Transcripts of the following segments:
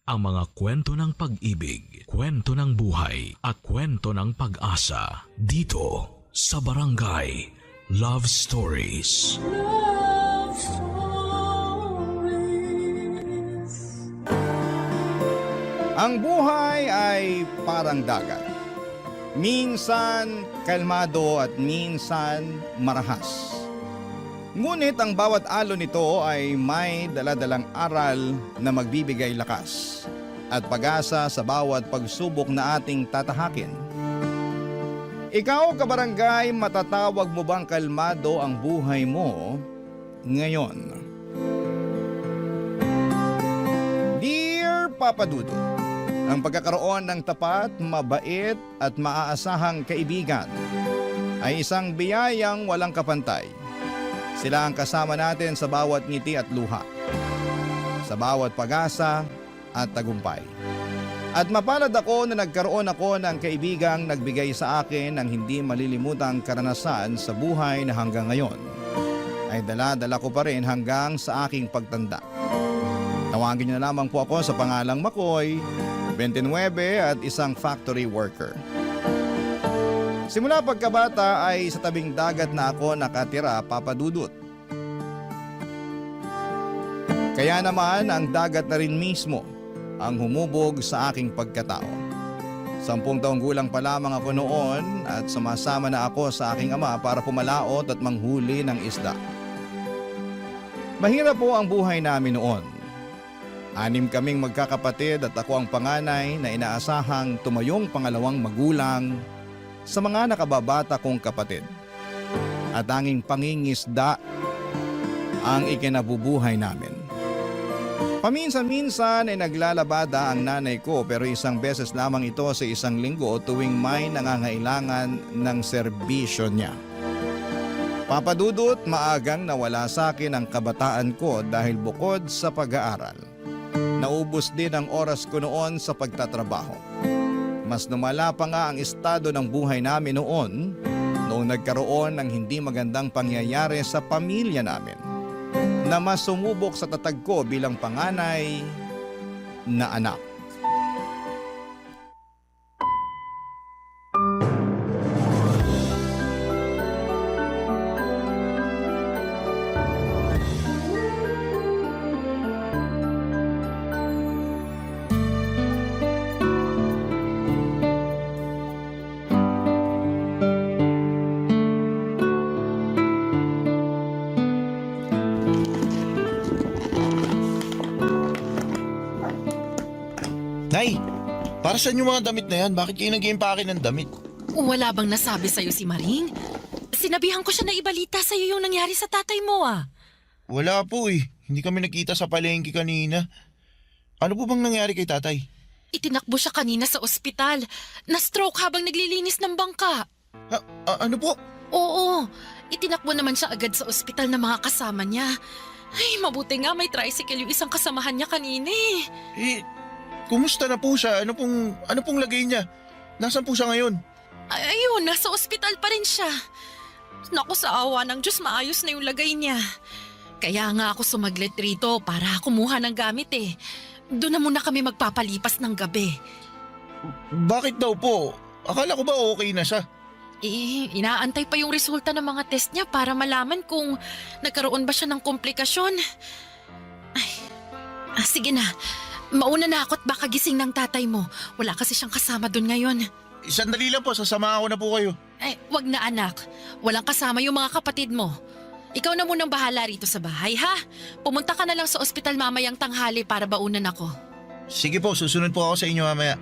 ang mga kwento ng pag-ibig, kwento ng buhay at kwento ng pag-asa dito sa Barangay Love Stories. Love Stories. Ang buhay ay parang dagat. Minsan kalmado at minsan marahas. Ngunit ang bawat alon nito ay may daladalang aral na magbibigay lakas at pag-asa sa bawat pagsubok na ating tatahakin. Ikaw, kabarangay, matatawag mo bang kalmado ang buhay mo ngayon? Dear Papa Dudut, ang pagkakaroon ng tapat, mabait at maaasahang kaibigan ay isang biyayang walang kapantay. Sila ang kasama natin sa bawat ngiti at luha, sa bawat pag-asa at tagumpay. At mapalad ako na nagkaroon ako ng kaibigang nagbigay sa akin ng hindi malilimutang karanasan sa buhay na hanggang ngayon ay dala-dala ko pa rin hanggang sa aking pagtanda. Tawagin niyo na lamang po ako sa pangalang Makoy, 29 at isang factory worker. Simula pagkabata ay sa tabing dagat na ako nakatira, Papa Dudut. Kaya naman ang dagat na rin mismo ang humubog sa aking pagkatao. 10 taong gulang pa lamang ako noon at sumasama na ako sa aking ama para pumalaot at manghuli ng isda. Mahirap po ang buhay namin noon. 6 kaming magkakapatid at ako ang panganay na inaasahang tumayong pangalawang magulang sa mga nakababata kong kapatid. At tanging pangingisda ang ikinabubuhay namin. Paminsan-minsan ay naglalabada ang nanay ko pero isang beses lamang ito sa isang linggo tuwing may nangangailangan ng serbisyo niya. Papa Dudut, maagang nawala sa akin ang kabataan ko dahil bukod sa pag-aaral, naubos din ang oras ko noon sa pagtatrabaho. Mas lumala pa nga ang estado ng buhay namin noong nagkaroon ng hindi magandang pangyayari sa pamilya namin na mas sumubok sa tatag ko bilang panganay na anak. Nay, para saan yung mga damit na yan? Bakit kayo nag-iimpake ng damit? Wala bang nasabi sa'yo si Maring? Sinabihan ko siya na ibalita sa'yo yung nangyari sa tatay mo Wala po eh. Hindi kami nakita sa palengke kanina. Ano po bang nangyari kay tatay? Itinakbo siya kanina sa ospital. Na-stroke habang naglilinis ng bangka. Ano po? Oo, itinakbo naman siya agad sa ospital ng mga kasama niya. Ay, mabuti nga may tricycle yung isang kasamahan niya kanina Kumusta na po siya? Ano pong lagay niya? Nasaan po siya ngayon? Ayun, nasa ospital pa rin siya. Naku, sa awa ng Diyos, maayos na yung lagay niya. Kaya nga ako sumaglit rito para kumuha ng gamit Doon na muna kami magpapalipas ng gabi. Bakit daw po? Akala ko ba okay na siya? Inaantay pa yung resulta ng mga test niya para malaman kung nagkaroon ba siya ng komplikasyon. Sige na. Mauna na ako at baka gising ng tatay mo. Wala kasi siyang kasama doon ngayon. Sandali lang po, sasama ako na po kayo. Wag na anak. Walang kasama yung mga kapatid mo. Ikaw na munang bahala rito sa bahay, ha? Pumunta ka na lang sa ospital mamayang tanghali para baunan ako. Sige po, susunod po ako sa inyo mamaya.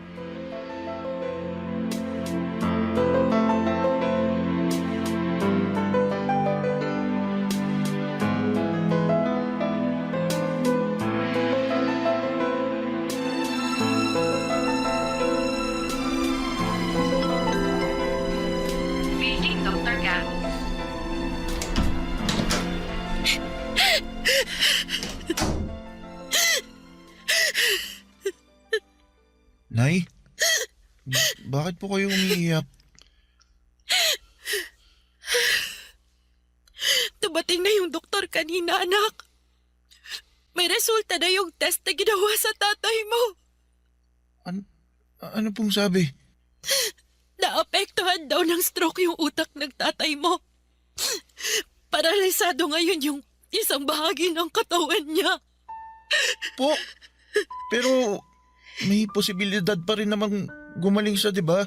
Nay? Bakit po kayo umiiyak? Dumating na yung doktor kanina, anak. May resulta na yung test na ginawa sa tatay mo. Ano pong sabi? Naapektuhan daw ng stroke yung utak ng tatay mo. Paralisado ngayon yung isang bahagi ng katawan niya. Po, pero may posibilidad pa rin namang gumaling siya, di ba?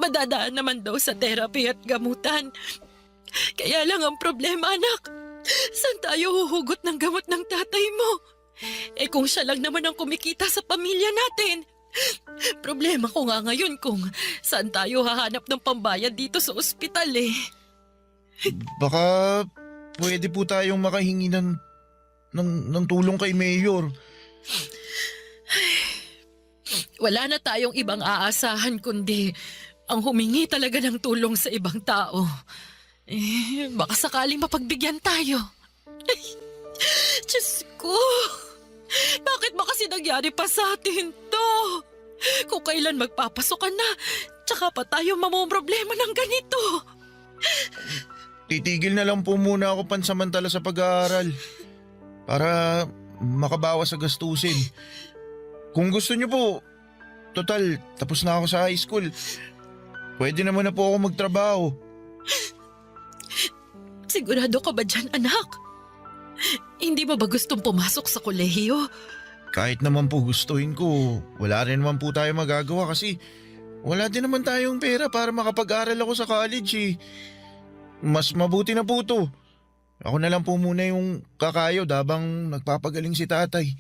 Madadaan naman daw sa therapy at gamutan. Kaya lang ang problema, anak. Saan tayo huhugot ng gamot ng tatay mo? Eh kung siya lang naman ang kumikita sa pamilya natin. Problema ko nga ngayon kung saan tayo hahanap ng pambayad dito sa ospital eh. Baka pwede po tayong makahingi ng tulong kay Mayor. Wala na tayong ibang aasahan kundi ang humingi talaga ng tulong sa ibang tao. Eh, baka sakaling mapagbigyan tayo. Ay, Diyos ko! Bakit ba kasi nangyari pa sa atin to? Kung kailan magpapasokan na, tsaka pa tayo mamomroblema ng ganito. Titigil na lang po muna ako pansamantala sa pag-aaral para makabawas sa gastusin. Kung gusto niyo po, total, tapos na ako sa high school. Pwede naman na po ako magtrabaho. Sigurado ka ba dyan, anak? Hindi mo ba gustong pumasok sa kolehiyo? Kahit naman po gustuhin ko, wala rin naman po tayo magagawa kasi wala din naman tayong pera para makapag-aral ako sa college eh. Mas mabuti na po to. Ako na lang po muna yung kakayod habang nagpapagaling si tatay.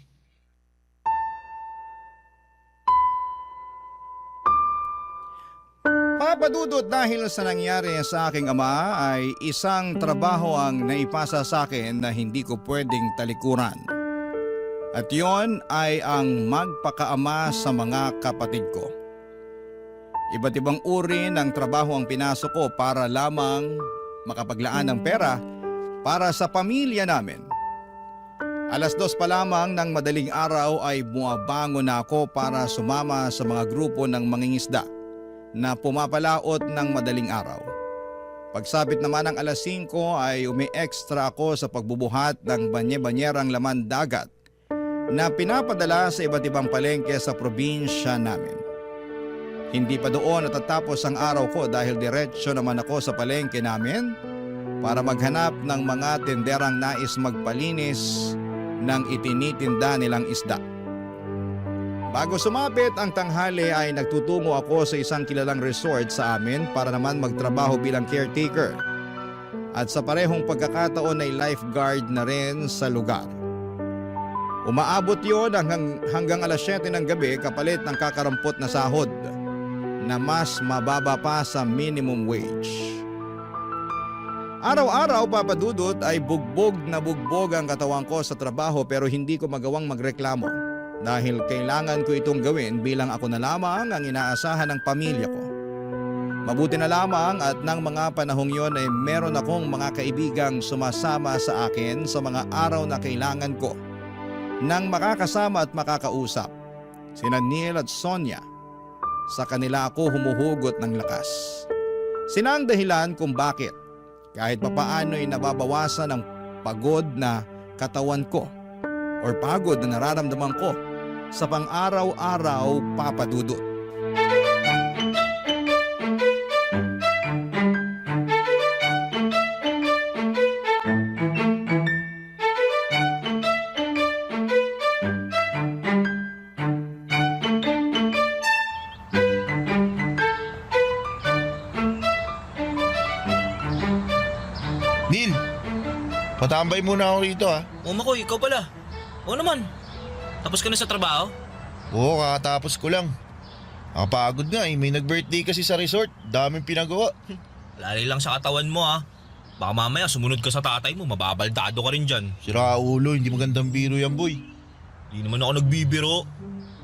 Papa Dudut, dahil sa nangyari sa aking ama ay isang trabaho ang naipasa sa akin na hindi ko pwedeng talikuran. At yon ay ang magpakaama sa mga kapatid ko. Iba't ibang uri ng trabaho ang pinasok ko para lamang makapaglaan ng pera para sa pamilya namin. 2:00 pa lamang ng madaling araw ay bumabangon na ako para sumama sa mga grupo ng mangingisda na pumapalaot ng madaling araw. Pagsapit naman ng 5:00 ay umi-extra ako sa pagbubuhat ng banye-banyerang laman dagat na pinapadala sa iba't ibang palengke sa probinsya namin. Hindi pa doon natatapos ang araw ko dahil diretsyo naman ako sa palengke namin para maghanap ng mga tenderang nais magpalinis ng itinitinda nilang isda. Bago sumapit ang tanghali ay nagtutungo ako sa isang kilalang resort sa amin para naman magtrabaho bilang caretaker. At sa parehong pagkakataon ay lifeguard na rin sa lugar. Umaabot yon hanggang 7:00 ng gabi kapalit ng kakarampot na sahod na mas mababa pa sa minimum wage. Araw-araw, Papa Dudut, ay bugbog na bugbog ang katawan ko sa trabaho pero hindi ko magawang magreklamo dahil kailangan ko itong gawin bilang ako na lamang ang inaasahan ng pamilya ko. Mabuti na lamang at ng mga panahong yon ay meron akong mga kaibigang sumasama sa akin sa mga araw na kailangan ko nang makakasama at makakausap. Sina Neil at Sonia. Sa kanila ako humuhugot ng lakas. Sina ang dahilan kung bakit kahit papaano'y nababawasan ang pagod na katawan ko or pagod na nararamdaman ko sa pang-araw-araw, Papa Dudut. Neil, patambay muna ako rito ha. O Makoy, ikaw pala. Oo naman. Tapos ka na sa trabaho? Oo, kakatapos ko lang. Nakapagod nga eh, may nag-birthday kasi sa resort. Daming pinagawa. Lali lang sa katawan mo ha. Baka mamaya sumunod ka sa tatay mo, mababaldado ka rin dyan. Sira ulo, hindi magandang biro yan boy. Di naman ako nagbibiro.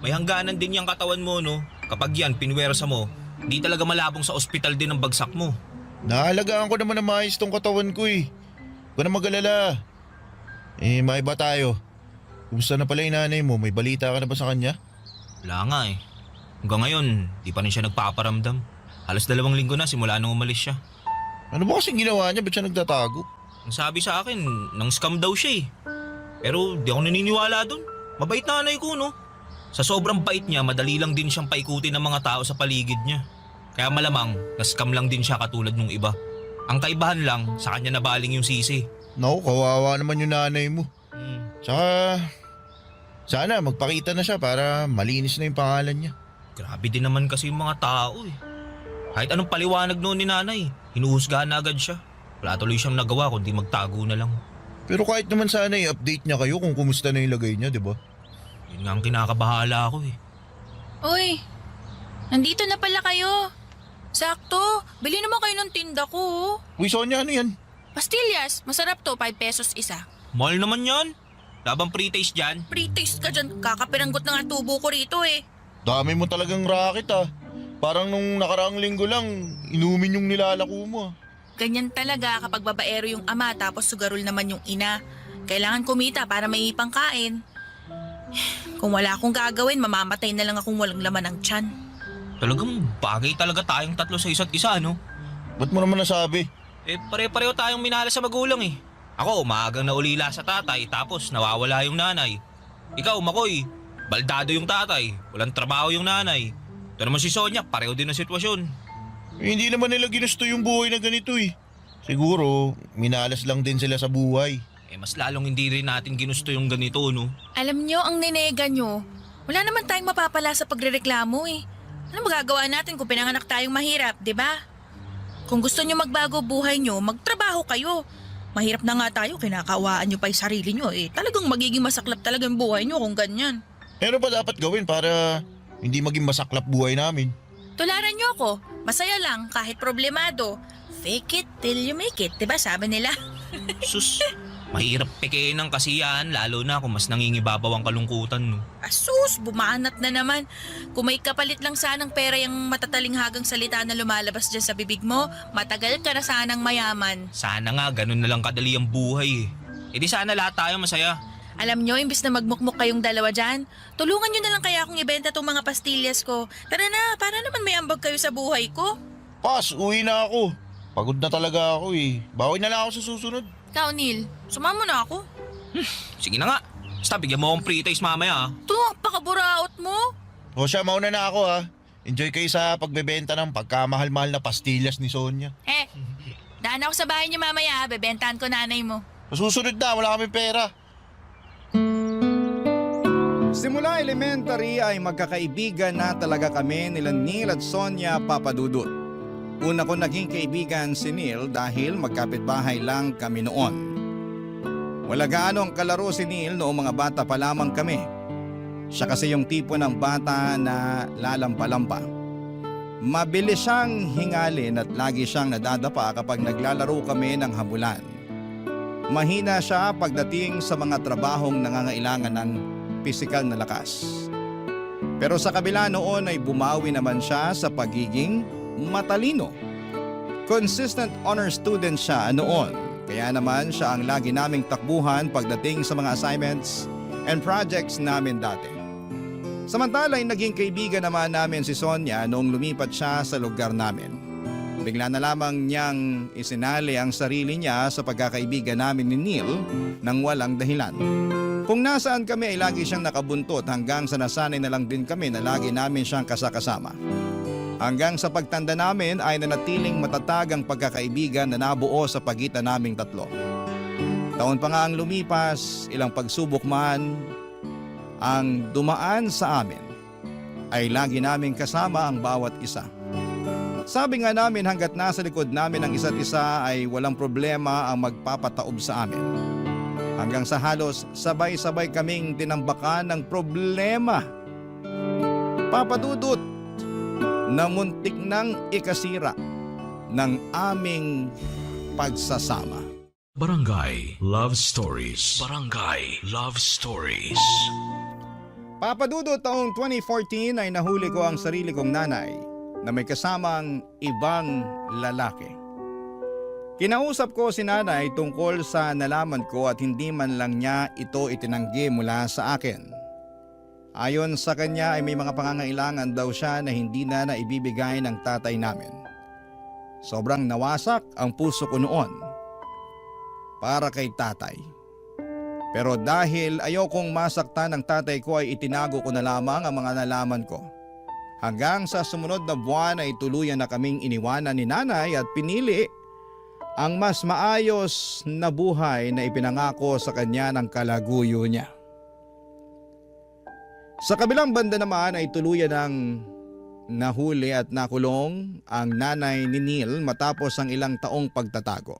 May hangganan din yung katawan mo no. Kapag yan, pinwersa mo, di talaga malabong sa ospital din ang bagsak mo. Naalagaan ko naman na maayos tong katawan ko eh. Huwag ka na mag-alala. Eh, maiba tayo. Kumusta na pala yung nanay mo? May balita ka na ba sa kanya? Wala nga eh. Hanggang ngayon, di pa rin siya nagpaparamdam. Halos 2 linggo na simula nung umalis siya. Ano ba kasing ginawa niya? Ba't siya nagtatago? Ang sabi sa akin, nang scam daw siya eh. Pero di ako naniniwala dun. Mabait na nanay ko no. Sa sobrang bait niya, madali lang din siyang paikutin ng mga tao sa paligid niya. Kaya malamang, na-scam lang din siya katulad nung iba. Ang kaibahan lang, sa kanya nabaling yung sisi. Naku, kawawa naman yung nanay mo. Hmm. Tsaka, sana magpakita na siya para malinis na yung pangalan niya. Grabe din naman kasi yung mga tao eh. Kahit anong paliwanag noon ni nanay, hinuhusgahan na agad siya. Wala tuloy siyang nagawa kundi magtago na lang. Pero kahit naman sana i-update niya kayo kung kumusta na yung lagay niya, di ba? Yun nga ang kinakabahala ako eh. Uy, nandito na pala kayo. Sakto, bili naman kayo ng tinda ko. Uy, Sonia, ano yan? Pastillas, masarap to, 5 pesos isa. Mahal naman yan. Labang pre-taste dyan. Pre-taste ka dyan, kakapiranggot na nga tubo ko rito eh. Dami mo talagang racket ah. Parang nung nakaraang linggo lang, inumin yung nilalako mo ah. Ganyan talaga kapag babaero yung ama tapos sugarol naman yung ina. Kailangan kumita para may pangkain. Kung wala akong gagawin, mamamatay na lang akong walang laman ng tiyan. Talagang bagay talaga tayong tatlo sa isa't isa, no? Ba't mo naman nasabi? Eh, pare-pareho tayong minahal sa magulang eh. Ako, maagang naulila sa tatay tapos nawawala yung nanay. Ikaw, Makoy, baldado yung tatay, walang trabaho yung nanay. Ito naman si Sonia, pareho din ang sitwasyon. Eh, hindi naman nila ginusto yung buhay na ganito eh. Siguro, minalas lang din sila sa buhay. Eh, mas lalong hindi rin natin ginusto yung ganito, no? Alam nyo, ang ninega nyo, wala naman tayong mapapala sa pagrereklamo eh. Ano magagawa natin kung pinanganak tayong mahirap, di ba? Kung gusto nyo magbago buhay nyo, magtrabaho kayo. Mahirap na nga tayo, kinakawaan nyo pa yung sarili nyo eh. Talagang magiging masaklap talaga yung buhay nyo kung ganyan. Eh, ano pa dapat gawin para hindi maging masaklap buhay namin? Tularan nyo ako, masaya lang kahit problemado. Fake it till you make it, di ba sabi nila? Sus, mahirap pekein ng kasiyahan lalo na kung mas nangingibabaw ang kalungkutan, no? Asus, bumanat na naman. Kung may kapalit lang sanang pera yung matatalinghagang salita na lumalabas dyan sa bibig mo, matagal ka na sanang mayaman. Sana nga ganun na lang kadali ang buhay eh. E di sana lahat tayo masaya. Alam nyo, imbis na magmukmuk kayong dalawa dyan, tulungan nyo na lang kaya akong ibenta tong mga pastillas ko. Tara na, para naman may ambag kayo sa buhay ko. Pas, uwi na ako. Pagod na talaga ako eh. Bawi na lang ako sa susunod. Ikaw, Neil, sumama na ako. Sige na nga. Basta bigyan mo akong pre-taste mamaya. Ito, pakaburaot mo. O siya, mauna na ako ha. Enjoy kayo sa pagbebenta ng pagkamahal-mahal na pastillas ni Sonia. Daan ako sa bahay niyo mamaya, bebentahan ko nanay mo. Sa susunod na, wala kami pera. Simula elementary ay magkakaibigan na talaga kami nila Neil at Sonia Papadudut. Una ko naging kaibigan si Neil dahil magkapitbahay lang kami noon. Wala gaano ang kalaro si Neil noong mga bata pa lamang kami. Siya kasi yung tipo ng bata na lalampa-lampa. Mabilis siyang hingalin at lagi siyang nadadapa kapag naglalaro kami ng habulan. Mahina siya pagdating sa mga trabahong nangangailangan ng pisikal na lakas. Pero sa kabila noon ay bumawi naman siya sa pagiging matalino. Consistent honor student siya noon, kaya naman siya ang lagi naming takbuhan pagdating sa mga assignments and projects namin dati. Samantala ay naging kaibigan naman namin si Sonia noong lumipat siya sa lugar namin. Bigla na lamang niyang isinali ang sarili niya sa pagkakaibigan namin ni Neil nang walang dahilan. Kung nasaan kami ay lagi siyang nakabuntot hanggang sa nasanay na lang din kami na lagi namin siyang kasakasama. Hanggang sa pagtanda namin ay nanatiling matatag ang pagkakaibigan na nabuo sa pagitan naming tatlo. Taon pa nga ang lumipas, ilang pagsubok man ang dumaan sa amin, ay lagi naming kasama ang bawat isa. Sabi nga namin hanggat nasa likod namin ang isa't isa ay walang problema ang magpapataob sa amin. Hanggang sa halos sabay-sabay kaming tinambakan ng problema. Papadudot na muntik nang ikasira ng aming pagsasama. Barangay Love Stories. Barangay Love Stories. Papadudot taong 2014 ay nahuli ko ang sarili kong nanay na may kasamang ibang lalaki. Kinausap ko si nanay tungkol sa nalaman ko at hindi man lang niya ito itinanggi mula sa akin. Ayon sa kanya ay may mga pangangailangan daw siya na hindi na naibibigay ng tatay namin. Sobrang nawasak ang puso ko noon para kay tatay. Pero dahil ayokong masaktan ng tatay ko ay itinago ko na lamang ang mga nalaman ko. Hanggang sa sumunod na buwan ay tuluyan na kaming iniwanan ni nanay at pinili ang mas maayos na buhay na ipinangako sa kanya ng kalaguyo niya. Sa kabilang banda naman ay tuluyan ng nahuli at nakulong ang nanay ni Neil matapos ang ilang taong pagtatago.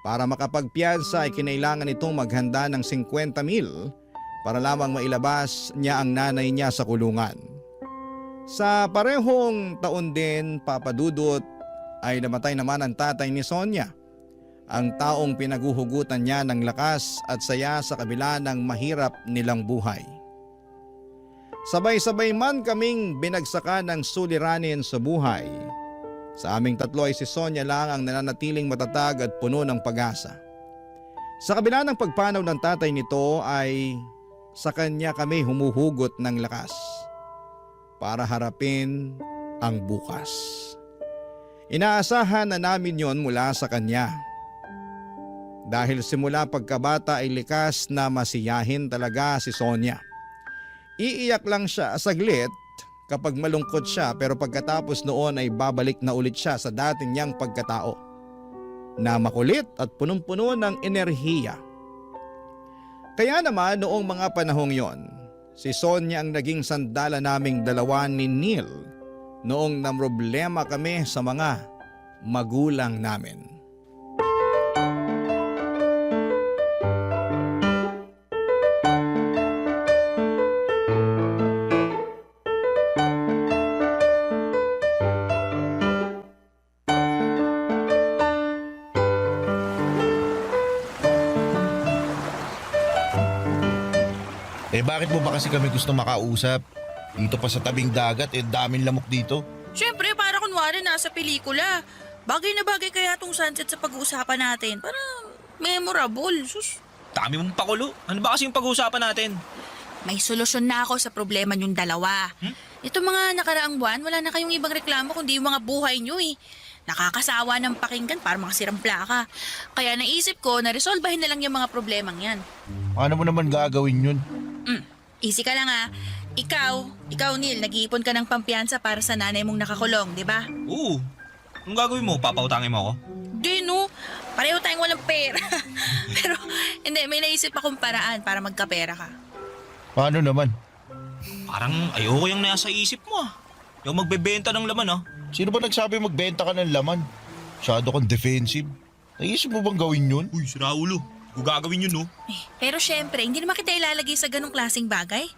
Para makapagpiyansa ay kinailangan itong maghanda ng 50,000 para lamang mailabas niya ang nanay niya sa kulungan. Sa parehong taon din, Papa Dudut, ay namatay naman ang tatay ni Sonia, ang taong pinaguhugutan niya ng lakas at saya sa kabila ng mahirap nilang buhay. Sabay-sabay man kaming binagsakan ng suliranin sa buhay. Sa aming tatlo ay si Sonia lang ang nananatiling matatag at puno ng pag-asa. Sa kabila ng pagpanaw ng tatay nito ay sa kanya kami humuhugot ng lakas para harapin ang bukas. Inaasahan na namin yon mula sa kanya. Dahil simula pagkabata ay likas na masiyahin talaga si Sonia. Iiyak lang siya saglit kapag malungkot siya, pero pagkatapos noon ay babalik na ulit siya sa dating niyang pagkatao na makulit at punong-puno ng enerhiya. Kaya naman noong mga panahong yon, si Sonia ang naging sandala naming dalawa ni Neil noong namroblema kami sa mga magulang namin. Bakit mo ba kasi kami gusto makausap? Dito pa sa tabing dagat, daming lamok dito. Siyempre, para kunwari nasa pelikula. Bagay na bagay kaya tong sunset sa pag-uusapan natin. Para memorable. Sus. Dami mong pakulo. Ano ba kasi yung pag-uusapan natin? May solusyon na ako sa problema niyong dalawa. Itong mga nakaraang buwan, wala na kayong ibang reklamo kundi yung mga buhay niyo eh. Nakakasawa ng pakinggan para mga sirang plaka. Kaya naisip ko na resolbahin na lang yung mga problemang yan. Paano mo naman gagawin yun? Easy ka lang ah. Ikaw Neil, nag-iipon ka ng pampiyansa para sa nanay mong nakakulong, di ba? Oo. Anong gagawin mo? Papautangin mo ako? Di no, pareho tayong walang pera. Pero hindi, may naisip akong paraan para magkapera ka. Paano naman? Parang ayoko yung nasa isip mo ah. Yung magbebenta ng laman ah. Sino ba nagsabi magbenta ka ng laman? Masyado kang defensive. Naisip mo bang gawin yun? Uy, sira ulo. Kung gagawin yun no. Pero syempre, hindi naman kita ilalagay sa ganong klaseng bagay.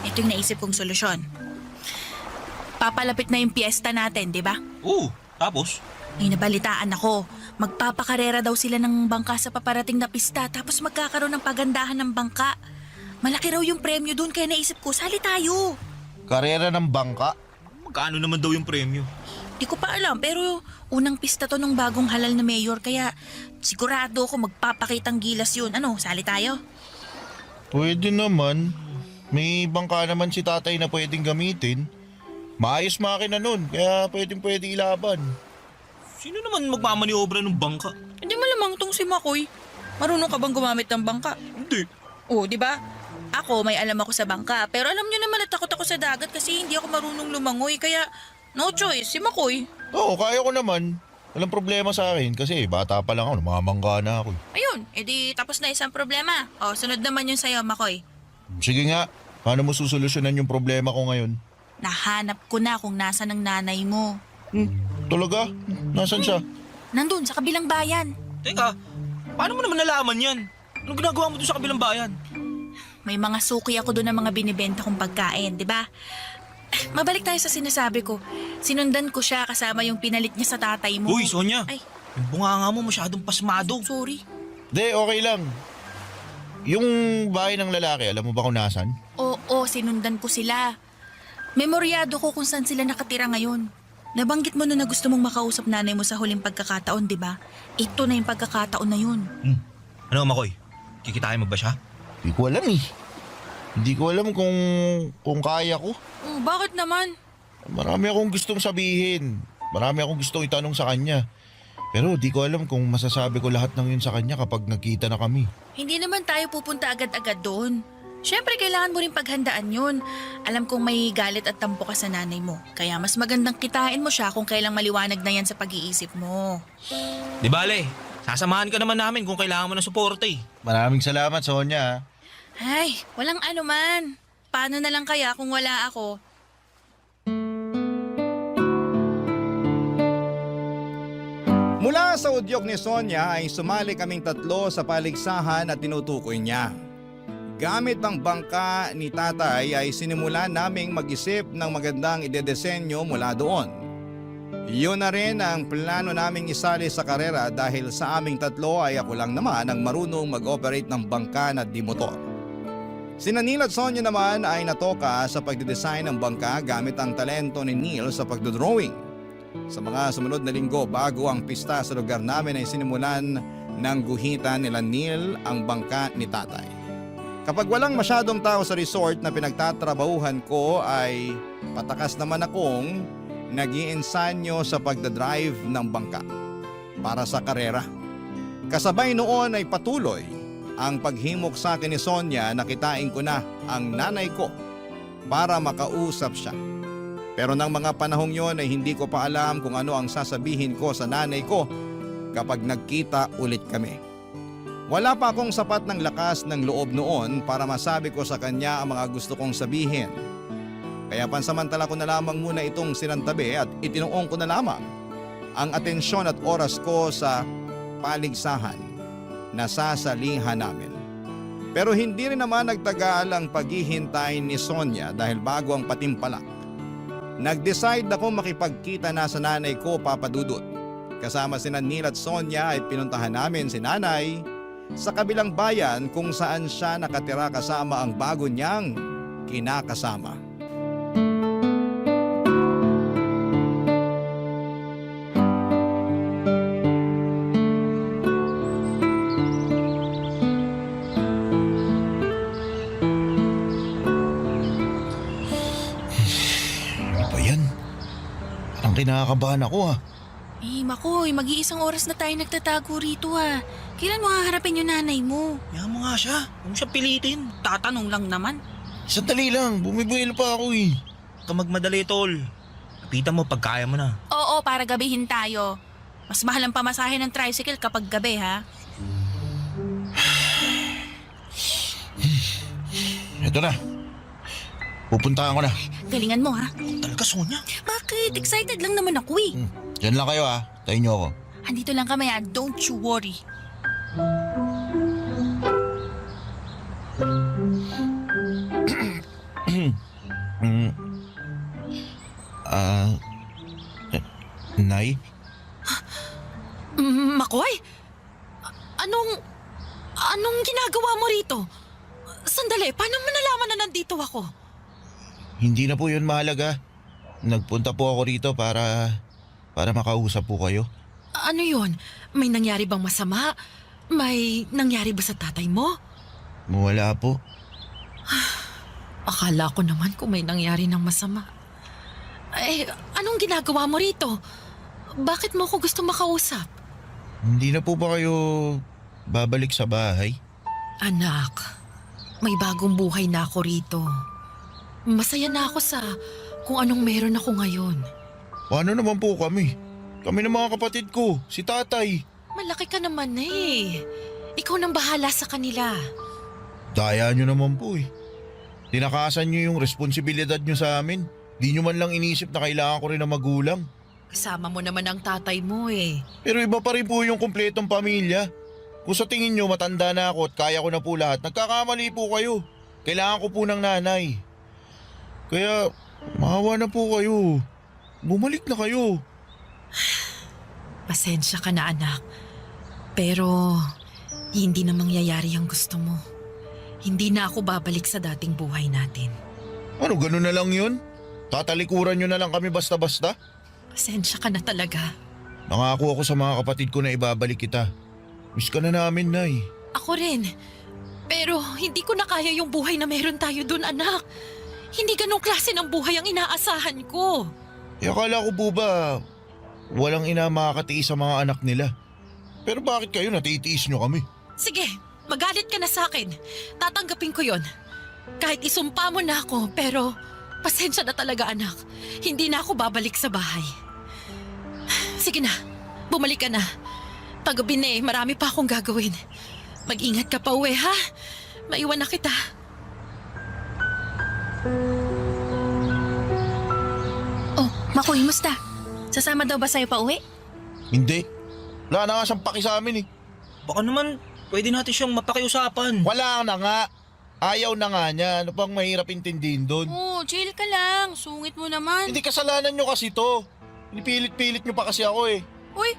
Ito yung naisip kong solusyon. Papalapit na yung piyesta natin, di ba? Oo, tapos? May nabalitaan ako. Magpapakarera daw sila ng bangka sa paparating na pista tapos magkakaroon ng pagandahan ng bangka. Malaki raw yung premyo dun kaya naisip ko, sali tayo. Karera ng bangka? Magkano naman daw yung premyo? Di ko pa alam pero unang pista to nung bagong halal na mayor kaya sigurado ako magpapakitang gilas yun. Ano, sali tayo? Pwede naman. May bangka naman si tatay na pwedeng gamitin. Maayos makina nun, kaya pwede ilaban. Sino naman magmamaniobra ng bangka? Hindi malamang tong si Makoy. Marunong ka bang gumamit ng bangka? Hindi. Oh, di ba? Ako, may alam ako sa bangka. Pero alam nyo naman na takot ako sa dagat kasi hindi ako marunong lumangoy. Kaya, no choice, si Makoy. Oo, kaya ko naman. Walang problema sa akin kasi bata pa lang ako, namamangga na ako. Ayun, edi tapos na isang problema. O, sunod naman yun sa'yo, Makoy. Sige nga, paano mo susolusyonan yung problema ko ngayon? Nahanap ko na kung nasa ng nanay mo. Talaga? Nasaan siya? Nandun, sa kabilang bayan. Teka, paano mo naman nalaman yan? Anong ginagawa mo doon sa kabilang bayan? May mga suki ako doon ng mga binibenta kong pagkain, di ba? Mabalik tayo sa sinasabi ko. Sinundan ko siya kasama yung pinalit niya sa tatay mo. Uy, Sonia. Ay, Yung bunganga mo masyadong pasmado. sorry. De, okay lang. Yung bahay ng lalaki, alam mo ba kung nasan? Oo, sinundan ko sila. Memoryado ko kung saan sila nakatira ngayon. Nabanggit mo na gusto mong makausap nanay mo sa huling pagkakataon, di ba? Ito na yung pagkakataon na yun. Ano, Makoy? Kikitain mo ba siya? Hindi ko alam eh. Hindi ko alam kung kaya ko. Oh, bakit naman? Marami akong gustong sabihin. Marami akong gustong itanong sa kanya. Pero di ko alam kung masasabi ko lahat ng yun sa kanya kapag nagkita na kami. Hindi naman tayo pupunta agad-agad doon. Siyempre, kailangan mo rin paghandaan yun. Alam kong may galit at tampo ka sa nanay mo. Kaya mas magandang kitain mo siya kung kailang maliwanag na yan sa pag-iisip mo. Di bale, sasamahan ka naman namin kung kailangan mo ng suporta eh. Maraming salamat, Sonia. Ay, walang anuman. Paano na lang kaya kung wala ako? Mula sa udyok ni Sonia ay sumali kaming tatlo sa paligsahan at tinutukoy niya. Gamit ang bangka ni tatay ay sinimulan naming mag-isip ng magandang idedesenyo mula doon. Yun na rin ang plano naming isali sa karera dahil sa aming tatlo ay ako lang naman ang marunong mag-operate ng bangka na di motor. Sina Neil at Sonia naman ay natoka sa pagdidesign ng bangka gamit ang talento ni Neil sa pagdodrawing. Sa mga sumunod na linggo bago ang pista sa lugar namin ay sinimulan ng guhitan nila Neil ang bangka ni tatay. Kapag walang masyadong tao sa resort na pinagtatrabahuhan ko ay patakas naman akong nag-iinsanyo sa pagdadrive ng bangka para sa karera. Kasabay noon ay patuloy ang paghimok sa akin ni Sonia na kitain ko na ang nanay ko para makausap siya. Pero ng mga panahong yon ay hindi ko pa alam kung ano ang sasabihin ko sa nanay ko kapag nagkita ulit kami. Wala pa akong sapat ng lakas ng loob noon para masabi ko sa kanya ang mga gusto kong sabihin. Kaya pansamantala ko na lamang muna itong sinantabi at itinuong ko na lamang ang atensyon at oras ko sa paligsahan na sasalihan namin. Pero hindi rin naman nagtagal ang paghihintay ni Sonia dahil bago ang patimpalak. Nag-decide ako makipagkita na sa nanay ko, Papa Dudut. Kasama sina Neil at Sonia ay pinuntahan namin si nanay sa kabilang bayan kung saan siya nakatira kasama ang bago niyang kinakasama. Ano ba yan? Parang kinakabahan ako ah. Makoy, mag-iisang oras na tayo nagtatago rito ah. Kailan mo haharapin yung nanay mo? Yan mo nga siya. Huwag mo siya pilitin. Tatanong lang naman. Sandali lang, bumibuelo pa ako eh. Huwag ka magmadali, tol. Lapitan mo pag kaya mo na. Oo, para gabihin tayo. Mas mahal ang pamasahe ng tricycle kapag gabi ha. Ito na. Pupuntahan ko na. Galingan mo ha. Talaga, Sonia. Bakit? Excited lang naman ako eh. Diyan lang kayo ah. Tayo niyo ako. Andito lang kami ha. Don't you worry. Nay? Makoy? Anong ginagawa mo rito? Sandali, paano mo nalaman na nandito ako? Hindi na po yun mahalaga. Nagpunta po ako rito para makausap po kayo. Ano yun? May nangyari bang masama? May nangyari ba sa tatay mo? Wala po. Akala ko naman kung may nangyari ng masama. Anong ginagawa mo rito? Bakit mo ko gusto makausap? Hindi na po ba kayo babalik sa bahay? Anak, may bagong buhay na ako rito. Masaya na ako sa kung anong meron ako ngayon. Paano naman po kami? Kami ng mga kapatid ko, si tatay. Malaki ka naman eh. Ikaw nang bahala sa kanila. Daya nyo naman po eh. Tinakasan nyo yung responsibilidad nyo sa amin. Di nyo man lang inisip na kailangan ko rin ng magulang. Kasama mo naman ang tatay mo eh. Pero iba pa rin po yung kumpletong pamilya. Kung sa tingin nyo matanda na ako at kaya ko na po lahat, nagkakamali po kayo. Kailangan ko po ng nanay. Kaya maawa na po kayo. Bumalik na kayo. Pasensya ka na anak. Pero hindi na mangyayari ang gusto mo. Hindi na ako babalik sa dating buhay natin. Ano, ganun na lang yun? Tatalikuran nyo na lang kami basta-basta? Pasensya ka na talaga. Nangako ako sa mga kapatid ko na ibabalik kita. Miss ka na namin, Nay. Ako rin. Pero hindi ko na kaya yung buhay na meron tayo dun, anak. Hindi ganong klase ng buhay ang inaasahan ko. Akala ko po ba Walang ina makakatiis sa mga anak nila. Pero bakit kayo natitiis nyo kami? Sige, magalit ka na sa akin. Tatanggapin ko yon. Kahit isumpa mo na ako, pero pasensya na talaga anak. Hindi na ako babalik sa bahay. Sige na, bumalik ka na. Paggabi na marami pa akong gagawin. Mag-ingat ka pa uwi ha. Maiwan na kita. Oh, Makoy, musta? Sasama daw ba sa'yo pa uwi? Hindi. Wala na nga siyang paki sa amin eh. Baka naman, pwede natin siyang mapakiusapan. Wala na nga. Ayaw na nga niya. Ano pang mahirap intindihin doon? Oh, chill ka lang. Sungit mo naman. Hindi kasalanan nyo kasi to. Pinipilit-pilit nyo pa kasi ako eh. Uy,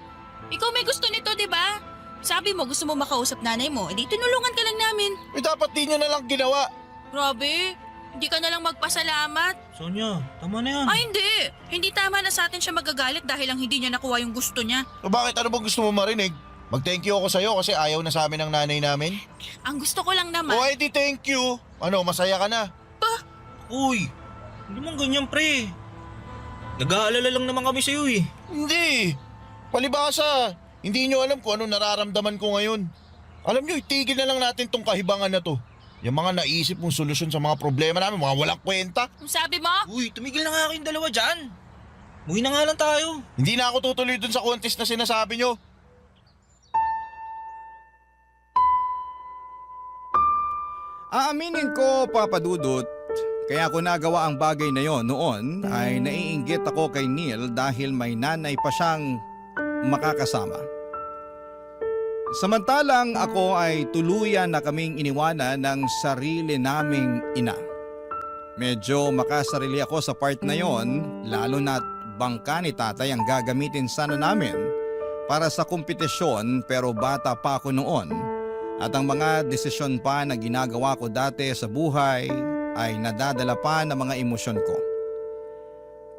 ikaw may gusto nito, di ba? Sabi mo gusto mo makausap nanay mo, edi tinulungan ka lang namin. Eh dapat di nyo na lang ginawa. Grabe, hindi ka na lang magpasalamat. Sonia, tama na yan. Ay hindi, hindi tama na sa atin siya magagalit dahil lang hindi niya nakuha yung gusto niya. So bakit ano bang gusto mo marinig? Mag-thank you ako sa'yo kasi ayaw na sa amin ng nanay namin. Ang gusto ko lang naman. O ay di thank you. Ano, masaya ka na? Uy, hindi man ganyan pre. Nag-aalala lang naman kami sa'yo eh. Hindi. Palibasa. Hindi nyo alam kung ano nararamdaman ko ngayon. Alam nyo, itigil na lang natin tong kahibangan na to. Yung mga naisip mong solusyon sa mga problema namin, mga walang kwenta. Ang sabi mo? Uy, tumigil na nga kayong dalawa dyan. Muwi na nga lang tayo. Hindi na ako tutuloy dun sa contest na sinasabi nyo. Aaminin ko, Papa Dudut, kaya ko nagawa ang bagay na yon noon ay naiinggit ako kay Neil dahil may nanay pa siyang makakasama. Samantalang ako ay tuluyan na kaming iniwanan ng sarili naming ina. Medyo makasarili ako sa part na yon, lalo na't bangka ni tatay ang gagamitin sana namin para sa kompetisyon, pero bata pa ako noon at ang mga desisyon pa na ginagawa ko dati sa buhay ay nadadala pa ng mga emosyon ko.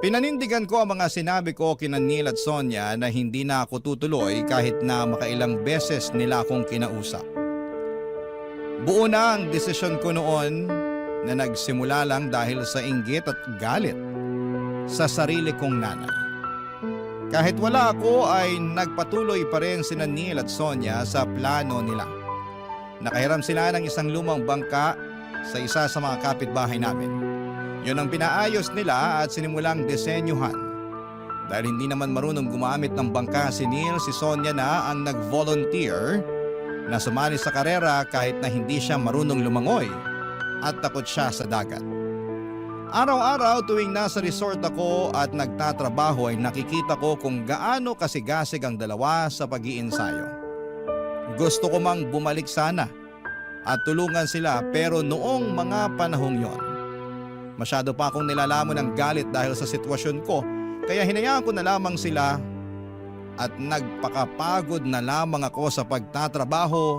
Pinanindigan ko ang mga sinabi ko kina Neil at Sonia na hindi na ako tutuloy kahit na makailang beses nila akong kinausap. Buo na ang desisyon ko noon na nagsimula lang dahil sa inggit at galit sa sarili kong nanay. Kahit wala ako ay nagpatuloy pa rin sina Neil at Sonia sa plano nila. Nakahiram sila ng isang lumang bangka sa isa sa mga kapitbahay namin. Yun ang pinaayos nila at sinimulang disenyuhan. Dahil hindi naman marunong gumamit ng bangka si Neil, si Sonia na ang nag-volunteer na sumali sa karera kahit na hindi siya marunong lumangoy at takot siya sa dagat. Araw-araw tuwing nasa resort ako at nagtatrabaho ay nakikita ko kung gaano kasigasig ang dalawa sa pag-iinsayo. Gusto ko mang bumalik sana at tulungan sila, pero noong mga panahong yon, masyado pa akong nilalamon ng galit dahil sa sitwasyon ko, kaya hinayaan ko na lamang sila at nagpakapagod na lamang ako sa pagtatrabaho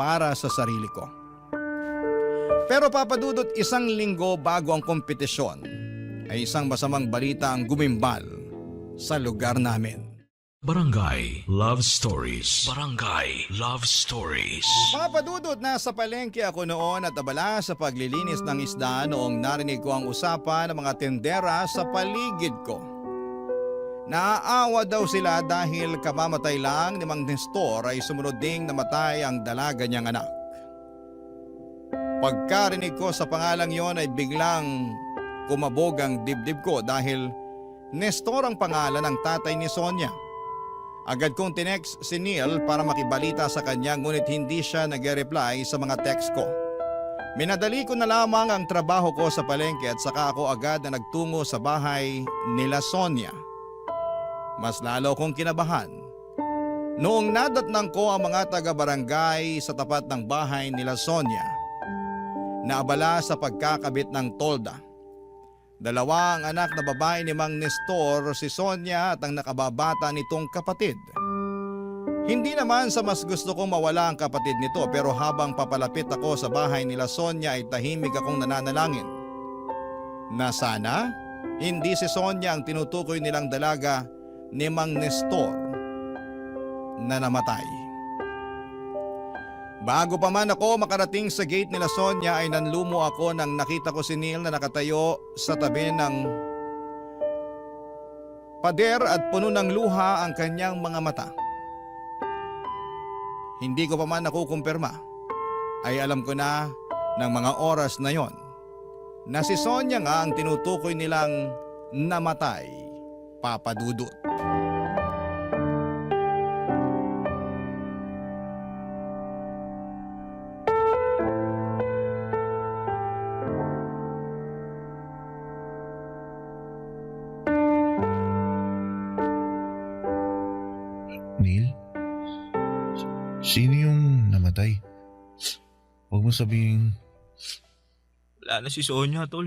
para sa sarili ko. Pero Papa Dudut, isang linggo bago ang kompetisyon ay isang masamang balita ang gumimbal sa lugar namin. Barangay Love Stories. Barangay Love Stories. Papa Dudut, nasa palengke ako noon at abala sa paglilinis ng isda noong narinig ko ang usapan ng mga tendera sa paligid ko. Naaawa daw sila dahil kamamatay lang ni Mang Nestor ay sumunod ding namatay ang dalaga niyang anak. Pagkarinig ko sa pangalang yon ay biglang kumabog ang dibdib ko dahil Nestor ang pangalan ng tatay ni Sonia. Agad kong tinext si Neil para makibalita sa kanya, ngunit hindi siya nag-reply sa mga text ko. Minadali ko na lamang ang trabaho ko sa palengke at saka ako agad na nagtungo sa bahay nila Sonia. Mas lalo kong kinabahan noong nadatnang ko ang mga taga-barangay sa tapat ng bahay nila Sonia na abala sa pagkakabit ng tolda. Dalawa ang anak na babae ni Mang Nestor, si Sonia at ang nakababata nitong kapatid. Hindi naman sa mas gusto kong mawala ang kapatid nito, pero habang papalapit ako sa bahay nila Sonia ay tahimik akong nananalangin na sana hindi si Sonia ang tinutukoy nilang dalaga ni Mang Nestor na namatay. Bago pa man ako makarating sa gate nila Sonia ay nanlumo ako nang nakita ko si Neil na nakatayo sa tabi ng Pader at puno ng luha ang kanyang mga mata. Hindi ko pa man nakukumpirma, ay alam ko na ng mga oras na yon na si Sonia nga ang tinutukoy nilang namatay, Papa Dudut. Neil? Sino yung namatay? Huwag mo sabihin... Wala na si Sonia, tol.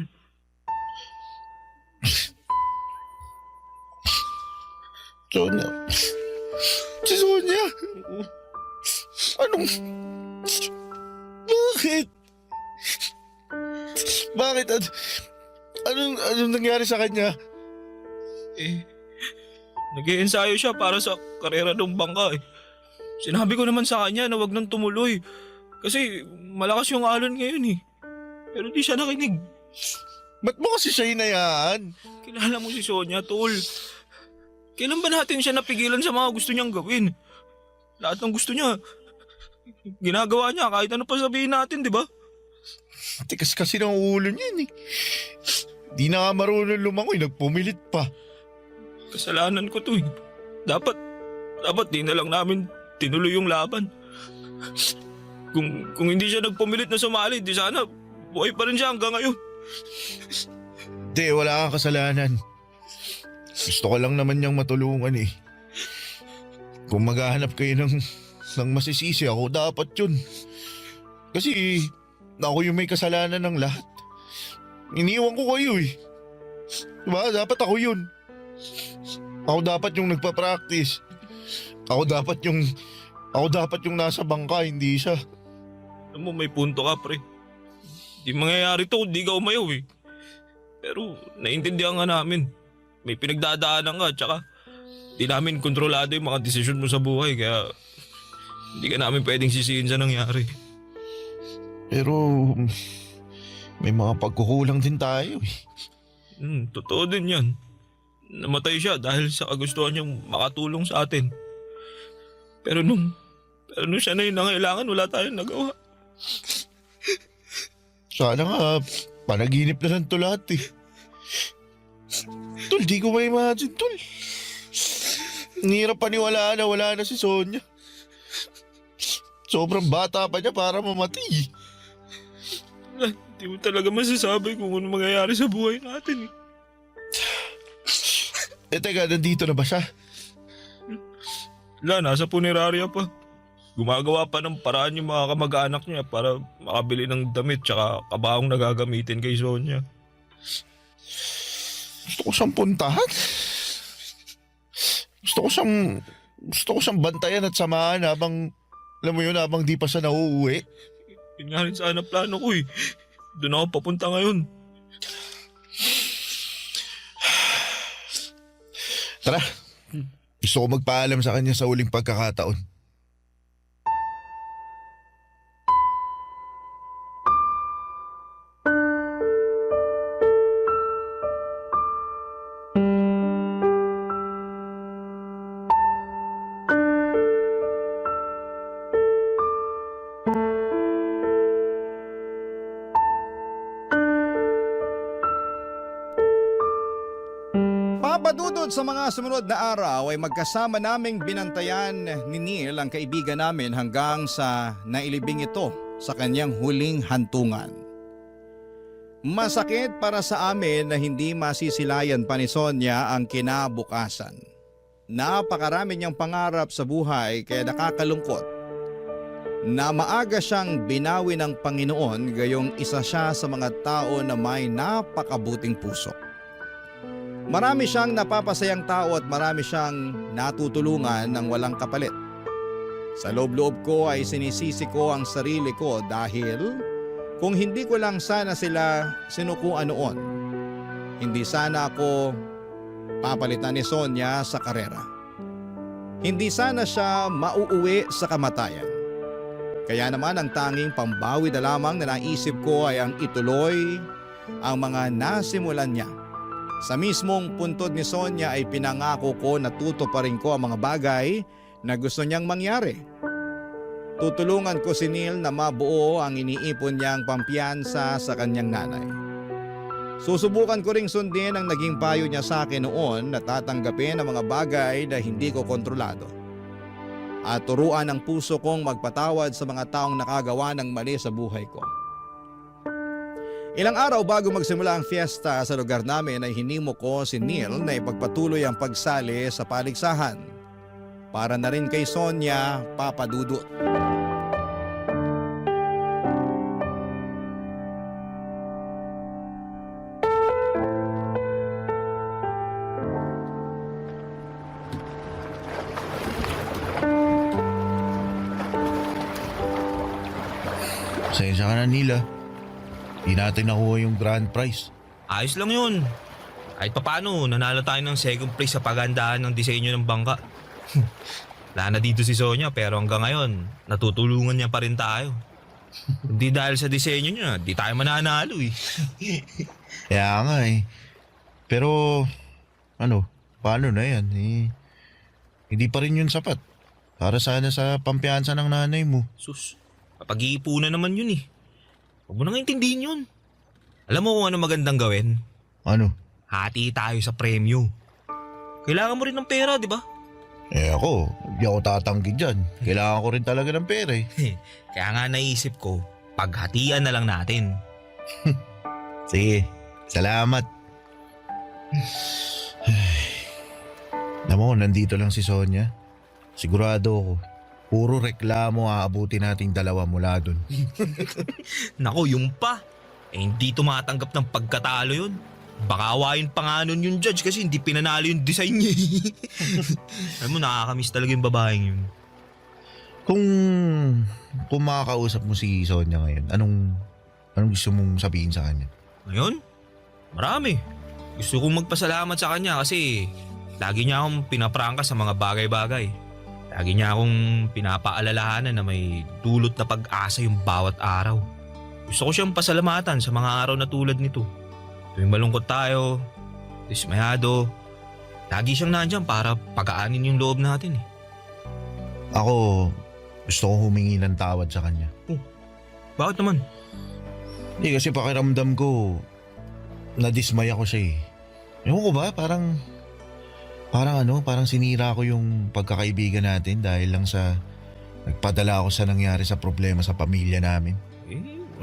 Sonia? Si Sonia? Anong... Bakit? Bakit? Anong nangyari sa kanya? Nag-iensayo siya para sa karera ng bangka eh. Sinabi ko naman sa kanya na wag nang tumuloy. Kasi malakas yung alon ngayon eh. Pero di siya nakinig. Ba't mo kasi siya hinayaan? Kilala mo si Sonia, tol. Kailan ba natin siya napigilan sa mga gusto niyang gawin? Lahat ng gusto niya, ginagawa niya kahit ano pa sabihin natin, di ba? Tikas kasi ng ulo niyan eh. Di na nga marunong lumangoy, nagpumilit pa. Kasalanan ko to eh. Dapat di na lang namin tinuloy yung laban. Kung hindi siya nagpumilit na sumali, di sana buhay pa rin siya hanggang ngayon. Di, wala kang kasalanan. Gusto ko lang naman niyang matulungan eh. Kung maghahanap kayo ng masisisi, ako dapat yun. Kasi ako yung may kasalanan ng lahat. Iniwan ko kayo eh. Diba? Dapat ako yun. Ako dapat yung nagpa-practice. Ako dapat yung nasa bangka, hindi siya. Alam mo, may punto ka, pre. Di mangyayari to kung di ka umayaw eh. Pero naiintindihan nga namin. May pinagdadaanan ka, tsaka di namin kontrolado yung mga desisyon mo sa buhay, kaya hindi ka namin pwedeng sisihin sa nangyari. Pero may mga pagkukulang din tayo eh. Totoo din yan. Namatay siya dahil sa kagustuhan niyang makatulong sa atin. Pero nung siya na yung nangailangan, wala tayong nagawa. Sana nga, panaginip na lang to lahat eh. Tol, di ko ma-imagine, tol. Ang hirap paniwalaan na wala na si Sonia. Sobrang bata pa niya para mamatay. Hindi mo talaga masasabi kung ano mangyayari sa buhay natin eh. Teka, nandito na ba siya? Wala, nasa punerarya pa. Gumagawa pa ng paraan yung mga kamag-anak niya para makabili ng damit tsaka kabahong nagagamitin kay Sonia. Gusto ko siyang puntahan. Gusto ko siyang bantayan at samahan habang, alam mo yun, habang di pa siya nauuwi. Yun nga rin sana plano ko eh. Doon ako papunta ngayon. Tara, gusto ko magpaalam sa kanya sa huling pagkakataon. Papadudod sa mga sumunod na araw ay magkasama naming binantayan ni Neil ang kaibigan namin hanggang sa nailibing ito sa kanyang huling hantungan. Masakit para sa amin na hindi masisilayan pa ni Sonia ang kinabukasan. Napakarami niyang pangarap sa buhay kaya nakakalungkot na maaga siyang binawi ng Panginoon gayong isa siya sa mga tao na may napakabuting puso. Marami siyang napapasayang tao at marami siyang natutulungan ng walang kapalit. Sa loob-loob ko ay sinisisi ko ang sarili ko dahil kung hindi ko lang sana sila sinukuan noon, hindi sana ako papalitan ni Sonia sa karera. Hindi sana siya mauuwi sa kamatayan. Kaya naman ang tanging pambawi na lamang na naisip ko ay ang ituloy ang mga nasimulan niya. Sa mismong puntod ni Sonia ay pinangako ko na tutuparin ko ang mga bagay na gusto niyang mangyari. Tutulungan ko si Neil na mabuo ang iniipon niyang pampiyansa sa kanyang nanay. Susubukan ko ring sundin ang naging payo niya sa akin noon na tatanggapin ang mga bagay na hindi ko kontrolado. At turuan ang puso kong magpatawad sa mga taong nakagawa ng mali sa buhay ko. Ilang araw bago magsimula ang fiesta sa lugar namin ay hinimo ko si Neil na ipagpatuloy ang pagsali sa paligsahan. Para na rin kay Sonia, Papa Dudut. Pasensya ka na, Neil ah. Di natin nakuha yung grand prize. Ayos lang yun. Kahit papaano, nanalo tayo ng second place sa pagandahan ng disenyo ng bangka. Wala na dito si Sonia pero hanggang ngayon, natutulungan niya pa rin tayo. Hindi dahil sa disenyo niya, di tayo mananalo eh. Kaya nga eh. Pero, paano na yan? Hindi pa rin yun sapat. Para sana sa pampiyansa ng nanay mo. Sus, kapag-iipunan naman yun eh. Huwag mo nang intindihin yun. Alam mo kung ano magandang gawin? Ano? Hati tayo sa premyo. Kailangan mo rin ng pera, di ba? Ako, hindi ako tatanggi dyan. Kailangan ko rin talaga ng pera eh. Kaya nga naisip ko, paghatian na lang natin. Sige, salamat. Alam mo, nandito lang si Sonia. Sigurado ako, puro reklamo aabutin nating dalawa mula dun. Nako, yung pa. Hindi tumatanggap ng pagkatalo yun. Baka awayin pa nga nun yung judge kasi hindi pinanalo yung design niya. Alam mo, nakakamiss talaga yung babaeng yun. Kung makakausap mo si Sonia ngayon, anong gusto mong sabihin sa kanya? Ngayon, marami. Gusto kong magpasalamat sa kanya kasi lagi niya akong pinaprangka sa mga bagay-bagay. Lagi niya akong pinapaalalahanan na may dulot na pag-asa yung bawat araw. Gusto ko siyang pasalamatan sa mga araw na tulad nito. Tuwing malungkot tayo, dismayado, lagi siyang nandyan para pagaanin yung loob natin eh. Ako, gusto kong humingi ng tawad sa kanya. Bakit naman? Hindi kasi pakiramdam ko, nadismay ako siya eh. Ewan ko ba, parang sinira ko yung pagkakaibigan natin dahil lang sa nagpadala ako sa nangyari sa problema sa pamilya namin.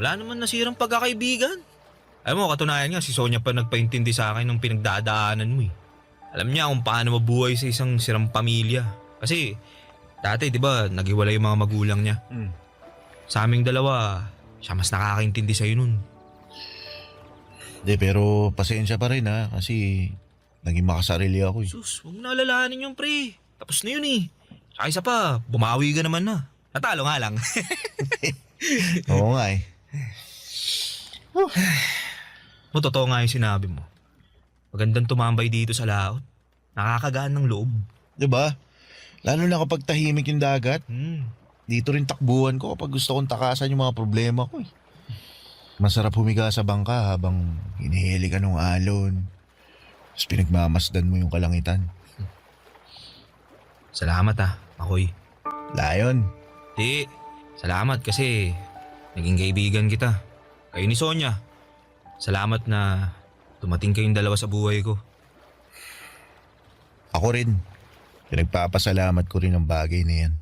Wala naman nasirang pagkakaibigan. Alam mo, katunayan nga si Sonia pa nagpaintindi sa akin ng pinagdadaanan mo eh. Alam niya kung paano mabuhay sa isang sirang pamilya. Kasi dati di ba naghiwalay yung mga magulang niya. Sa aming dalawa, siya mas nakakaintindi sa'yo nun. Hindi, pero pasensya pa rin ha kasi naging makasarili ako eh. Sus, huwag mo na alalahanin yung pre. Tapos na yun eh. Saka isa pa, bumawi ka naman na. Natalo nga lang. Oo nga eh. Totoo nga yung sinabi mo. Magandang tumambay dito sa laot. Nakakagaan ng loob. Diba? Lalo na kapag tahimik yung dagat. Hmm. Dito rin takbuhan ko kapag gusto kong takasan yung mga problema ko eh. Masarap humiga sa bangka habang hinihili ka ng alon. Tapos pinagmamasdan mo yung kalangitan. Salamat Makoy. Lion. Di, salamat kasi naging kaibigan kita. Kayo ni Sonia. Salamat na dumating kayong dalawa sa buhay ko. Ako rin. Pinagpapasalamat ko rin ang bagay na yan.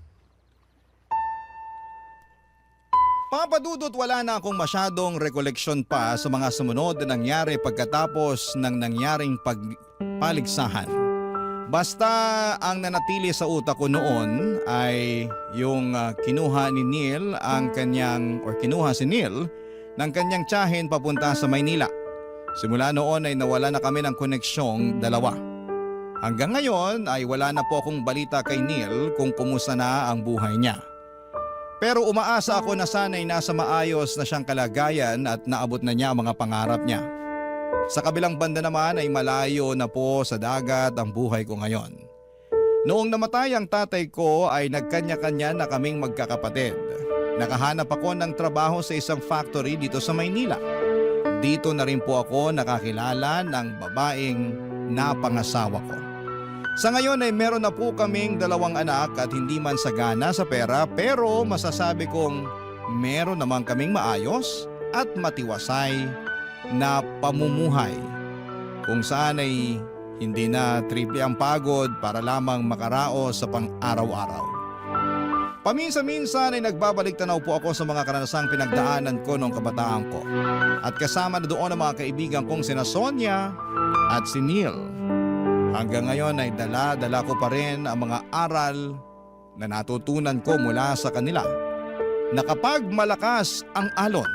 Papa Dudut, wala na akong masyadong rekoleksyon pa sa mga sumunod na nangyari pagkatapos ng nangyaring paligsahan. Basta ang nanatili sa utak ko noon ay yung kinuha si Neil ng kanyang tiyahin papunta sa Maynila. Simula noon ay nawala na kami ng koneksyong dalawa. Hanggang ngayon ay wala na po akong balita kay Neil kung kumusta na ang buhay niya. Pero umaasa ako na sana'y nasa maayos na siyang kalagayan at naabot na niya ang mga pangarap niya. Sa kabilang banda naman ay malayo na po sa dagat ang buhay ko ngayon. Noong namatay ang tatay ko ay nagkanya-kanya na kaming magkakapatid. Nakahanap ako ng trabaho sa isang factory dito sa Maynila. Dito na rin po ako nakakilala ng babaeng napangasawa ko. Sa ngayon ay meron na po kaming 2 anak at hindi man sagana sa pera pero masasabi kong meron naman kaming maayos at matiwasay na pamumuhay. Kung saan ay hindi na triple ang pagod para lamang makaraos sa pang-araw-araw. Paminsan-minsan ay nagbabalik tanaw po ako sa mga karanasang pinagdaanan ko noong kabataan ko. At kasama na doon ang mga kaibigan kong sina Sonia at si Neil. Hanggang ngayon ay dala-dala ko pa rin ang mga aral na natutunan ko mula sa kanila. Na kapag malakas ang alon,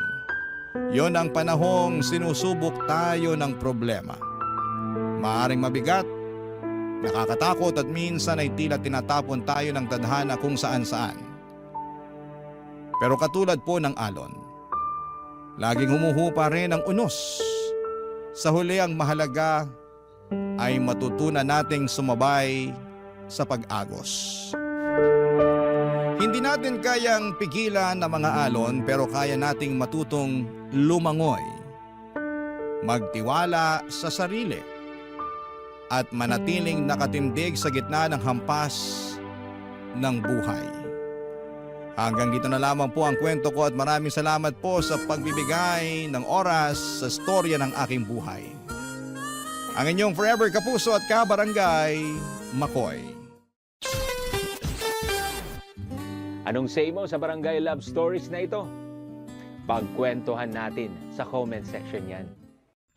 yon ang panahong sinusubok tayo ng problema. Maaring mabigat, nakakatakot at minsan ay tila tinatapon tayo ng tadhana kung saan-saan. Pero katulad po ng alon, laging humuhupa rin ang unos. Sa huli ang mahalaga ay matutunan nating sumabay sa pag-agos. Hindi natin kayang pigilan ang mga alon pero kaya nating matutong lumangoy, magtiwala sa sarili, at manatiling nakatindig sa gitna ng hampas ng buhay. Hanggang dito na lamang po ang kwento ko at maraming salamat po sa pagbibigay ng oras sa storya ng aking buhay. Ang inyong forever kapuso at kabarangay, Makoy. Anong say mo sa Barangay Love Stories na ito? Pagkwentuhan natin sa comment section yan.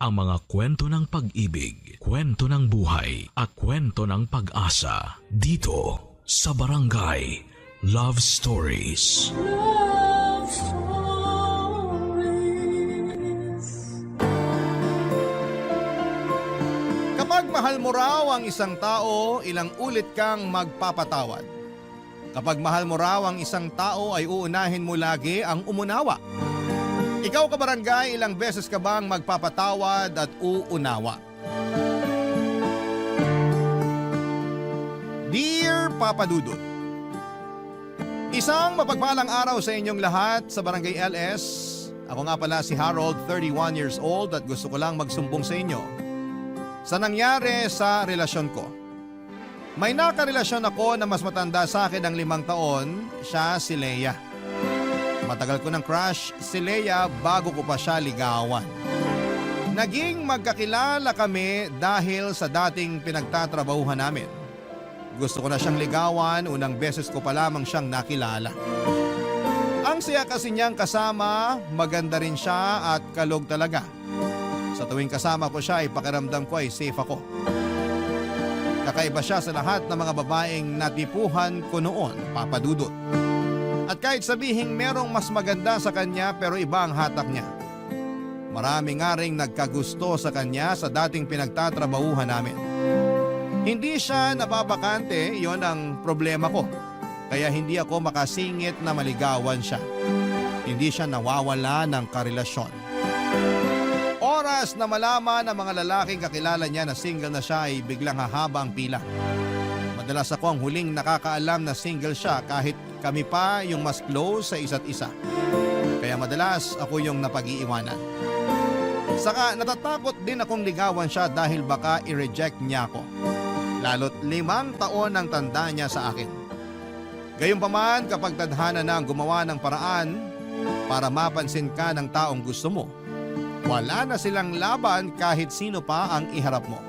Ang mga kwento ng pag-ibig, kwento ng buhay at kwento ng pag-asa dito sa Barangay Love Stories. Love Stories. Kapag mahal mo raw ang isang tao, ilang ulit kang magpapatawad. Kapag mahal mo raw ang isang tao ay uunahin mo lagi ang umunawa. Ikaw kabarangay, ilang beses ka bang magpapatawad at uunawa? Dear Papa Dudut, isang mapagpalang araw sa inyong lahat sa Barangay LS. Ako nga pala si Harold, 31 years old at gusto ko lang magsumbong sa inyo sa nangyari sa relasyon ko. May nakarelasyon ako na mas matanda sa akin ng 5 taon, siya si Leia. Matagal ko ng crush si Leia bago ko pa siya ligawan. Naging magkakilala kami dahil sa dating pinagtatrabahuhan namin. Gusto ko na siyang ligawan, unang beses ko pa lamang siyang nakilala. Ang saya kasi niyang kasama, maganda rin siya at kalog talaga. Sa tuwing kasama ko siya ay pakiramdam ko ay safe ako. Kakaiba siya sa lahat ng mga babaeng natipuhan ko noon, Papa Dudut. At kahit sabihing merong mas maganda sa kanya pero iba ang hatak niya. Marami nga ring nagkagusto sa kanya sa dating pinagtatrabahuhan namin. Hindi siya nababakante, yon ang problema ko. Kaya hindi ako makasingit na maligawan siya. Hindi siya nawawala ng karelasyon. Oras na malaman ng mga lalaking kakilala niya na single na siya ay biglang hahaba ang pila. Madalas ako ang huling nakakaalam na single siya kahit kami pa yung mas close sa isa't isa. Kaya madalas ako yung napag-iiwanan. Saka natatakot din akong ligawan siya dahil baka i-reject niya ako. Lalo't 5 taon ang tanda niya sa akin. Gayunpaman kapag tadhana na ang gumawa ng paraan para mapansin ka ng taong gusto mo, wala na silang laban kahit sino pa ang iharap mo.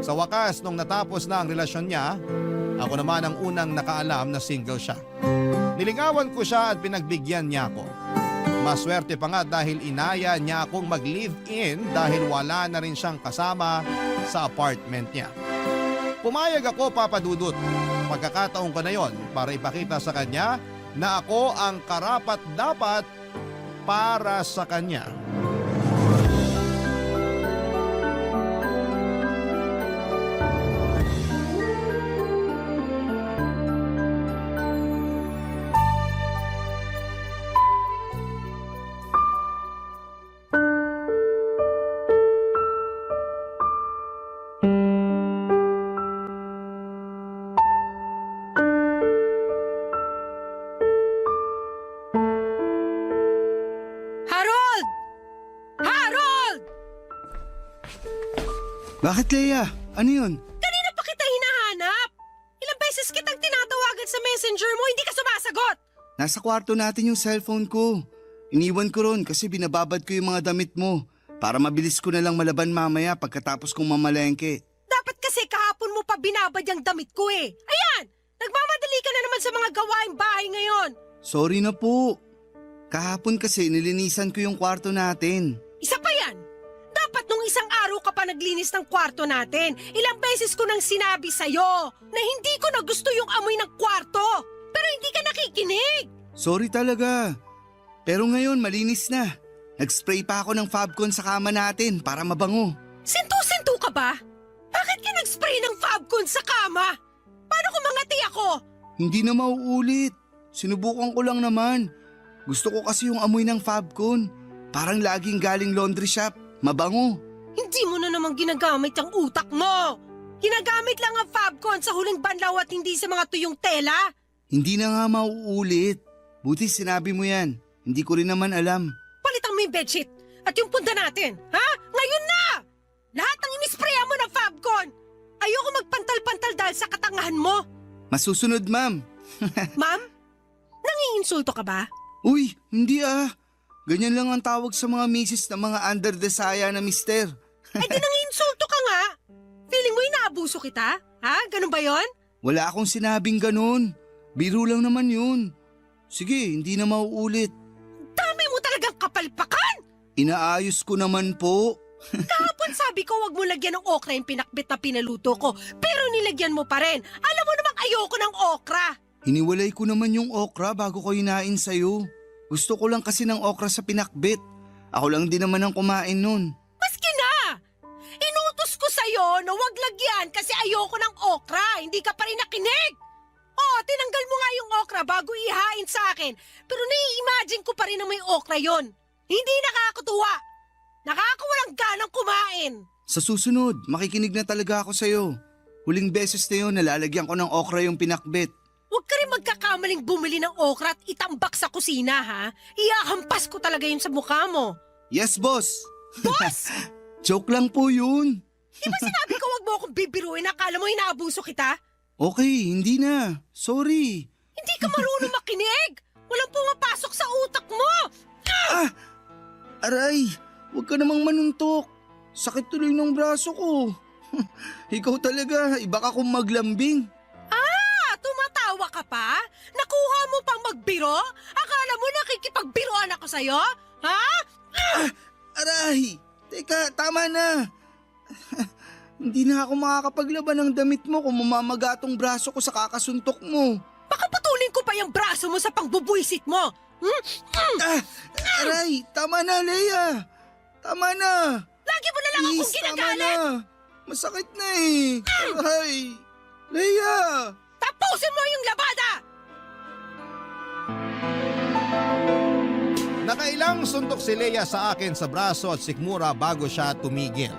Sa wakas, nung natapos na ang relasyon niya, ako naman ang unang nakaalam na single siya. Niligawan ko siya at pinagbigyan niya ako. Maswerte pa nga dahil inaya niya akong mag-live-in dahil wala na rin siyang kasama sa apartment niya. Pumayag ako, Papa Dudut. Pagkakataon ko na yon para ipakita sa kanya na ako ang karapat-dapat para sa kanya. Bakit, Leia? Ano yun? Kanina pa kita hinahanap. Ilang beses kitang tinatawagan sa messenger mo, hindi ka sumasagot. Nasa kwarto natin yung cellphone ko. Iniwan ko ron kasi binababad ko yung mga damit mo para mabilis ko na lang malaban mamaya pagkatapos kong mamalengke. Dapat kasi kahapon mo pa binabad yung damit ko eh. Ayan! Nagmamadali ka na naman sa mga gawaing bahay ngayon. Sorry na po. Kahapon kasi nilinisan ko yung kwarto natin. Isa pa yan. Dapat nung isang araw ka pa naglinis ng kwarto natin. Ilang beses ko nang sinabi sa'yo na hindi ko na gusto yung amoy ng kwarto. Pero hindi ka nakikinig. Sorry talaga. Pero ngayon malinis na. Nag-spray pa ako ng Fabcon sa kama natin para mabango. Sintu-sintu ka ba? Bakit ka nag-spray ng Fabcon sa kama? Paano kung mangati ako? Hindi na mauulit. Sinubukan ko lang naman. Gusto ko kasi yung amoy ng Fabcon. Parang laging galing laundry shop. Mabango. Hindi mo na naman ginagamit ang utak mo. Ginagamit lang ang Fabcon sa huling banlaw at hindi sa mga tuyong tela. Hindi na nga mauulit. Buti sinabi mo yan. Hindi ko rin naman alam. Palitan mo yung bedsheet at yung punda natin. Ha? Ngayon na! Lahat ng inisprayan mo ng Fabcon. Ayoko magpantal-pantal dahil sa katangahan mo. Masusunod, ma'am. Ma'am? Nangiinsulto ka ba? Uy, hindi ah. Ganyan lang ang tawag sa mga misis na mga under the saya na mister. Ay di nangiinsulto ka nga. Feeling mo inaabuso kita? Ha? Ganun ba yon? Wala akong sinabing ganun. Biro lang naman yun. Sige, hindi na mauulit. Dami mo talagang kapalpakan! Inaayos ko naman po. Kahapon sabi ko wag mo lagyan ng okra yung pinakbit na pinaluto ko. Pero nilagyan mo pa rin. Alam mo namang ayoko ng okra. Hiniwalay ko naman yung okra bago ko hinain sa'yo. Gusto ko lang kasi ng okra sa pinakbit. Ako lang din naman ang kumain nun. Maski na! Inutos ko sa'yo na wag lagyan kasi ayoko ng okra. Hindi ka pa rin nakinig. Oh, tinanggal mo nga yung okra bago ihain sa akin. Pero nai-imagine ko pa rin na may okra yon. Hindi nakakatuwa. Nakakawalang ganang kumain. Sa susunod, makikinig na talaga ako sa'yo. Huling beses na yun, nalalagyan ko ng okra yung pinakbit. Huwag ka rin magkakamaling bumili ng okra at itambak sa kusina, ha? Iyahampas ko talaga yun sa mukha mo. Yes, boss! Boss! Joke lang po yun. Di ba sinabi ko wag mo akong bibiruin? Akala mo inaabuso kita? Okay, hindi na. Sorry. Hindi ka marunong makinig! Walang pumapasok sa utak mo! Aray, huwag ka namang manuntok. Sakit tuloy ng braso ko. Ikaw talaga, iba ka kung maglambing. Tumatawa ka pa? Nakuha mo pang magbiro? Akala mo nakikipagbiroan ako sa'yo? Ha? Aray, teka, tama na. Hindi na ako makakapaglaban ng damit mo kung mamamaga tong braso ko sa kakasuntok mo. Baka putulin ko pa yung braso mo sa pangbubuisit mo. Aray, tama na, Leia. Tama na. Lagi mo na lang akong Tama ginagalit. na. Masakit na eh. Aray, Leia. Tapusin mo yung labada! Nakailang suntok si Leia sa akin sa braso at sikmura bago siya tumigil.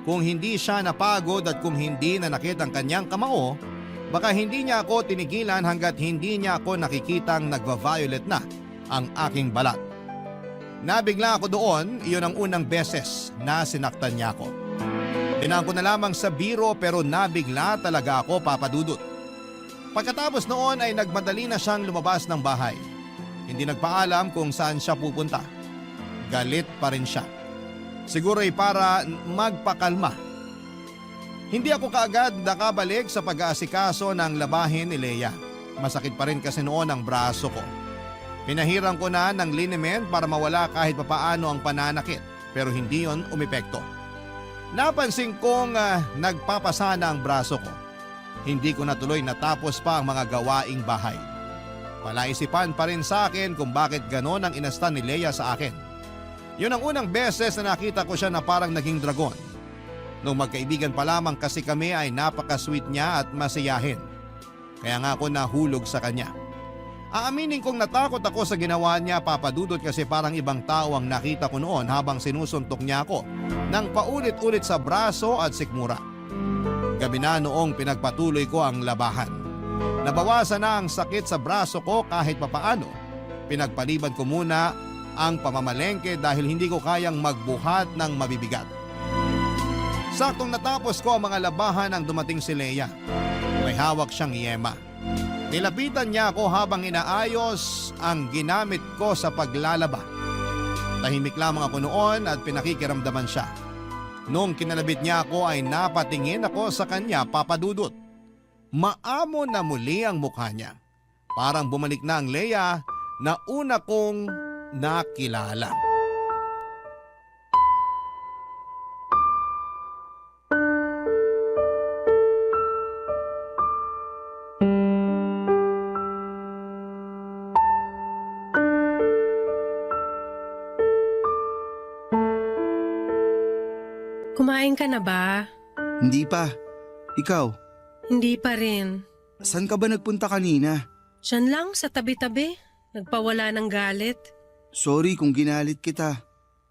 Kung hindi siya napagod at kung hindi nanakit ang kanyang kamao, baka hindi niya ako tinigilan hanggat hindi niya ako nakikitang nagva-violet na ang aking balat. Nabigla ako doon, iyon ang unang beses na sinaktan niya ako. Tinaan ko na lamang sa biro pero nabigla talaga ako, Papa Dudut. Pagkatapos noon ay nagmadali na siyang lumabas ng bahay. Hindi nagpaalam kung saan siya pupunta. Galit pa rin siya. Siguro ay para magpakalma. Hindi ako kaagad nakabalik sa pag-aasikaso ng labahin ni Leia. Masakit pa rin kasi noon ang braso ko. Pinahiram ko na ng liniment para mawala kahit papaano ang pananakit pero hindi yon umepekto. Napansin kong nagpapasana ang braso ko. Hindi ko natuloy natapos pa ang mga gawaing bahay. Palaisipan pa rin sa akin kung bakit ganon ang inastan ni Leia sa akin. Yun ang unang beses na nakita ko siya na parang naging dragon. Nung magkaibigan pa lamang kasi kami ay napaka-sweet niya at masiyahin. Kaya nga ako nahulog sa kanya. Aaminin kong natakot ako sa ginawa niya, Papa Dudut, kasi parang ibang tao ang nakita ko noon habang sinusuntok niya ako ng paulit-ulit sa braso at sikmura. Gabi na noong pinagpatuloy ko ang labahan. Nabawasan na ang sakit sa braso ko kahit papaano. Pinagpaliban ko muna ang pamamalengke dahil hindi ko kayang magbuhat ng mabibigat. Saktong natapos ko ang mga labahan nang dumating si Leia. May hawak siyang yema. Nilapitan niya ako habang inaayos ang ginamit ko sa paglalaba. Tahimik lamang ako noon at pinakikiramdaman siya. Nung kinalabit niya ako ay napatingin ako sa kanya, Papa Dudut. Maamo na muli ang mukha niya. Parang bumalik na ang Leia na una kong nakilala. Kumain ka na ba? Hindi pa. Ikaw, Hindi pa rin. saan ka ba nagpunta kanina? Diyan lang sa tabi-tabi. Nagpawala ng galit. Sorry kung ginalit kita.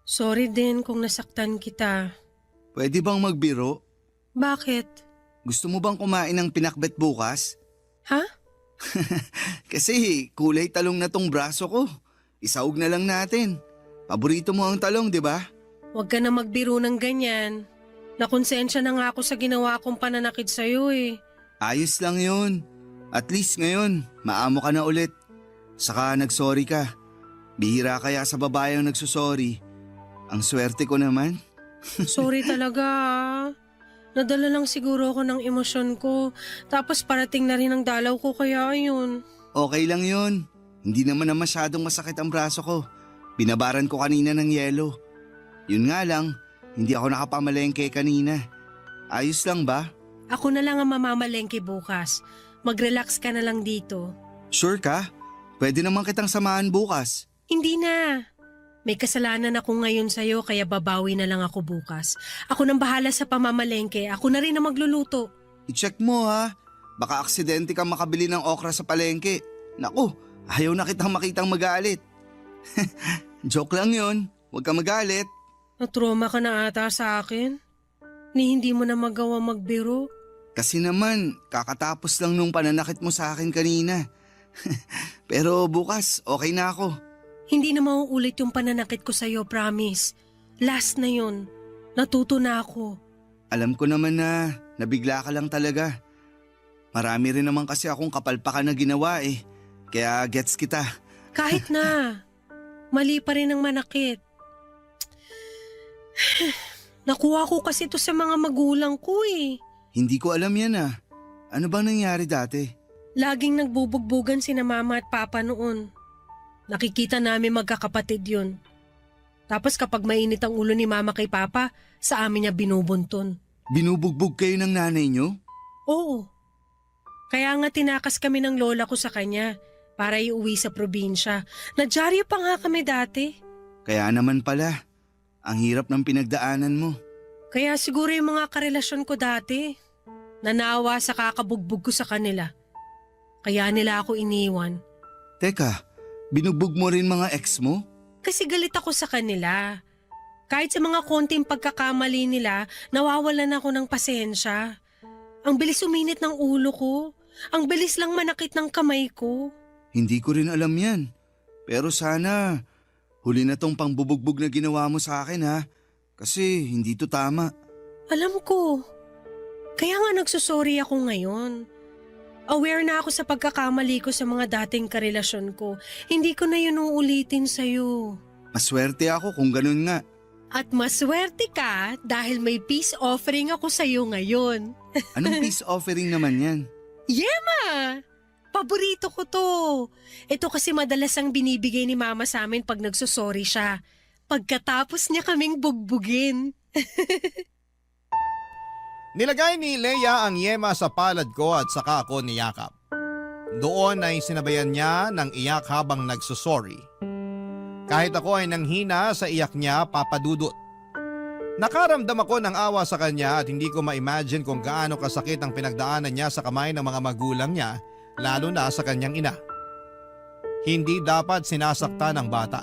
Sorry din kung nasaktan kita. Pwede bang magbiro? Bakit? Gusto mo bang kumain ng pinakbet bukas? Ha? Kasi kulay talong na tong braso ko. Isaog na lang natin. Paborito mo ang talong, di ba? Huwag ka na magbiro ng ganyan. Nakonsensya na nga ako sa ginawa kong pananakit sa'yo eh. Ayos lang yun. At least ngayon, maamo ka na ulit. Saka nagsorry ka. Bihira kaya sa babayang nagsusorry. Ang swerte ko naman. Sorry talaga ah. Nadala lang siguro ako ng emosyon ko. Tapos parating na rin ang dalaw ko kaya ayun. Okay lang yun. Hindi naman na masyadong masakit ang braso ko. Binabaran ko kanina ng yelo. Yun nga lang, hindi ako nakapamalengke kanina. Ayos lang ba? Ako na lang ang mamamalengke bukas. Mag-relax ka na lang dito. Sure ka? Pwede naman kitang samahan bukas. Hindi na. May kasalanan ako ngayon sa'yo kaya babawi na lang ako bukas. Ako nang bahala sa pamamalengke. Ako na rin ang magluluto. I-check mo ha. Baka aksidente kang makabili ng okra sa palengke. Naku, ayaw na kitang makitang magalit. Joke lang yun. Huwag ka magalit. Natroma ka na ata sa akin. Ni hindi mo na magawa magbiro. Kasi naman, kakatapos lang nung pananakit mo sa akin kanina. Pero bukas, okay na ako. Hindi na mauulit yung pananakit ko sa'yo, promise. Last na yun. Natuto na ako. Alam ko naman na nabigla ka lang talaga. Marami rin naman kasi akong kapalpakan na ginawa eh. Kaya gets kita. Kahit na. Mali pa rin ang manakit. Nakuha ko kasi ito sa mga magulang ko eh. Hindi ko alam yan ah. Ano bang nangyari dati? Laging nagbubugbugan sina mama at papa noon. Nakikita namin magkakapatid yun. Tapos kapag mainit ang ulo ni mama kay papa, sa amin niya binubunton. Binubugbog kayo ng nanay nyo? Oo. Kaya nga tinakas kami ng lola ko sa kanya para iuwi sa probinsya. Nadyaryo pa nga kami dati. Kaya naman pala, ang hirap ng pinagdaanan mo. Kaya siguro yung mga karelasyon ko dati, nanawa sa kakabugbog ko sa kanila. Kaya nila ako iniwan. Teka, binugbog mo rin mga ex mo? Kasi galit ako sa kanila. Kahit sa mga konting pagkakamali nila, nawawalan ako ng pasensya. Ang bilis uminit ng ulo ko. Ang bilis lang manakit ng kamay ko. Hindi ko rin alam yan. Pero sana, huli na tong pangbubugbog na ginawa mo sa akin ha. Kasi hindi to tama. Alam ko. Kaya nga nagsusorry ako ngayon. Aware na ako sa pagkakamali ko sa mga dating karelasyon ko. Hindi ko na yun uulitin sa'yo. Maswerte ako kung ganun nga. At maswerte ka dahil may peace offering ako sa'yo ngayon. Anong peace offering naman yan? Yema! Paborito ko to. Ito kasi madalas ang binibigay ni mama sa amin pag nagsusorry siya. Pagkatapos niya kaming bugbugin. Nilagay ni Leia ang yema sa palad ko at saka ako niyakap. Doon ay sinabayan niya ng iyak habang nagsusorry. Kahit ako ay nanghina sa iyak niya, Papa Dudut. Nakaramdam ako ng awa sa kanya at hindi ko ma-imagine kung gaano kasakit ang pinagdaanan niya sa kamay ng mga magulang niya, lalo na sa kanyang ina. Hindi dapat sinasaktan ang bata.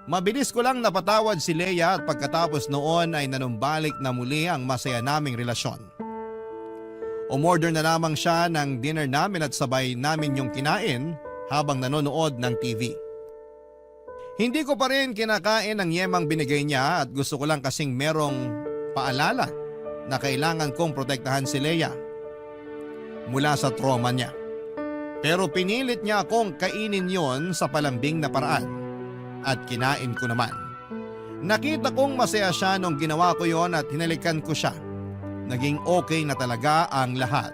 Mabilis ko lang napatawad si Leia at pagkatapos noon ay nanumbalik na muli ang masaya naming relasyon. Umorder na lamang siya ng dinner namin at sabay namin yung kinain habang nanonood ng TV. Hindi ko pa rin kinakain ang yemang binigay niya at gusto ko lang kasing merong paalala na kailangan kong protektahan si Leia mula sa trauma niya. Pero pinilit niya akong kainin yon sa palambing na paraan at kinain ko naman. Nakita kong masaya siya nung ginawa ko yon at hinalikan ko siya. Naging okay na talaga ang lahat.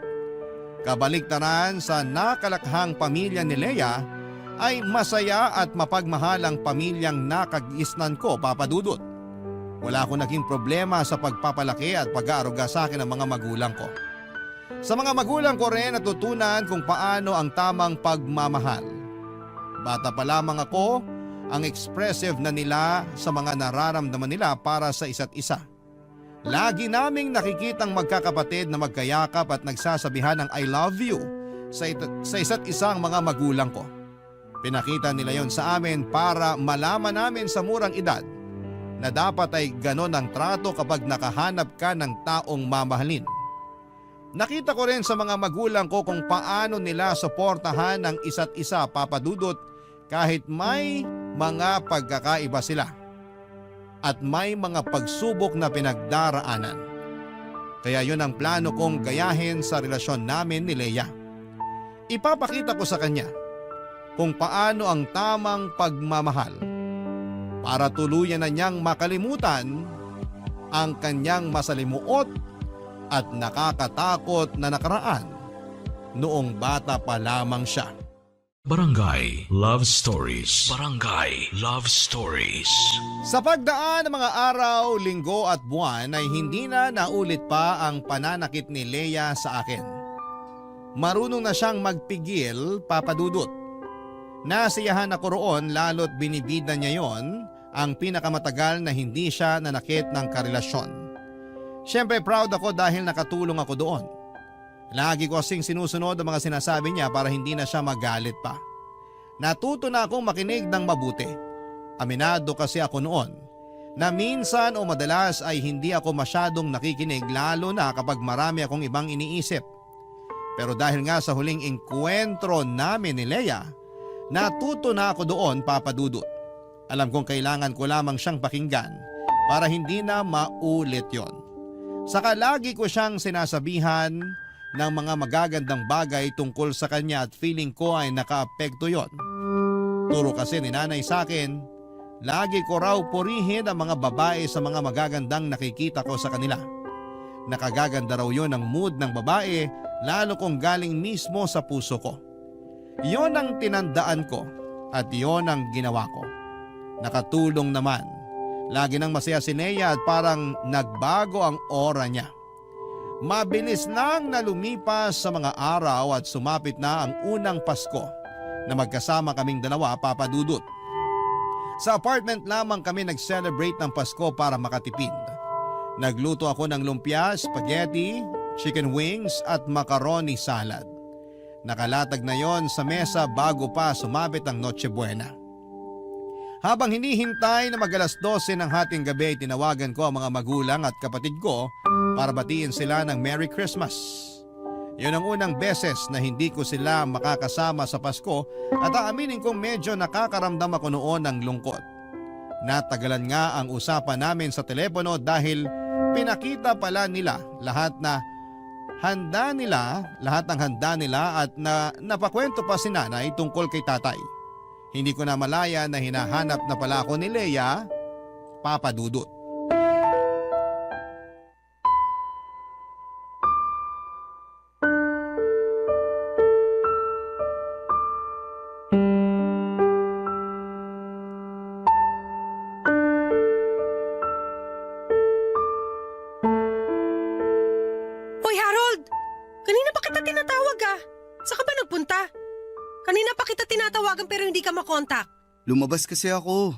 Kabaliktaran sa nakalakhang pamilya ni Leia ay masaya at mapagmahalang pamilyang nakagisnan ko, Papa Dudut. Wala akong naging problema sa pagpapalaki at pag-aaruga sa akin ng mga magulang ko. Sa mga magulang ko rin natutunan kung paano ang tamang pagmamahal. Bata pa lamang ako, ang expressive na nila sa mga nararamdaman nila para sa isa't isa. Lagi naming nakikitang magkakapatid na magkayakap at nagsasabihan ng I love you sa isa't isang mga magulang ko. Pinakita nila yon sa amin para malaman namin sa murang edad na dapat ay ganon ang trato kapag nakahanap ka ng taong mamahalin. Nakita ko rin sa mga magulang ko kung paano nila suportahan ang isa't isa, Papa Dudut, kahit may mga pagkakaiba sila at may mga pagsubok na pinagdaraanan. Kaya yun ang plano kong gayahin sa relasyon namin ni Leia. Ipapakita ko sa kanya kung paano ang tamang pagmamahal para tuluyan na niyang makalimutan ang kanyang masalimuot at nakakatakot na nakaraan noong bata pa lamang siya. Barangay Love Stories. Barangay Love Stories. Sa pagdaan ng mga araw, linggo at buwan ay hindi na naulit pa ang pananakit ni Leia sa akin. Marunong na siyang magpigil, Papa Dudut. Nasiyahan ako roon lalo't binibida niya yon ang pinakamatagal na hindi siya nanakit ng karelasyon. Siyempre proud ako dahil nakatulong ako doon. Lagi ko kasing sinusunod ang mga sinasabi niya para hindi na siya magalit pa. Natuto na akong makinig ng mabuti. Aminado kasi ako noon na minsan o madalas ay hindi ako masyadong nakikinig lalo na kapag marami akong ibang iniisip. Pero dahil nga sa huling engkwentro namin ni Leia, natuto na ako doon, Papa Dudut. Alam kong kailangan ko lamang siyang pakinggan para hindi na maulit yon. Saka lagi ko siyang sinasabihan ng mga magagandang bagay tungkol sa kanya at feeling ko ay nakaapekto yon. Turo kasi ni nanay sa akin, lagi ko raw purihin ang mga babae sa mga magagandang nakikita ko sa kanila. Nakagaganda raw yon ang mood ng babae lalo kung galing mismo sa puso ko. Yon ang tinandaan ko at yon ang ginawa ko. Nakatulong naman. Lagi nang masaya si Leia at parang nagbago ang aura niya. Mabilis nang nalumipas sa mga araw at sumapit na ang unang Pasko na magkasama kaming dalawa, Papa Dudut. Sa apartment lamang kami nag-celebrate ng Pasko para makatipid. Nagluto ako ng lumpia, spaghetti, chicken wings at macaroni salad. Nakalatag na yon sa mesa bago pa sumapit ang Noche Buena. Habang hinihintay na mag-alas 12 ng hating gabi, tinawagan ko ang mga magulang at kapatid ko para batiin sila ng Merry Christmas. Yun ang unang beses na hindi ko sila makakasama sa Pasko at aaminin kong medyo nakakaramdam ako noon ng lungkot. Natagalan nga ang usapan namin sa telepono dahil pinakita pala nila lahat ng handa nila at napakwento pa si nanay tungkol kay tatay. Hindi ko na malaya na hinahanap na pala ako ni Leia, Papa Dudut. Hoy Harold! Kanina pa kita tinatawag ah. Saan ka ba nagpunta? Kanina pa kita tinatawagan pero hindi ka makontak. Lumabas kasi ako.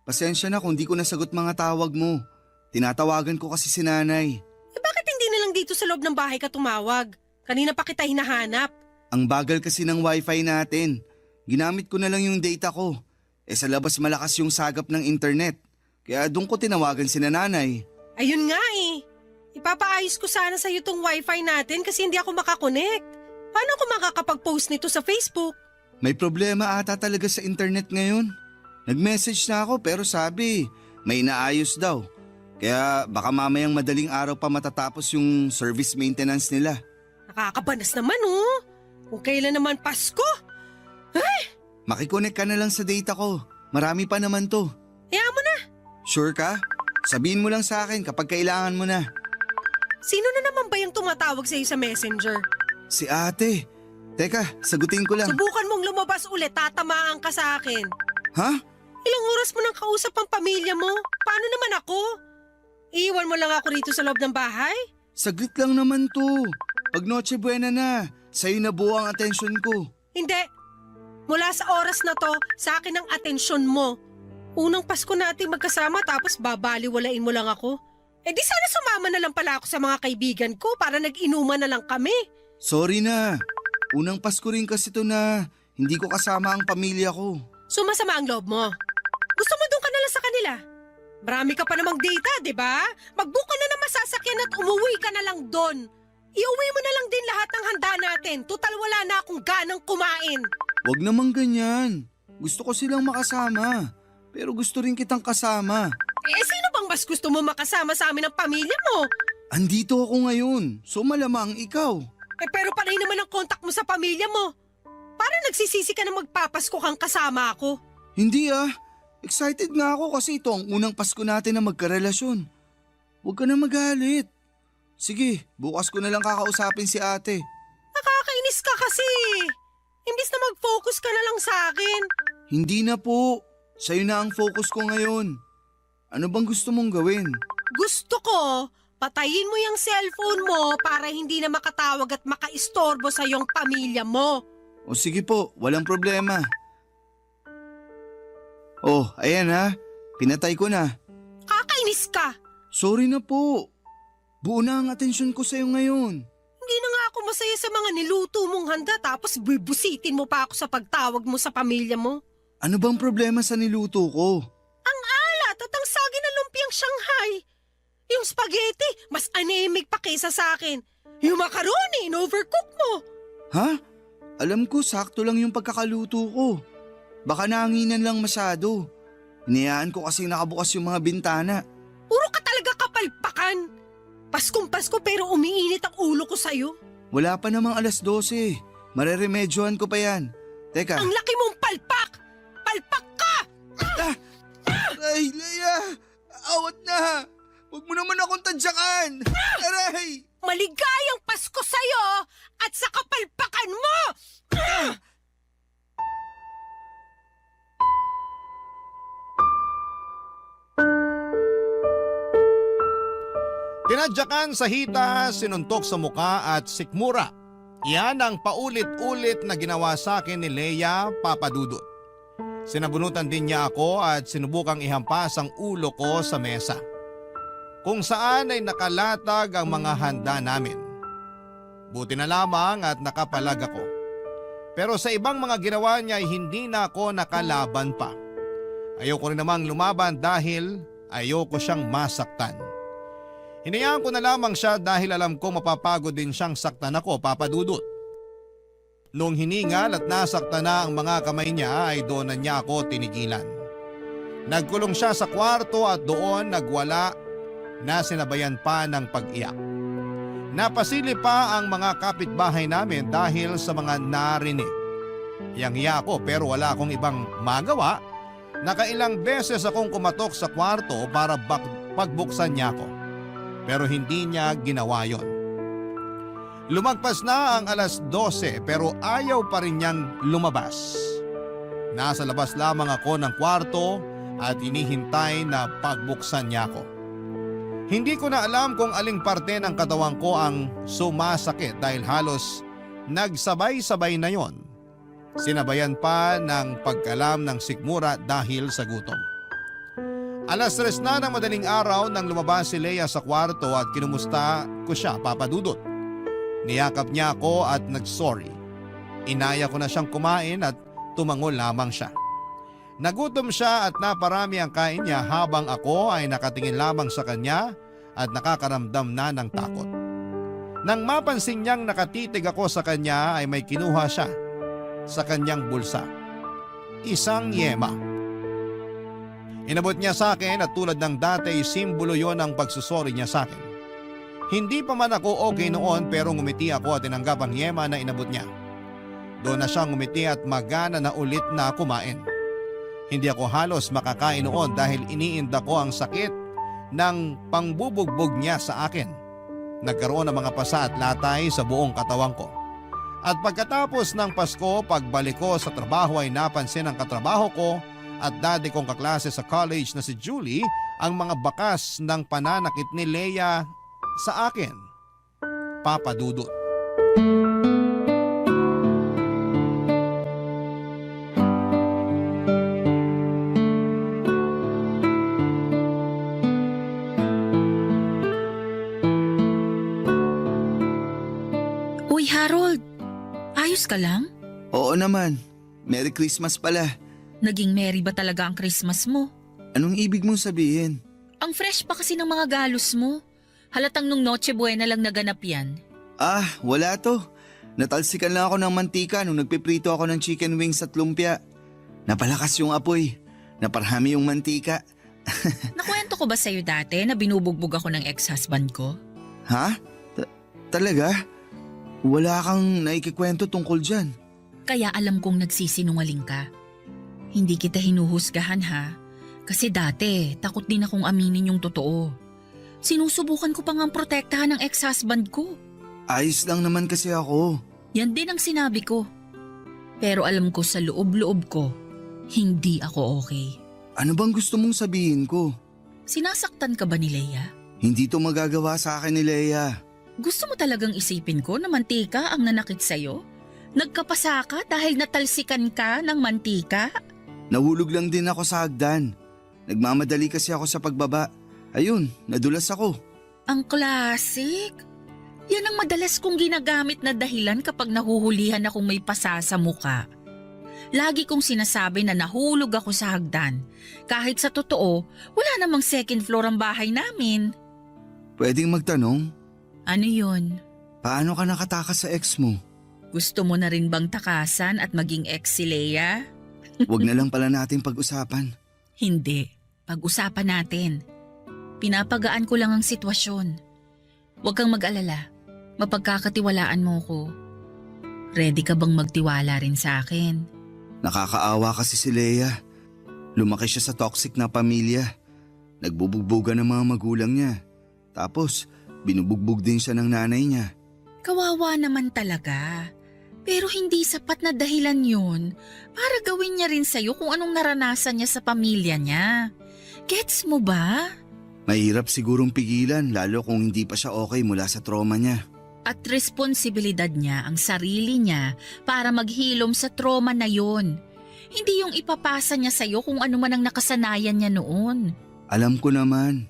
Pasensya na kung di ko nasagot mga tawag mo. Tinatawagan ko kasi si nanay. Bakit hindi na lang dito sa loob ng bahay ka tumawag? Kanina pa kita hinahanap. Ang bagal kasi ng wifi natin. Ginamit ko na lang yung data ko. Sa labas malakas yung sagap ng internet. Kaya doon ko tinawagan si nanay. Ayun nga eh. Ipapaayos ko sana sa'yo tong wifi natin kasi hindi ako makakonect. Paano ako makakapag-post nito sa Facebook? May problema ata talaga sa internet ngayon. Nag-message na ako pero sabi, may inaayos daw. Kaya baka mamayang madaling araw pa matatapos yung service maintenance nila. Nakakabanas naman oh. Kung kailan naman Pasko. Makikonek ka na lang sa data ko. Marami pa naman to. Hayaan mo na. Sure ka? Sabihin mo lang sa akin kapag kailangan mo na. Sino na naman ba yung tumatawag sa'yo sa messenger? Si ate. Teka, sagutin ko lang. Subukan mong lumabas ulit, tatamaan ka sa akin. Ha? Ilang oras mo nang kausap ang pamilya mo? Paano naman ako? Iiwan mo lang ako rito sa loob ng bahay? Saglit lang naman to. Pag Noche Buena na, sa'yo na buo ang atensyon ko. Hindi. Mula sa oras na to, sa akin ang atensyon mo. Unang Pasko natin magkasama tapos babaliwalain mo lang ako. Eh di sana sumama na lang pala ako sa mga kaibigan ko para nag-inuman na lang kami. Sorry na. Unang Pasko rin kasi to na hindi ko kasama ang pamilya ko. Sumasama ang loob mo. Gusto mo doon ka na lang sa kanila. Marami ka pa namang data, di ba? Mag-book ka na ng masasakyan at umuwi ka na lang doon. Iuwi mo na lang din lahat ng handa natin. Tutal wala na akong ganang kumain. Wag naman ganyan. Gusto ko silang makasama. Pero gusto rin kitang kasama. Eh sino bang mas gusto mo makasama sa amin ng pamilya mo? Andito ako ngayon. So malamang ikaw. Eh pero panay naman ang kontak mo sa pamilya mo. Parang nagsisisi ka na magpapasko kang kasama ako. Hindi ah. Excited nga ako kasi ito ang unang Pasko natin na magkarelasyon. Huwag ka na magalit. Sige, bukas ko na lang kakausapin si ate. Nakakainis ka kasi. Imbis na mag-focus ka na lang sa akin. Hindi na po. Sa'yo na ang focus ko ngayon. Ano bang gusto mong gawin? Gusto ko, patayin mo yung cellphone mo para hindi na makatawag at makaistorbo sa iyong pamilya mo. O sige po, walang problema. Oh, ayan ha. Pinatay ko na. Kakainis ka. Sorry na po. Buo na ang atensyon ko sa'yo ngayon. Hindi na nga ako masaya sa mga niluto mong handa tapos bibusitin mo pa ako sa pagtawag mo sa pamilya mo. Ano bang problema sa niluto ko? Ang alat at ang sagi ng lumpiang Shanghai. Yung spaghetti, mas anemic pa kaysa sa akin. Yung macaroni, in-overcook mo. Ha? Alam ko, sakto lang yung pagkakaluto ko. Baka nanginan lang masyado. Hinayaan ko kasi nakabukas yung mga bintana. Puro ka talaga kapalpakan. Paskong Pasko pero umiinit ang ulo ko sa'yo. Wala pa namang 12:00. Mareremedyohan ko pa yan. Teka. Ang laki mong palpak! Palpak ka! Aray, Leia! Awat na! Huwag mo naman akong tadyakan! Aray! Maligayang Pasko sa'yo at sa kapalpakan mo! Tinadyakan sa hita, sinuntok sa muka at sikmura. Yan ang paulit-ulit na ginawa sa akin ni Leia Papadudut. Sinabunutan din niya ako at sinubukang ihampas ang ulo ko sa mesa. Kung saan ay nakalatag ang mga handa namin. Buti na lamang at nakapalag ako. Pero sa ibang mga ginawa niya ay hindi na ako nakalaban pa. Ayoko rin namang lumaban dahil ayoko siyang masaktan. Hinayaan ko na lamang siya dahil alam ko mapapagod din siyang saktan ako, Papadudut. Noong hiningal at nasaktan na ang mga kamay niya ay doon na niya ako tinigilan. Nagkulong siya sa kwarto at doon nagwala na sinabayan pa ng pag-iyak. Napasili pa ang mga kapitbahay namin dahil sa mga narinig. Yang-iya ako pero wala akong ibang magawa. Nakailang beses akong kumatok sa kwarto para pagbuksan niya ako. Pero hindi niya ginawa yon. Lumagpas na ang 12:00 pero ayaw pa rin niyang lumabas. Nasa labas lamang ako ng kwarto at inihintay na pagbuksan niya ako. Hindi ko na alam kung aling parte ng katawan ko ang sumasakit dahil halos nagsabay-sabay na yon. Sinabayan pa ng pagkalam ng sikmura dahil sa gutom. 3:00 na ng madaling araw nang lumabas si Leia sa kwarto at kinumusta ko siya, Papadudut. Niyakap niya ako at nag-sorry. Inaya ko na siyang kumain at tumango lamang siya. Nagutom siya at naparami ang kain niya habang ako ay nakatingin lamang sa kanya at nakakaramdam na ng takot. Nang mapansin niyang nakatitig ako sa kanya ay may kinuha siya sa kanyang bulsa. Isang yema. Inabot niya sa akin at tulad ng dati simbolo yon ang pagsusori niya sa akin. Hindi pa man ako okay noon pero ngumiti ako at tinanggap ang yema na inabot niya. Doon na siya ngumiti at magana na ulit na kumain. Hindi ako halos makakain noon dahil iniinda ko ang sakit ng pangbubugbog niya sa akin. Nagkaroon ng mga pasa at latay sa buong katawan ko. At pagkatapos ng Pasko, pagbalik ko sa trabaho ay napansin ng katrabaho ko at dati kong kaklase sa college na si Julie ang mga bakas ng pananakit ni Leia sa akin. Papa Dudut. Uy, Harold. Ayos ka lang? Oo naman. Merry Christmas pala. Naging merry ba talaga ang Christmas mo? Anong ibig mong sabihin? Ang fresh pa kasi ng mga galos mo. Halatang nung Noche Buena lang naganap yan. Ah, wala to. Natalsikan lang ako ng mantika nung nagpiprito ako ng chicken wings at lumpia. Napalakas yung apoy. Naparami yung mantika. Nakwento ko ba sa'yo dati na binubugbog ako ng ex-husband ko? Ha? Talaga? Wala kang naikikwento tungkol dyan. Kaya alam kong nagsisinungaling ka. Hindi kita hinuhusgahan ha. Kasi dati, takot din akong aminin yung totoo. Sinusubukan ko pa ngang protektahan ng ex-husband ko. Ayos lang naman kasi ako. Yan din ang sinabi ko. Pero alam ko sa loob-loob ko, hindi ako okay. Ano bang gusto mong sabihin ko? Sinasaktan ka ba ni Leia? Hindi to magagawa sa akin ni Leia. Gusto mo talagang isipin ko na mantika ang nanakit sa'yo? Nagkapasa ka dahil natalsikan ka ng mantika? Nahulog lang din ako sa hagdan. Nagmamadali kasi ako sa pagbaba. Ayun, nadulas ako. Ang classic. Yan ang madalas kong ginagamit na dahilan kapag nahuhulihan akong may pasa sa muka. Lagi kong sinasabi na nahulog ako sa hagdan. Kahit sa totoo, wala namang second floor ang bahay namin. Pwedeng magtanong? Ano yun? Paano ka nakatakas sa ex mo? Gusto mo na rin bang takasan at maging ex si Leia? Huwag na lang pala natin pag-usapan. Hindi. Pag-usapan natin. Pinapagaan ko lang ang sitwasyon. Huwag kang mag-alala. Mapagkakatiwalaan mo ko. Ready ka bang magtiwala rin sa akin? Nakakaawa kasi si Leia. Lumaki siya sa toxic na pamilya. Nagbubugbogan ng mga magulang niya. Tapos, binubugbog din siya ng nanay niya. Kawawa naman talaga. Pero hindi sapat na dahilan yun para gawin niya rin sa'yo kung anong naranasan niya sa pamilya niya. Gets mo ba? Mahirap sigurong pigilan lalo kung hindi pa siya okay mula sa trauma niya. At responsibilidad niya ang sarili niya para maghilom sa trauma na yon. Hindi yung ipapasa niya sa'yo kung ano man ang nakasanayan niya noon. Alam ko naman.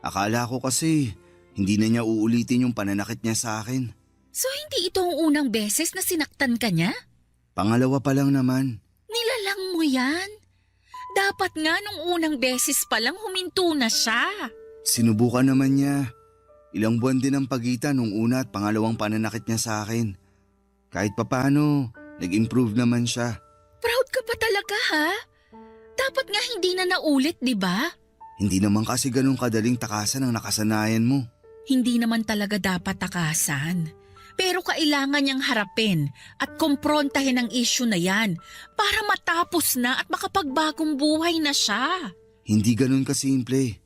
Akala ko kasi hindi na niya uulitin yung pananakit niya sa akin. So hindi ito ang unang beses na sinaktan ka niya? Pangalawa pa lang naman. Nilalang mo yan. Dapat nga nung unang beses pa lang huminto na siya. Sinubukan naman niya. Ilang buwan din ang pagitan nung una at pangalawang pananakit niya sa akin. Kahit papano, nag-improve naman siya. Proud ka pa talaga ha? Dapat nga hindi na naulit, di ba? Hindi naman kasi ganun kadaling takasan ang nakasanayan mo. Hindi naman talaga dapat takasan. Pero kailangan niyang harapin at kumprontahin ang issue na yan para matapos na at makapagbagong buhay na siya. Hindi ganun kasimple.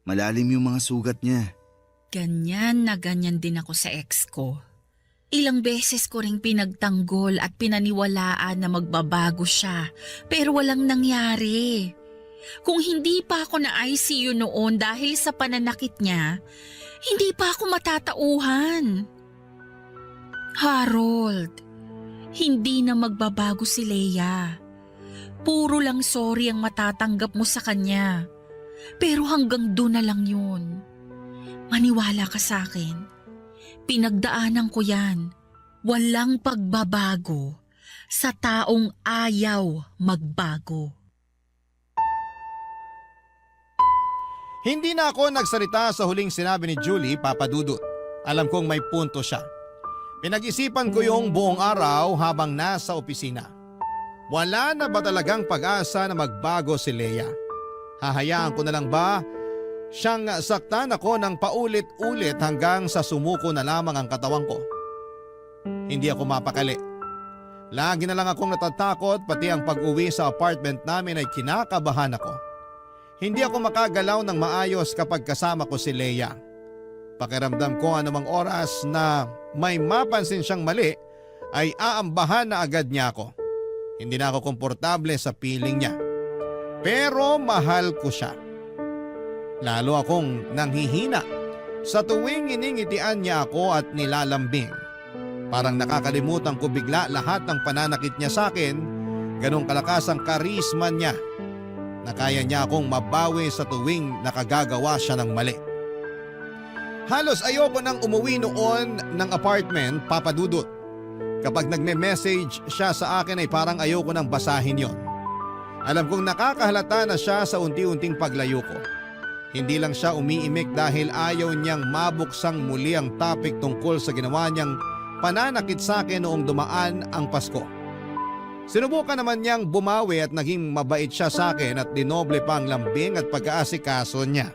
Malalim yung mga sugat niya. Ganyan na ganyan din ako sa ex ko. Ilang beses ko ring pinagtanggol at pinaniwalaan na magbabago siya pero walang nangyari. Kung hindi pa ako na ICU noon dahil sa pananakit niya, hindi pa ako matatauhan. Harold, hindi na magbabago si Leia. Puro lang sorry ang matatanggap mo sa kanya. Pero hanggang doon na lang yun. Maniwala ka sa akin. Pinagdaanan ko yan. Walang pagbabago sa taong ayaw magbago. Hindi na ako nagsalita sa huling sinabi ni Julie, Papa Dudut. Alam kong may punto siya. Pinag-isipan ko yung buong araw habang nasa opisina. Wala na ba talagang pag-asa na magbago si Leia? Hahayaan ko na lang ba siyang saktan ako ng paulit-ulit hanggang sa sumuko na lamang ang katawan ko? Hindi ako mapakali. Lagi na lang akong natatakot, pati ang pag-uwi sa apartment namin ay kinakabahan ako. Hindi ako makagalaw ng maayos kapag kasama ko si Leia. Pakiramdam ko anumang oras na may mapansin siyang mali ay aambahan na agad niya ako. Hindi na ako komportable sa piling niya. Pero mahal ko siya. Lalo akong nanghihina sa tuwing iningitian niya ako at nilalambing. Parang nakakalimutan ko bigla lahat ng pananakit niya sa akin, ganong kalakas ang karisma niya na kaya niya akong mabawi sa tuwing nakagagawa siya ng mali. Halos ayoko nang umuwi noon ng apartment, Papa Dudut. Kapag nagme-message siya sa akin ay parang ayoko nang basahin yon. Alam kong nakakahalata na siya sa unti-unting paglayo ko. Hindi lang siya umiimik dahil ayaw niyang mabuksang muli ang topic tungkol sa ginawa niyang pananakit sa akin noong dumaan ang Pasko. Sinubukan naman niyang bumawi at naging mabait siya sa akin at dinoble pa ang lambing at pag-aasikaso niya.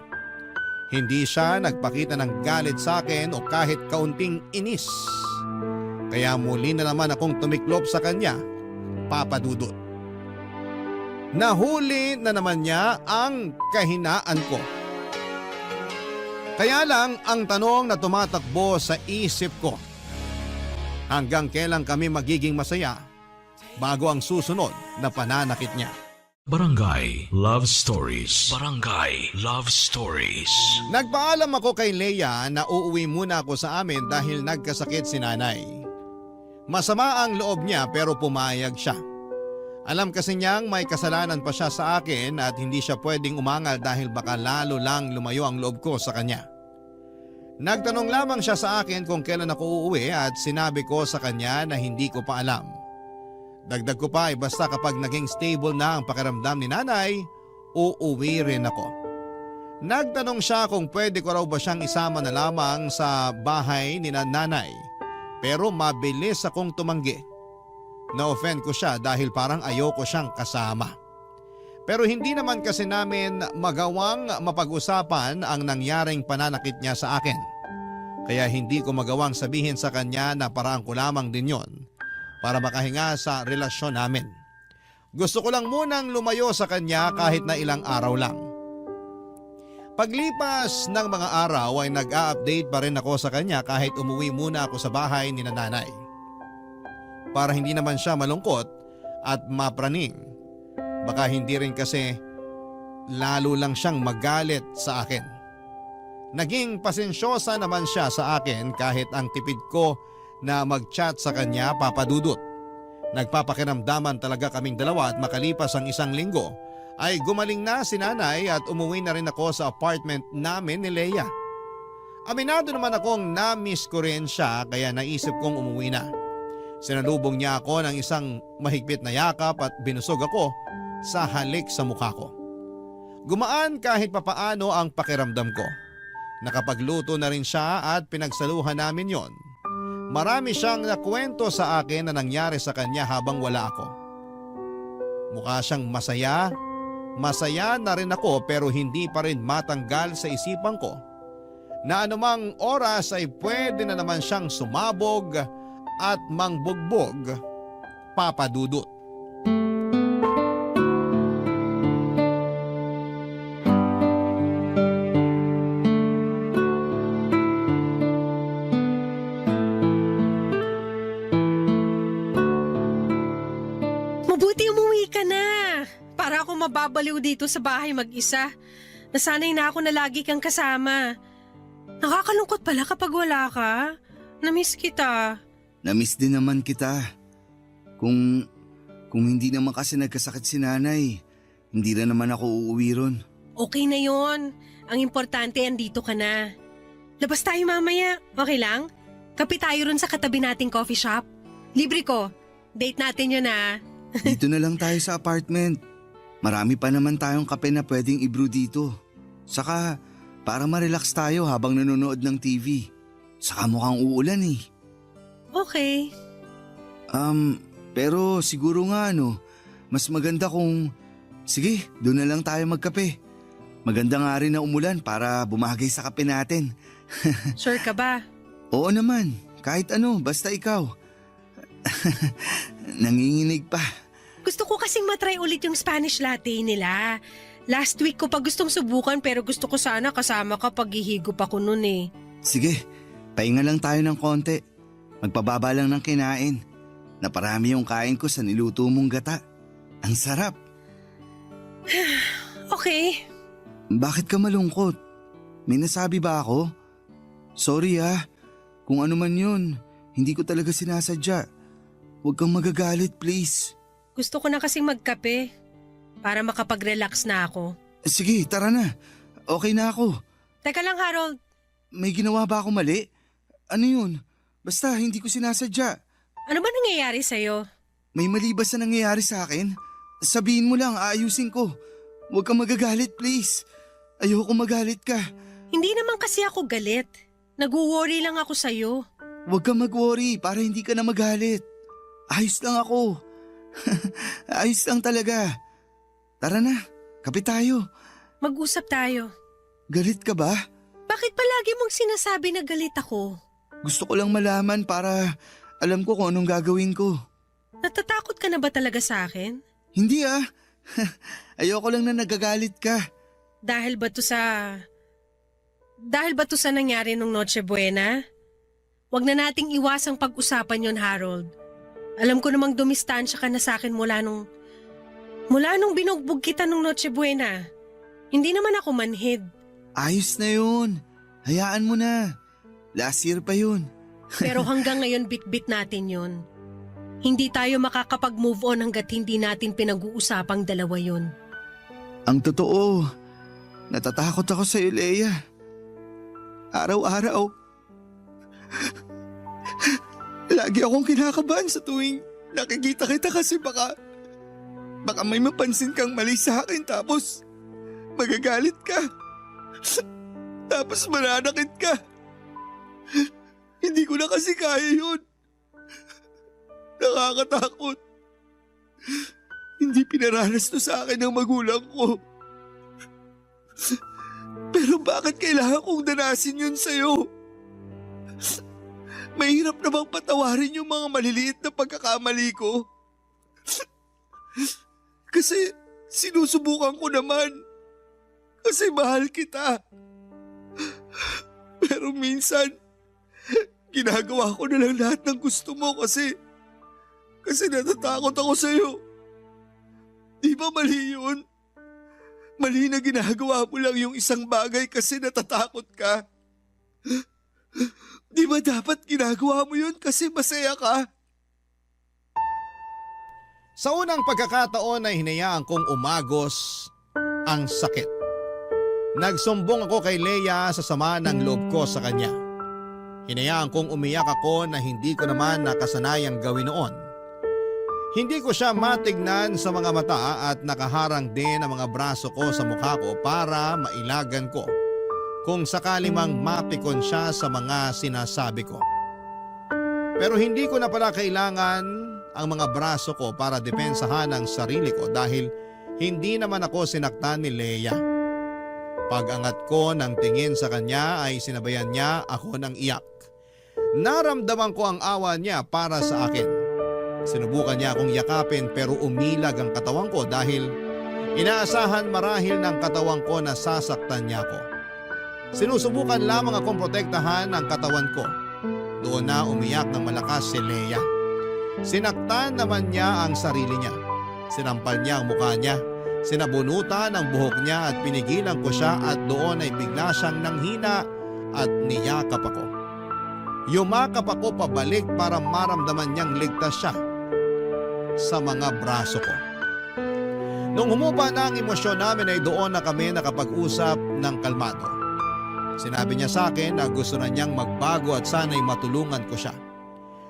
Hindi siya nagpakita ng galit sa akin o kahit kaunting inis. Kaya muli na naman akong tumiklop sa kanya, Papa Dudut. Nahuli na naman niya ang kahinaan ko. Kaya lang ang tanong na tumatakbo sa isip ko, hanggang kailan kami magiging masaya bago ang susunod na pananakit niya? Barangay Love Stories. Barangay Love Stories. Nagpaalam ako kay Leia na uuwi muna ako sa amin dahil nagkasakit si nanay. Masama ang loob niya pero pumayag siya. Alam kasi niyang may kasalanan pa siya sa akin at hindi siya pwedeng umangal dahil baka lalo lang lumayo ang loob ko sa kanya. Nagtanong lamang siya sa akin kung kailan ako uuwi at sinabi ko sa kanya na hindi ko pa alam. Dagdag ko pa ay basta kapag naging stable na ang pakiramdam ni nanay, uuwi rin ako. Nagtanong siya kung pwede ko raw ba siyang isama na lamang sa bahay ni nanay, pero mabilis akong tumanggi. Na-offend ko siya dahil parang ayoko siyang kasama. Pero hindi naman kasi namin magawang mapag-usapan ang nangyaring pananakit niya sa akin. Kaya hindi ko magawang sabihin sa kanya na paraan ko lamang din yon para makahinga sa relasyon namin. Gusto ko lang munang lumayo sa kanya kahit na ilang araw lang. Paglipas ng mga araw ay nag-a-update pa rin ako sa kanya kahit umuwi muna ako sa bahay ni nanay. Para hindi naman siya malungkot at mapraning. Baka hindi rin kasi lalo lang siyang magalit sa akin. Naging pasensyosa naman siya sa akin kahit ang tipid ko na mag-chat sa kanya, Papa Dudut. Nagpapakiramdaman talaga kaming dalawa at makalipas ang isang linggo ay gumaling na si nanay at umuwi na rin ako sa apartment namin ni Leia. Aminado naman akong na-miss ko rin siya kaya naisip kong umuwi na. Sinalubong niya ako ng isang mahigpit na yakap at binusog ako sa halik sa mukha ko. Gumaan kahit papaano ang pakiramdam ko. Nakapagluto na rin siya at pinagsaluhan namin yon. Marami siyang nakwento sa akin na nangyari sa kanya habang wala ako. Mukha siyang masaya. Masaya na rin ako pero hindi pa rin matanggal sa isipan ko na anumang oras ay pwede na naman siyang sumabog at mangbugbog, Papa Dudut. Mabuti umuwi ka na. Para ako mababaliw dito sa bahay mag-isa. Nasanay na ako na lagi kang kasama. Nakakalungkot pala kapag wala ka. Namiss kita. Namiss din naman kita. Kung hindi naman kasi nagkasakit si nanay, hindi na naman ako uuwi ron. Okay na yon. Ang importante, andito ka na. Labas tayo mamaya. Okay lang? Kape tayo ron sa katabi nating coffee shop. Libre ko. Date natin yun ah. Dito na lang tayo sa apartment. Marami pa naman tayong kape na pwedeng i-brew dito. Saka para ma-relax tayo habang nanonood ng TV. Saka mukhang uulan eh. Okay. Pero siguro nga mas maganda kung, sige, doon na lang tayo magkape. Maganda nga rin na umulan para bumagay sa kape natin. Sure ka ba? Oo naman, kahit ano, basta ikaw. Nanginginig pa. Gusto ko kasing matry ulit yung Spanish latte nila. Last week ko pa gustong subukan pero gusto ko sana kasama ka pag hihigop ako nun eh. Sige, pahinga lang tayo ng konti. Magpababa lang ng kinain. Naparami yung kain ko sa niluto mong gata. Ang sarap. Okay. Bakit ka malungkot? May nasabi ba ako? Sorry kung ano man yun, hindi ko talaga sinasadya. Huwag kang magagalit please. Gusto ko na kasing magkape para makapag-relax na ako. Sige, tara na. Okay na ako. Teka lang Harold, May ginawa ba ako mali? Ano yun? Basta hindi ko sinasadya. ano ba nangyayari sa'yo? May mali ba sa nangyayari sa akin? Sabihin mo lang, aayusin ko. Huwag kang magagalit please. Ayoko magalit ka. Hindi naman kasi ako galit. Nag-worry lang ako sa'yo. Huwag kang mag-worry para hindi ka na magalit. Ayos lang ako. Ayos lang talaga. Tara na, kape tayo. Mag-usap tayo. Galit ka ba? Bakit palagi mong sinasabi na galit ako? Gusto ko lang malaman para alam ko kung anong gagawin ko. Natatakot ka na ba talaga sa akin? Hindi Ayoko lang na nagagalit ka. Dahil ba to sa nangyari nung Noche Buena? Huwag na nating iwasang pag-usapan yon, Harold. Alam ko namang dumistansya ka na sa akin mula nung binugbog kita nung Noche Buena. Hindi naman ako manhid. Ayos na yun. Hayaan mo na. Last year pa yun. Pero hanggang ngayon bit-bit natin yon. Hindi tayo makakapag-move on hanggat hindi natin pinag-uusapang dalawa yon. Ang totoo, natatakot ako sa iyo, Leia. Araw-araw. Lagi akong kinakabahan sa tuwing nakikita kita kasi baka may mapansin kang mali sa akin tapos magagalit ka. Tapos mananakit ka. Hindi ko na kasi kaya yun. Nakakatakot. Hindi pinaranas to sa akin ng magulang ko. Pero bakit kailangan kong danasin yun sa'yo? Mahirap na bang patawarin yung mga maliliit na pagkakamali ko? Kasi sinusubukan ko naman. Kasi mahal kita. Pero minsan, ginagawa ko na lang lahat ng gusto mo kasi natatakot ako sa'yo. Di ba mali yun? Mali na ginagawa mo lang yung isang bagay kasi natatakot ka. Di ba dapat ginagawa mo yun kasi masaya ka? Sa unang pagkakataon ay hinayaan kong umagos ang sakit. Nagsumbong ako kay Leia sa sama ng loob ko sa kanya. Hinayaan kong umiyak ako na hindi ko naman nakasanayang gawin noon. Hindi ko siya matignan sa mga mata at nakaharang din ang mga braso ko sa mukha ko para mailagan ko kung sakali mang mapikon siya sa mga sinasabi ko. Pero hindi ko na pala kailangan ang mga braso ko para depensahan ang sarili ko dahil hindi naman ako sinaktan ni Leia. Pag-angat ko ng tingin sa kanya ay sinabayan niya ako ng iyak. Naramdaman ko ang awa niya para sa akin. Sinubukan niya akong yakapin pero umilag ang katawan ko dahil inaasahan marahil ng katawan ko na sasaktan niya ako. Sinusubukan lamang akong protektahan ang katawan ko. Doon na umiyak ng malakas si Leia. Sinaktan naman niya ang sarili niya. Sinampal niya ang mukha niya. Sinabunutan ang buhok niya at pinigilan ko siya at doon ay bigla siyang nanghina at niyakap ako. Yumakap ako pabalik para maramdaman niyang ligtas siya sa mga braso ko. Nung humupa na ang emosyon namin ay doon na kami nakapag-usap ng kalmado. Sinabi niya sa akin na gusto na niyang magbago at sana'y matulungan ko siya.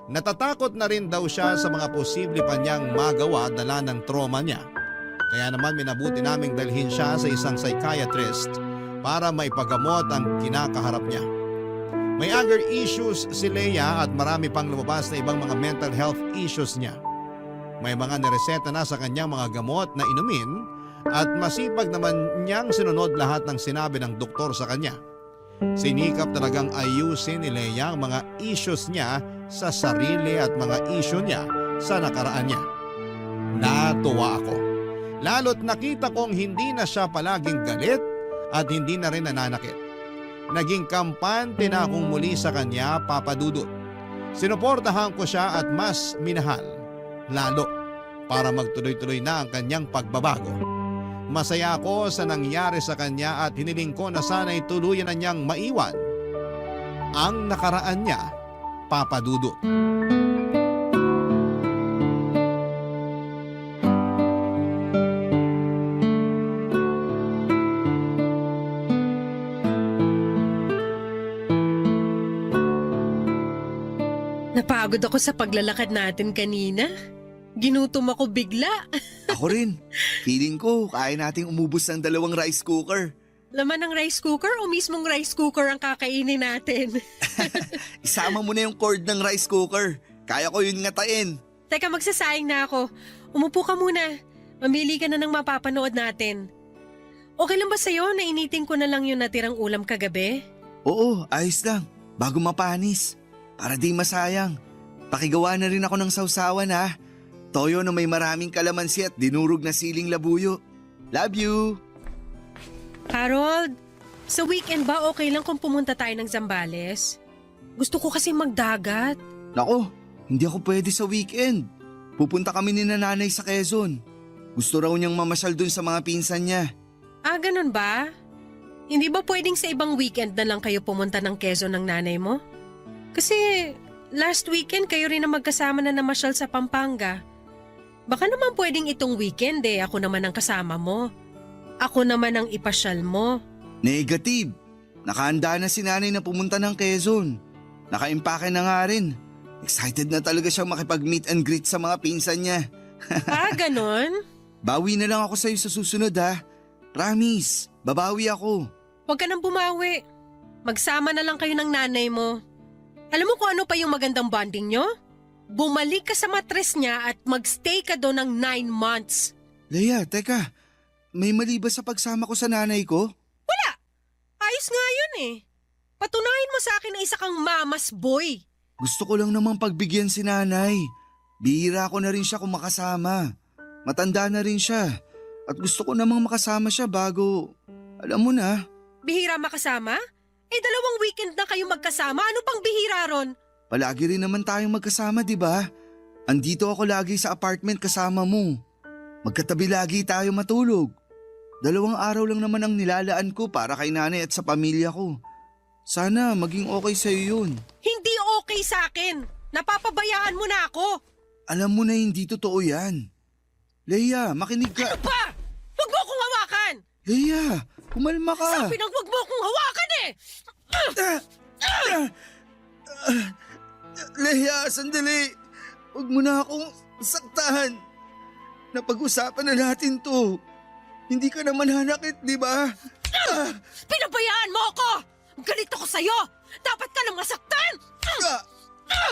Natatakot na rin daw siya sa mga posible pa niyang magawa dala ng trauma niya. Kaya naman minabuti naming dalhin siya sa isang psychiatrist para maipagamot ang kinakaharap niya. May anger issues si Leia at marami pang lumabas na ibang mga mental health issues niya. May mga nireseta na sa kanyang mga gamot na inumin at masipag naman niyang sinunod lahat ng sinabi ng doktor sa kanya. Sinikap talagang ayusin ni Lea ang mga issues niya sa sarili at mga issue niya sa nakaraan niya. Natuwa ako. Lalo't nakita kong hindi na siya palaging galit at hindi na rin nananakit. Naging kampante na akong muli sa kanya, Papa Dudut. Sinuportahan ko siya at mas minahal, lalo para magtuloy-tuloy na ang kanyang pagbabago. Masaya ako sa nangyari sa kanya at hiniling ko na sana'y tuluyan na niyang maiwan ang nakaraan niya, Papa Dudut. Napagod ako sa paglalakad natin kanina. Ginutom ako bigla. Ako rin. Feeling ko, kaya nating umubos ng 2 rice cooker. Laman ng rice cooker o mismong rice cooker ang kakainin natin? Isama mo na yung cord ng rice cooker. Kaya ko yun ngatain. Teka, magsasayang na ako. Umupo ka muna. Mamili ka na ng mapapanood natin. Okay lang ba sa'yo na initin ko na lang yung natirang ulam kagabi? Oo, ayos lang. Bago mapanis. Para di masayang. Pakigawa na rin ako ng sausawan ha. Toyo na may maraming kalamansi at dinurog na siling labuyo. Love you! Harold, sa weekend ba okay lang kung pumunta tayo ng Zambales? Gusto ko kasi magdagat. Nako, hindi ako pwede sa weekend. Pupunta kami ni nanay sa Quezon. Gusto raw niyang mamasyal dun sa mga pinsan niya. Ah, ganun ba? Hindi ba pwedeng sa ibang weekend na lang kayo pumunta ng Quezon ng nanay mo? Kasi last weekend kayo rin na magkasama na namasyal sa Pampanga. Baka naman pwedeng itong weekend ako naman ang kasama mo. Ako naman ang ipasyal mo. Negative. Nakahanda na si nanay na pumunta ng Quezon. Nakaimpake na nga rin. Excited na talaga siyang makipag-meet and greet sa mga pinsan niya. Ah, ganon? Bawi na lang ako sa'yo sa susunod ha. Promise, babawi ako. Huwag ka nang bumawi. Magsama na lang kayo ng nanay mo. Alam mo kung ano pa yung magandang bonding nyo? Bumalik ka sa matres niya at magstay ka doon ng 9 months. Leia, teka. May mali ba sa pagsama ko sa nanay ko? Wala! Ayos nga yun Patunayan mo sa akin na isa kang mama's boy. Gusto ko lang namang pagbigyan si nanay. Bihira ko na rin siya kung makasama. Matanda na rin siya. At gusto ko namang makasama siya bago, alam mo na. Bihira makasama? 2 weekend na kayo magkasama. Ano pang bihira ron? Palagi rin naman tayong magkasama, di ba? Andito ako lagi sa apartment kasama mo. Magkatabi lagi tayo matulog. 2 araw lang naman ang nilalaan ko para kay nanay at sa pamilya ko. Sana maging okay sa'yo yun. Hindi okay sa akin. Napapabayaan mo na ako. Alam mo na hindi totoo yan. Leia, makinig ka. Ano ba? Huwag mo akong hawakan! Leia, kumalma ka. Sabi nang huwag mo akong hawakan Leia, sandali. Huwag mo na akong saktahan. Napag-usapan na natin to. Hindi ka naman hanakit, di ba? Pinabayaan mo ako! Galit ako sa'yo! Dapat ka nang masaktan!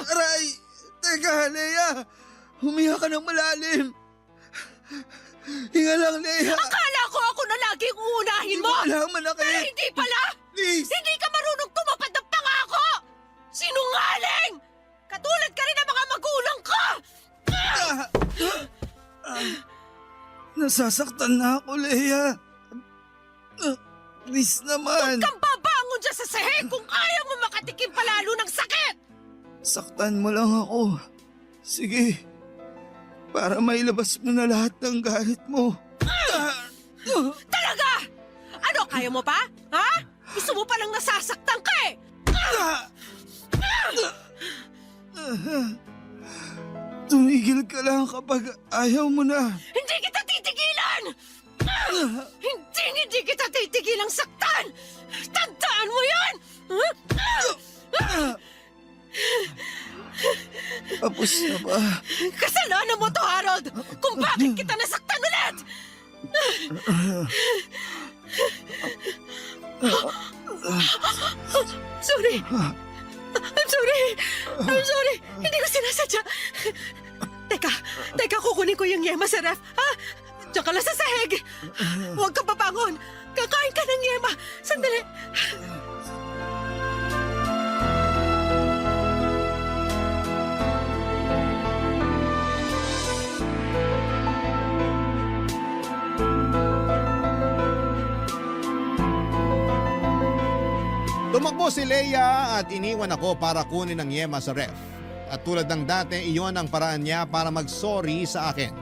Aray! Teka, Leia. Humiya ka ng malalim. Hinga lang, Leia. Akala ko ako na laging uunahin mo! Wala manakit. Pero hindi pala! Please. Hindi ka marunong tumapad ng pangako! Sinungaling! Katulad ka rin ng mga magulang ko! Nasasaktan na ako, Leia. Please naman. Huwag kang babangon dyan sa sahig kung ayaw mo makatikim palalo ng sakit! Saktan mo lang ako. Sige. Para mailabas mo na lahat ng galit mo. Talaga! Ano, kaya mo pa? Ha? Gusto mo palang nasasaktan ka Tumigil ka lang kapag ayaw mo na. Hindi kita titigilan! Hindi kita titigilang saktan! Tandaan mo yan! Tapos na ba? Kasalanan mo to, Harold! Kung bakit kita nasaktan ulit! Sorry! I'm sorry! Hindi ko sinasadya! Teka, kukunin ko yung yema sa ref. Ha? Diyan ka lang sa sahig. Huwag kang babangon. Kakain ka ng yema. Sandali. Tumakbo si Leia at iniwan ako para kunin ang yema sa ref. At tulad ng dati, iyon ang paraan niya para mag-sorry sa akin.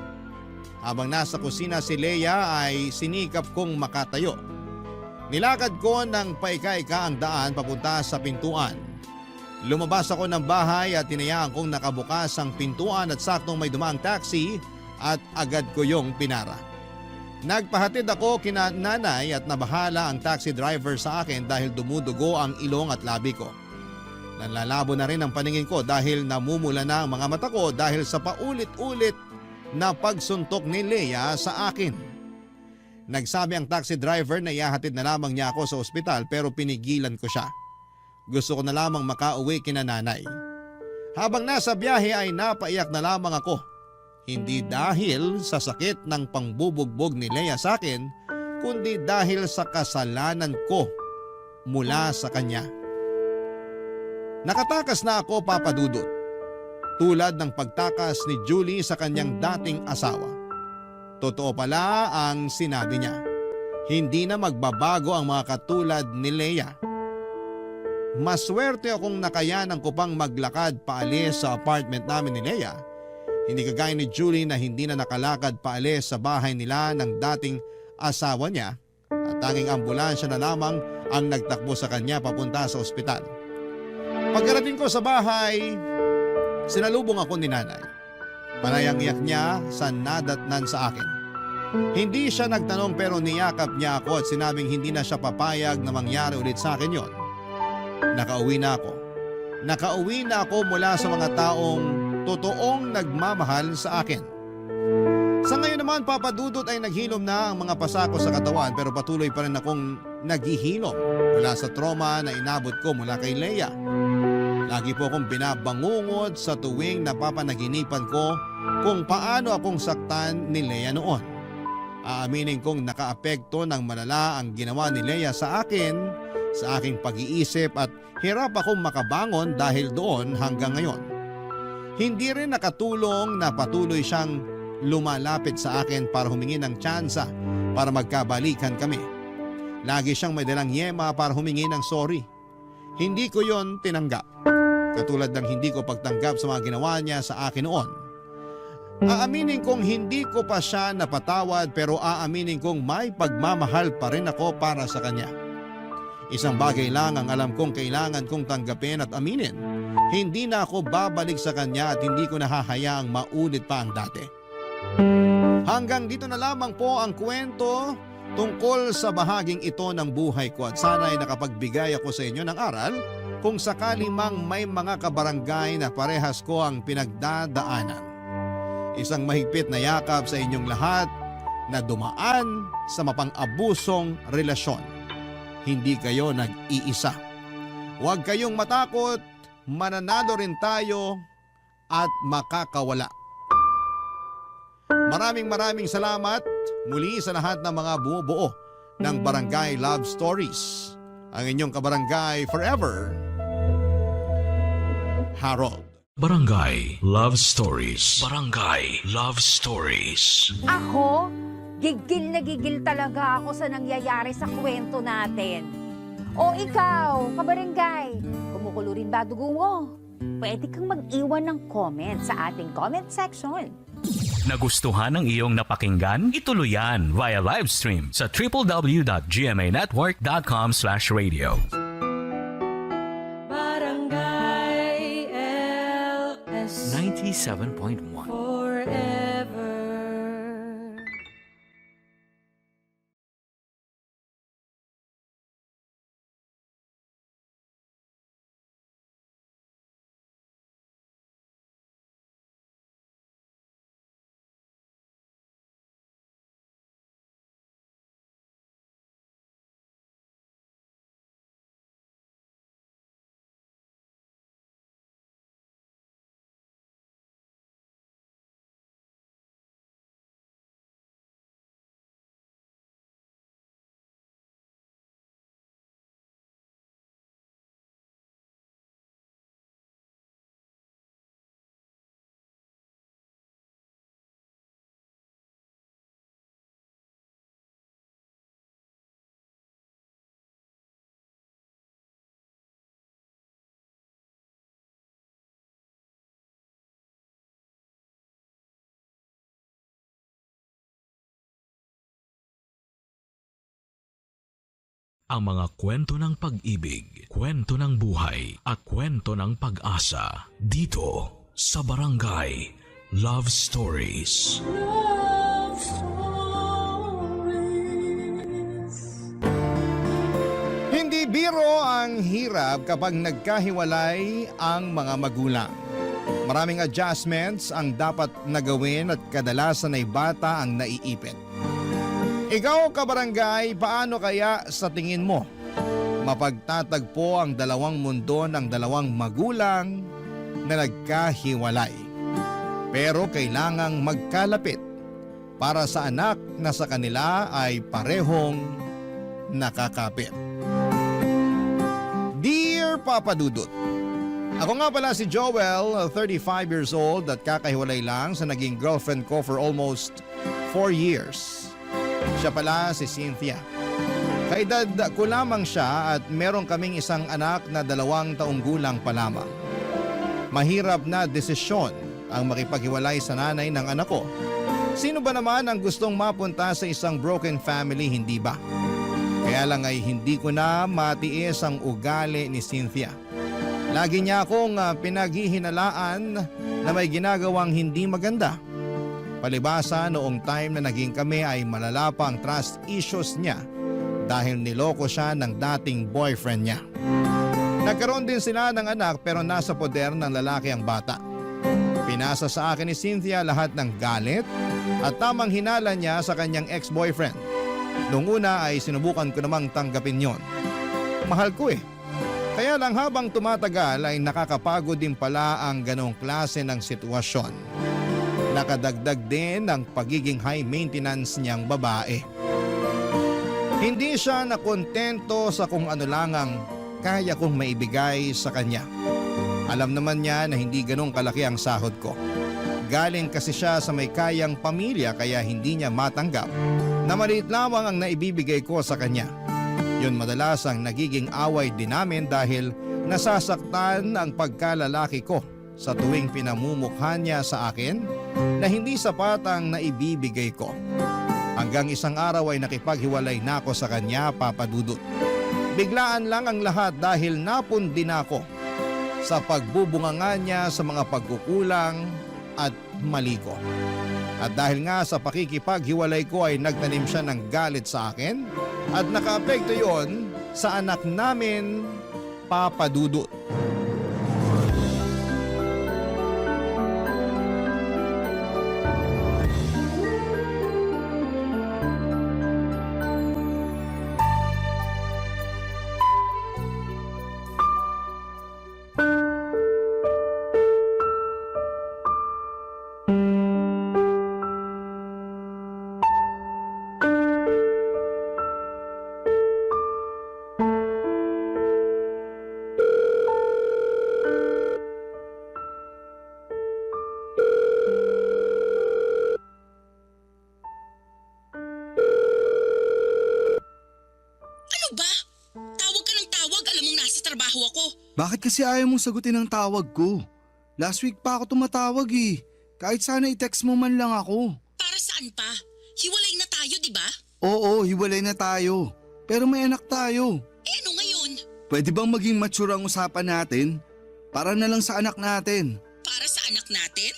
Habang nasa kusina si Leia ay sinikap kong makatayo. Nilakad ko ng paika-ika ang daan papunta sa pintuan. Lumabas ako ng bahay at tinayaan kong nakabukas ang pintuan at saktong may dumaang taxi at agad ko yung pinara. Nagpahatid ako kina nanay at nabahala ang taxi driver sa akin dahil dumudugo ang ilong at labi ko. Nanlalabo na rin ang paningin ko dahil namumula na ang mga mata ko dahil sa paulit-ulit na pagsuntok ni Leia sa akin. Nagsabi ang taxi driver na ihahatid na lamang niya ako sa ospital pero pinigilan ko siya. Gusto ko na lamang makauwi kina nanay. Habang nasa biyahe ay napaiyak na lamang ako. Hindi dahil sa sakit ng pangbubugbog ni Leia sa akin, kundi dahil sa kasalanan ko mula sa kanya. Nakatakas na ako, Papa Dudut. Tulad ng pagtakas ni Julie sa kanyang dating asawa. Totoo pala ang sinabi niya. Hindi na magbabago ang mga katulad ni Leia. Maswerte akong nakayanan ko pang maglakad paalis sa apartment namin ni Leia. Hindi kagaya ni Julie na hindi na nakalakad paalis sa bahay nila ng dating asawa niya at tanging ambulansya na lamang ang nagtakbo sa kanya papunta sa ospital. Pagkarating ko sa bahay, sinalubong ako ni nanay. Panayang iyak niya sa nadatnan sa akin. Hindi siya nagtanong pero niyakap niya ako at sinabing hindi na siya papayag na mangyari ulit sa akin yon. Nakauwi na ako. Nakauwi na ako mula sa mga taong totoong nagmamahal sa akin. Sa ngayon naman, Papa Dudut, ay naghilom na ang mga pasako sa katawan pero patuloy pa rin akong naghihilom mula sa trauma na inabot ko mula kay Leia. Lagi po akong binabangungot sa tuwing napapanaginipan ko kung paano akong saktan ni Leia noon. Aaminin kong nakaapekto ng malala ang ginawa ni Leia sa akin, sa aking pag-iisip at hirap akong makabangon dahil doon hanggang ngayon. Hindi rin nakatulong na patuloy siyang lumalapit sa akin para humingi ng tsansa para magkabalikan kami. Lagi siyang may dalang yema para humingi ng sorry. Hindi ko yon tinanggap. Katulad ng hindi ko pagtanggap sa mga ginawa niya sa akin noon. Aaminin kong hindi ko pa siya napatawad pero aaminin kong may pagmamahal pa rin ako para sa kanya. Isang bagay lang ang alam kong kailangan kong tanggapin at aminin. Hindi na ako babalik sa kanya at hindi ko nahahayaang maulit pa ang dati. Hanggang dito na lamang po ang kwento tungkol sa bahaging ito ng buhay ko at sana ay nakapagbigay ako sa inyo ng aral kung sakali mang may mga kabarangay na parehas ko ang pinagdadaanan. Isang mahigpit na yakap sa inyong lahat na dumaan sa mapang-abusong relasyon. Hindi kayo nag-iisa. Huwag kayong matakot, mananalo rin tayo at makakawala. Maraming salamat muli sa lahat ng mga bumubuo ng Barangay Love Stories. Ang inyong kabarangay forever, Harold. Barangay Love Stories. Barangay Love Stories. Ako, gigil na gigil talaga ako sa nangyayari sa kwento natin. O ikaw, kabarangay, kumukulo rin ba dugo mo? Pwede kang mag-iwan ng comment sa ating comment section. Nagustuhan ng iyong napakinggan? Ituloy yan via live stream sa www.gmanetwork.com/radio. Barangay LS 97.1 ang mga kwento ng pag-ibig, kwento ng buhay at kwento ng pag-asa dito sa Barangay Love Stories. Love Stories. Hindi biro ang hirap kapag nagkahiwalay ang mga magulang. Maraming adjustments ang dapat nagawin at kadalasan ay bata ang naiipit. Ikaw, kabarangay, paano kaya sa tingin mo mapagtatagpo ang dalawang mundo ng dalawang magulang na nagkahiwalay? Pero kailangang magkalapit para sa anak na sa kanila ay parehong nakakapit. Dear Papa Dudut, ako nga pala si Joel, 35 years old at kakahiwalay lang sa naging girlfriend ko for almost 4 years. Siya pala si Cynthia. Kaedad ko lamang siya at meron kaming isang anak na 2 taong gulang pa lamang. Mahirap na desisyon ang makipaghiwalay sa nanay ng anak ko. Sino ba naman ang gustong mapunta sa isang broken family, hindi ba? Kaya lang ay hindi ko na matiis ang ugali ni Cynthia. Lagi niya akong pinaghihinalaan na may ginagawang hindi maganda. Palibasa noong time na naging kami ay malala pa ang trust issues niya dahil niloko siya ng dating boyfriend niya. Nagkaroon din sila ng anak pero nasa poder ng lalaki ang bata. Pinasa sa akin ni Cynthia lahat ng galit at tamang hinala niya sa kanyang ex-boyfriend. Noong una ay sinubukan ko namang tanggapin yon. Mahal ko eh. Kaya lang habang tumatagal ay nakakapagod din pala ang ganong klase ng sitwasyon. Nakadagdag din ang pagiging high maintenance niyang babae. Hindi siya nakontento sa kung ano lang ang kaya kong maibigay sa kanya. Alam naman niya na hindi ganong kalaki ang sahod ko. Galing kasi siya sa may kayang pamilya kaya hindi niya matanggap na maliit lamang ang naibibigay ko sa kanya. Yun madalas ang nagiging away din namin dahil nasasaktan ang pagkalalaki ko sa tuwing pinamumukha niya sa akin na hindi sapat ang naibibigay ko. Hanggang isang araw ay nakipaghiwalay na ako sa kanya, Papa Dudut. Biglaan lang ang lahat dahil napundi na ako sa pagbubunganga niya sa mga pagkukulang at mali ko. At dahil nga sa pakikipaghiwalay ko ay nagtanim siya ng galit sa akin at nakaapekto yon sa anak namin, Papa Dudut. Bakit kasi ayaw mong sagutin ang tawag ko? Last week pa ako tumatawag eh. Kahit sana i-text mo man lang ako. Para saan pa? Hiwalay na tayo, di ba? Oo, hiwalay na tayo. Pero may anak tayo. Eh ano ngayon? Pwede bang maging mature ang usapan natin? Para na lang sa anak natin. Para sa anak natin?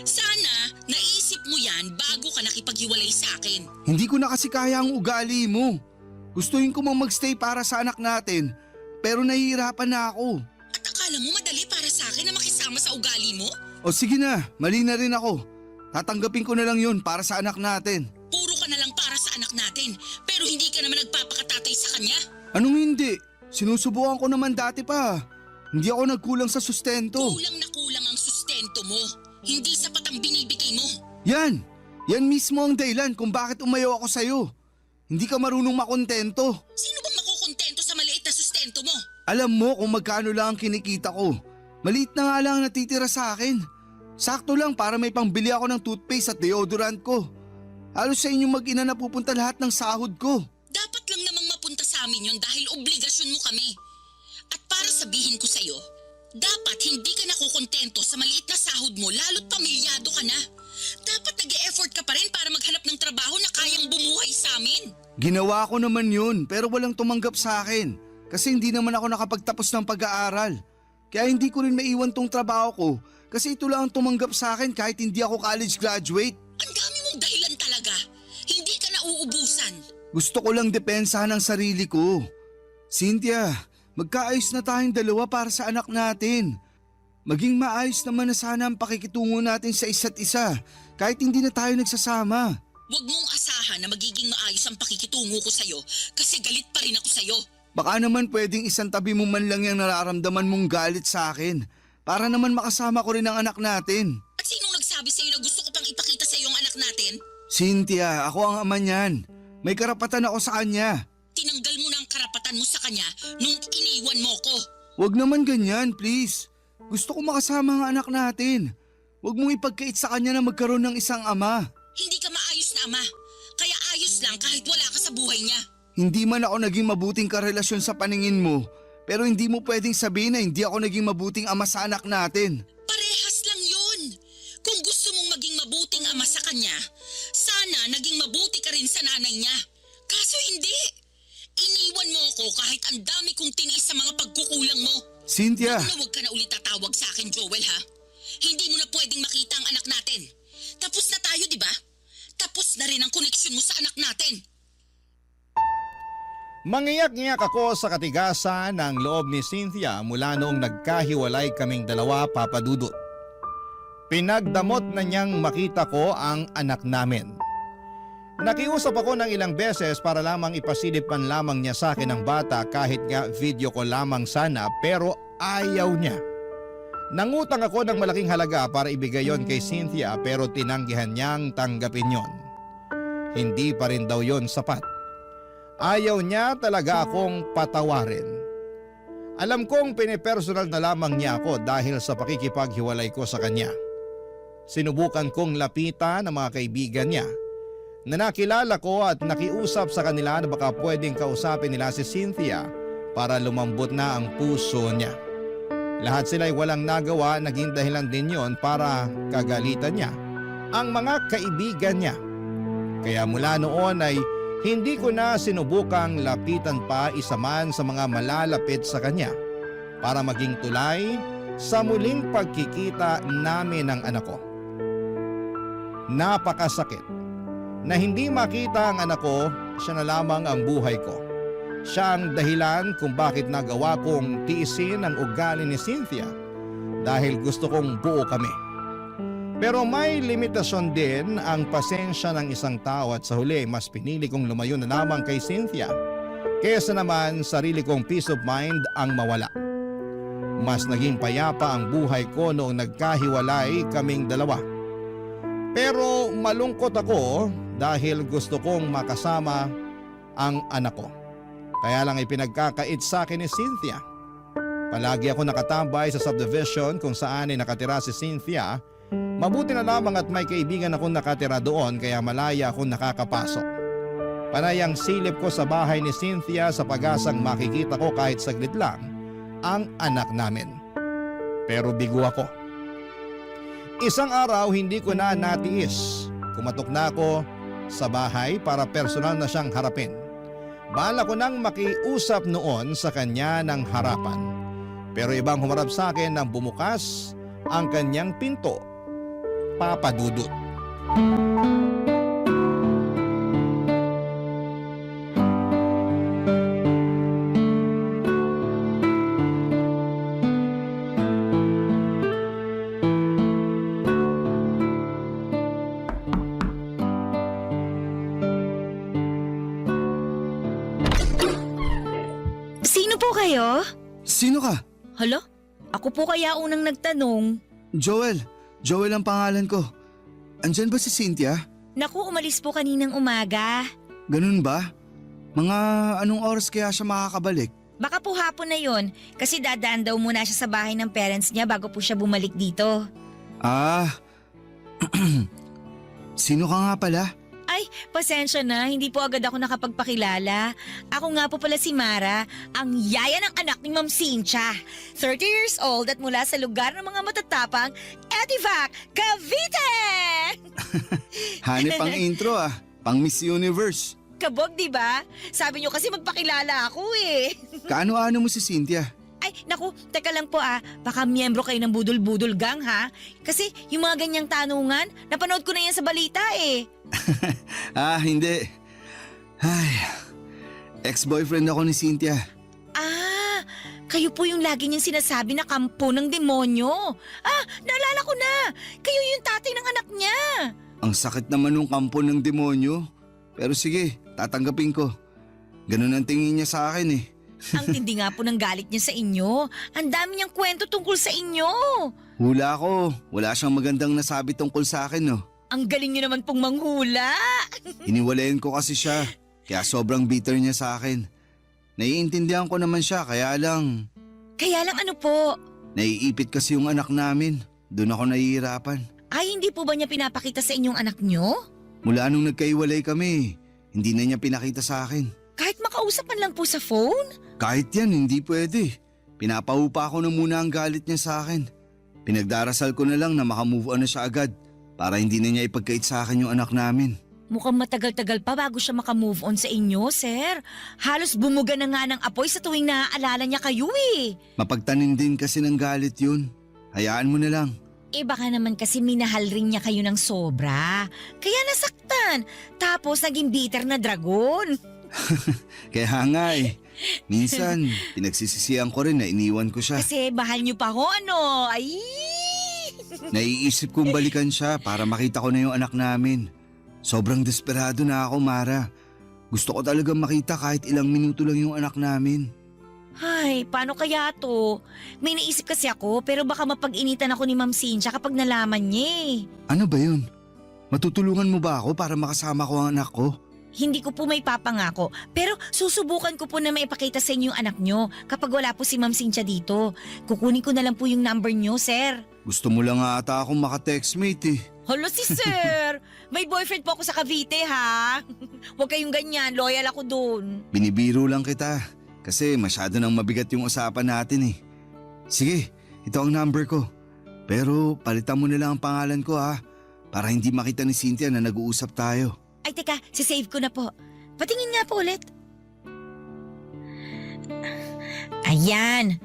Sana naisip mo yan bago ka nakipaghiwalay sa akin. Hindi ko na kasi kaya ang ugali mo. Gustuhin ko mang magstay para sa anak natin. Pero nahihirapan na ako. At akala mo madali para sa akin na makisama sa ugali mo? O sige na, mali na rin ako. Tatanggapin ko na lang yun para sa anak natin. Puro ka na lang para sa anak natin, pero hindi ka naman nagpapakatatay sa kanya? Anong hindi? Sinusubukan ko naman dati pa. Hindi ako nagkulang sa sustento. Kulang na kulang ang sustento mo. Hindi sapat ang binibigay mo. Yan! Yan mismo ang dahilan kung bakit umayaw ako sa'yo. Hindi ka marunong makontento. Sino bang makukontento sa maliit na sustento mo? Alam mo kung magkano lang ang kinikita ko. Maliit na nga lang ang natitira sa akin. Sakto lang para may pangbili ako ng toothpaste at deodorant ko. Halos sa inyong mag-ina na pupunta lahat ng sahod ko. Dapat lang namang mapunta sa amin yun dahil obligasyon mo kami. At para sabihin ko sa'yo, dapat hindi ka nakukontento sa maliit na sahod mo lalo't pamilyado ka na. Dapat nag-e-effort ka pa rin para maghanap ng trabaho na kayang bumuhay sa amin. Ginawa ko naman yun pero walang tumanggap sa akin kasi hindi naman ako nakapagtapos ng pag-aaral. Kaya hindi ko rin maiwan tong trabaho ko kasi ito lang ang tumanggap sa akin kahit hindi ako college graduate. Ang dami mong dahilan talaga. Hindi ka na uubusan. Gusto ko lang depensahan ang sarili ko. Cynthia, magkaayos na tayong dalawa para sa anak natin. Maging maayos naman na sana ang pakikitungo natin sa isa't isa kahit hindi na tayo nagsasama. Huwag mong asahan na magiging maayos ang pakikitungo ko sa'yo kasi galit pa rin ako sa'yo. Baka naman pwedeng isang tabi mo man lang yung nararamdaman mong galit sa akin para naman makasama ko rin ang anak natin. At sinong nagsabi sa'yo na gusto ko pang ipakita sa'yo ang anak natin? Cynthia, ako ang ama niyan. May karapatan ako sa kanya. Tinanggal mo na ang karapatan mo sa kanya nung iniwan mo ko. Huwag naman ganyan, please. Gusto ko makasama ang anak natin. Huwag mong ipagkait sa kanya na magkaroon ng isang ama. Hindi ka maayos na ama. Kaya ayos lang kahit wala ka sa buhay niya. Hindi man ako naging mabuting karelasyon sa paningin mo, pero hindi mo pwedeng sabihin na hindi ako naging mabuting ama sa anak natin. Parehas lang yun. Kung gusto mong maging mabuting ama sa kanya, sana naging mabuti ka rin sa nanay niya. Kaso hindi. Iniwan mo ako kahit ang dami kong tiniis sa mga pagkukulang mo. Cynthia! Huwag ka na ulit tatawag sa akin, Joel, ha? Hindi mo na pwedeng makita ang anak natin. Tapos na tayo, di ba? Tapos na rin ang koneksyon mo sa anak natin. Mangiyak-ngiyak ako sa katigasan ng loob ni Cynthia mula noong nagkahiwalay kaming dalawa, Papa Dudut. Pinagdamot na niyang makita ko ang anak namin. Nakiusap ako ng ilang beses para lamang ipasilip man lamang niya sa akin ang bata kahit nga video ko lamang sana pero ayaw niya. Nangutang ako ng malaking halaga para ibigay yon kay Cynthia pero tinanggihan niyang tanggapin yon. Hindi pa rin daw yon sapat. Ayaw niya talaga akong patawarin. Alam kong pinipersonal na lamang niya ako dahil sa pakikipaghiwalay ko sa kanya. Sinubukan kong lapitan ang mga kaibigan niya na nakilala ko at nakiusap sa kanila na baka pwedeng kausapin nila si Cynthia para lumambot na ang puso niya. Lahat sila'y walang nagawa, naging dahilan din yon para kagalitan niya ang mga kaibigan niya. Kaya mula noon ay hindi ko na sinubukang lapitan pa isa man sa mga malalapit sa kanya para maging tulay sa muling pagkikita namin ng anak ko. Napakasakit na hindi makita ang anak ko, siya na lamang ang buhay ko. Siya ang dahilan kung bakit nagawa kong tiisin ang ugali ni Cynthia dahil gusto kong buo kami. Pero may limitasyon din ang pasensya ng isang tao at sa huli mas pinili kong lumayo na lamang kay Cynthia kaysa naman sarili kong peace of mind ang mawala. Mas naging payapa ang buhay ko noong nagkahiwalay kaming dalawa. Pero malungkot ako dahil gusto kong makasama ang anak ko. Kaya lang ipinagkakait sa akin ni Cynthia. Palagi ako nakatambay sa subdivision kung saan ay nakatira si Cynthia. Mabuti na lamang at may kaibigan akong nakatira doon kaya malaya akong nakakapasok. Panay ang silip ko sa bahay ni Cynthia sa pag-asang makikita ko kahit saglit lang ang anak namin. Pero bigo ako. Isang araw hindi ko na natiis. Kumatok na ako sa bahay para personal na siyang harapin. Bala ko nang makiusap noon sa kanya ng harapan. Pero ibang humarap sa akin nang bumukas ang kanyang pinto. Papa Dudut. Sino po kayo? Sino ka? Hala? Ako po kaya unang nagtanong. Joel. Joel ang pangalan ko. Andyan ba si Cynthia? Naku, umalis po kaninang umaga. Ganun ba? Mga anong oras kaya siya makakabalik? Baka po hapon na yon kasi dadaan daw muna siya sa bahay ng parents niya bago po siya bumalik dito. Ah, sino ka nga pala? Ay, pasensya na, hindi po agad ako nakapagpakilala. Ako nga po pala si Mara, ang yaya ng anak ni Ma'am Cynthia. 30 years old at mula sa lugar ng mga matatapang, Etivac, Cavite! Hanip pang intro pang Miss Universe. Kabog, di ba? Sabi nyo kasi magpakilala ako eh. Kaano-ano mo si Cynthia? Ay, naku, teka lang po baka miyembro kayo ng Budol-Budol Gang ha? Kasi yung mga ganyang tanungan, napanood ko na yan sa balita eh. Hindi. Ay, ex-boyfriend ako ni Cynthia. Kayo po yung lagi niyang sinasabi na kampo ng demonyo. Naalala ko na. Kayo yung tatay ng anak niya. Ang sakit naman ng kampo ng demonyo. Pero sige, tatanggapin ko. Ganun ang tingin niya sa akin eh. Ang tindi nga po ng galit niya sa inyo. Ang dami niyang kwento tungkol sa inyo. Hula ko, wala siyang magandang nasabi tungkol sa akin no. Ang galing niyo naman pong manghula. Iniwalayan ko kasi siya, kaya sobrang bitter niya sa akin. Naiintindihan ko naman siya, kaya lang Kaya lang ano po? naiipit kasi yung anak namin. Doon ako nahihirapan. Ay, hindi po ba niya pinapakita sa inyong anak niyo? Mula nung nagkaiwalay kami, hindi na niya pinakita sa akin. Kahit makausapan lang po sa phone? Kahit yan, hindi pwede. Pinapahupa ko na muna ang galit niya sa akin. Pinagdarasal ko na lang na makamove on na siya agad para hindi na niya ipagkait sa akin yung anak namin. Mukhang matagal-tagal pa bago siya makamove on sa inyo, sir. Halos bumuga na nga ng apoy sa tuwing naaalala niya kayo eh. Mapagtanim din kasi ng galit yun. Hayaan mo na lang. Baka naman kasi minahal rin niya kayo ng sobra. Kaya nasaktan. Tapos naging bitter na dragon. Kaya nga eh. Minsan, pinagsisisihan ko rin na iniwan ko siya. Kasi bahal niyo pa ako ano. Ay! Naiisip kong balikan siya para makita ko na yung anak namin. Sobrang desperado na ako, Mara. Gusto ko talagang makita kahit ilang minuto lang yung anak namin. Ay, paano kaya to? May naisip kasi ako pero baka mapag-initan ako ni Ma'am Cynthia kapag nalaman niya eh. Ano ba yun? Matutulungan mo ba ako para makasama ko ang anak ko? Hindi ko po may papangako pero susubukan ko po na maipakita sa inyo yung anak nyo kapag wala po si Ma'am Cynthia dito. Kukunin ko na lang po yung number nyo, sir. Gusto mo lang ata akong makatextmate eh. Hala si sir! May boyfriend po ako sa Cavite ha? Huwag kayong ganyan, loyal ako dun. Binibiro lang kita kasi masyado nang mabigat yung usapan natin eh. Sige, ito ang number ko. Pero palitan mo na lang ang pangalan ko ha para hindi makita ni Cynthia na nag-uusap tayo. Ay teka, sisave ko na po. Patingin nga po ulit. Ayan.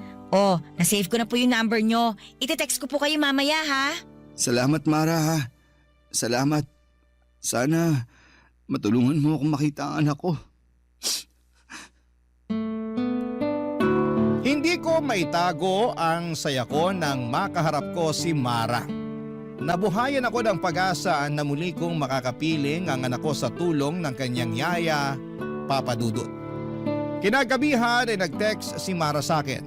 Nasave ko na po yung number nyo. Ite-text ko po kayo mamaya ha. Salamat Mara ha. Salamat. Sana matulungan mo akong makita ang anak ko. Hindi ko maitago ang saya ko nang makaharap ko si Mara. Nabuhayan ako ng pag-asa na muli kong makakapiling ang anak ko sa tulong ng kanyang yaya, Papa Dudut. Kinagabihan ay nag-text si Mara sa akin.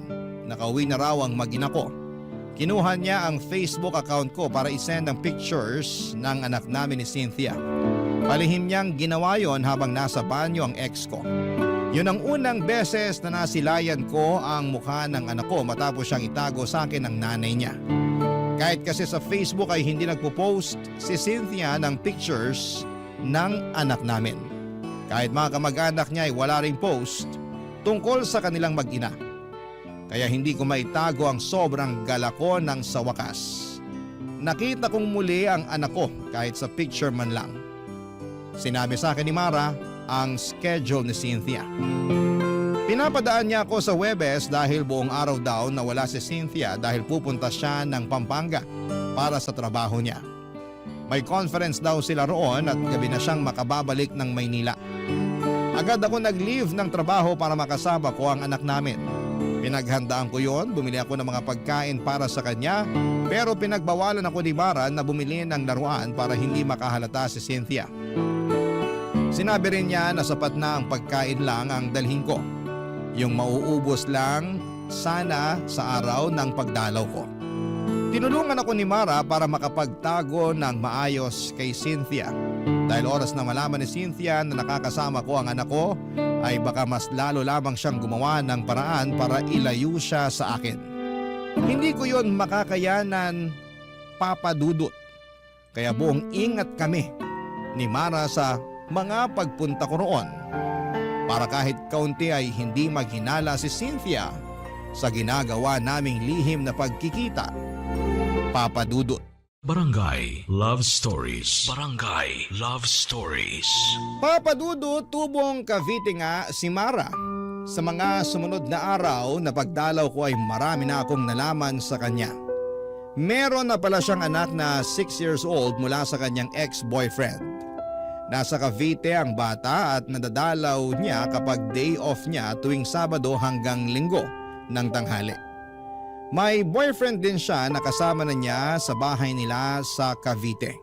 Nakauwi na raw ang mag-ina ko. Kinuha niya ang Facebook account ko para isend ang pictures ng anak namin ni Cynthia. Palihim niyang ginawa yon habang nasa banyo ang ex ko. Yun ang unang beses na nasilayan ko ang mukha ng anak ko matapos siyang itago sa akin ng nanay niya. Kahit kasi sa Facebook ay hindi nagpo-post si Cynthia ng pictures ng anak namin. Kahit mga kamag-anak niya ay wala ring post tungkol sa kanilang mag-ina. Kaya hindi ko maitago ang sobrang gala ko nang sa wakas. Nakita kong muli ang anak ko kahit sa picture man lang. Sinabi sa akin ni Mara ang schedule ni Cynthia. Pinapadaan niya ako sa Webes dahil buong araw daw na wala si Cynthia dahil pupunta siya ng Pampanga para sa trabaho niya. May conference daw sila roon at gabi na siyang makababalik ng Maynila. Agad ako nag-leave ng trabaho para makasama ko ang anak namin. Pinaghandaan ko yon, bumili ako ng mga pagkain para sa kanya pero pinagbawalan ako ni Mara na bumili ng laruan para hindi makahalata si Cynthia. Sinabi rin niya na sapat na ang pagkain lang ang dalhin ko. Yung mauubos lang sana sa araw ng pagdalaw ko. Tinulungan ako ni Mara para makapagtago ng maayos kay Cynthia. Dahil oras na malaman ni Cynthia na nakakasama ko ang anak ko, ay baka mas lalo lamang siyang gumawa ng paraan para ilayo siya sa akin. Hindi ko yon makakayanan, Papa Dudut. Kaya buong ingat kami ni Mara sa mga pagpunta ko roon para kahit kaunti ay hindi maghinala si Cynthia sa ginagawa naming lihim na pagkikita, Papa Dudut. Barangay Love Stories. Barangay Love Stories. Papa Dudu, tubong Cavite nga si Mara. Sa mga sumunod na araw na pagdalaw ko ay marami na akong nalaman sa kanya. Meron na pala siyang anak na 6 years old mula sa kanyang ex-boyfriend. Nasa Cavite ang bata at nadadalaw niya kapag day off niya tuwing Sabado hanggang Linggo ng tanghali. May boyfriend din siya na kasama na niya sa bahay nila sa Cavite.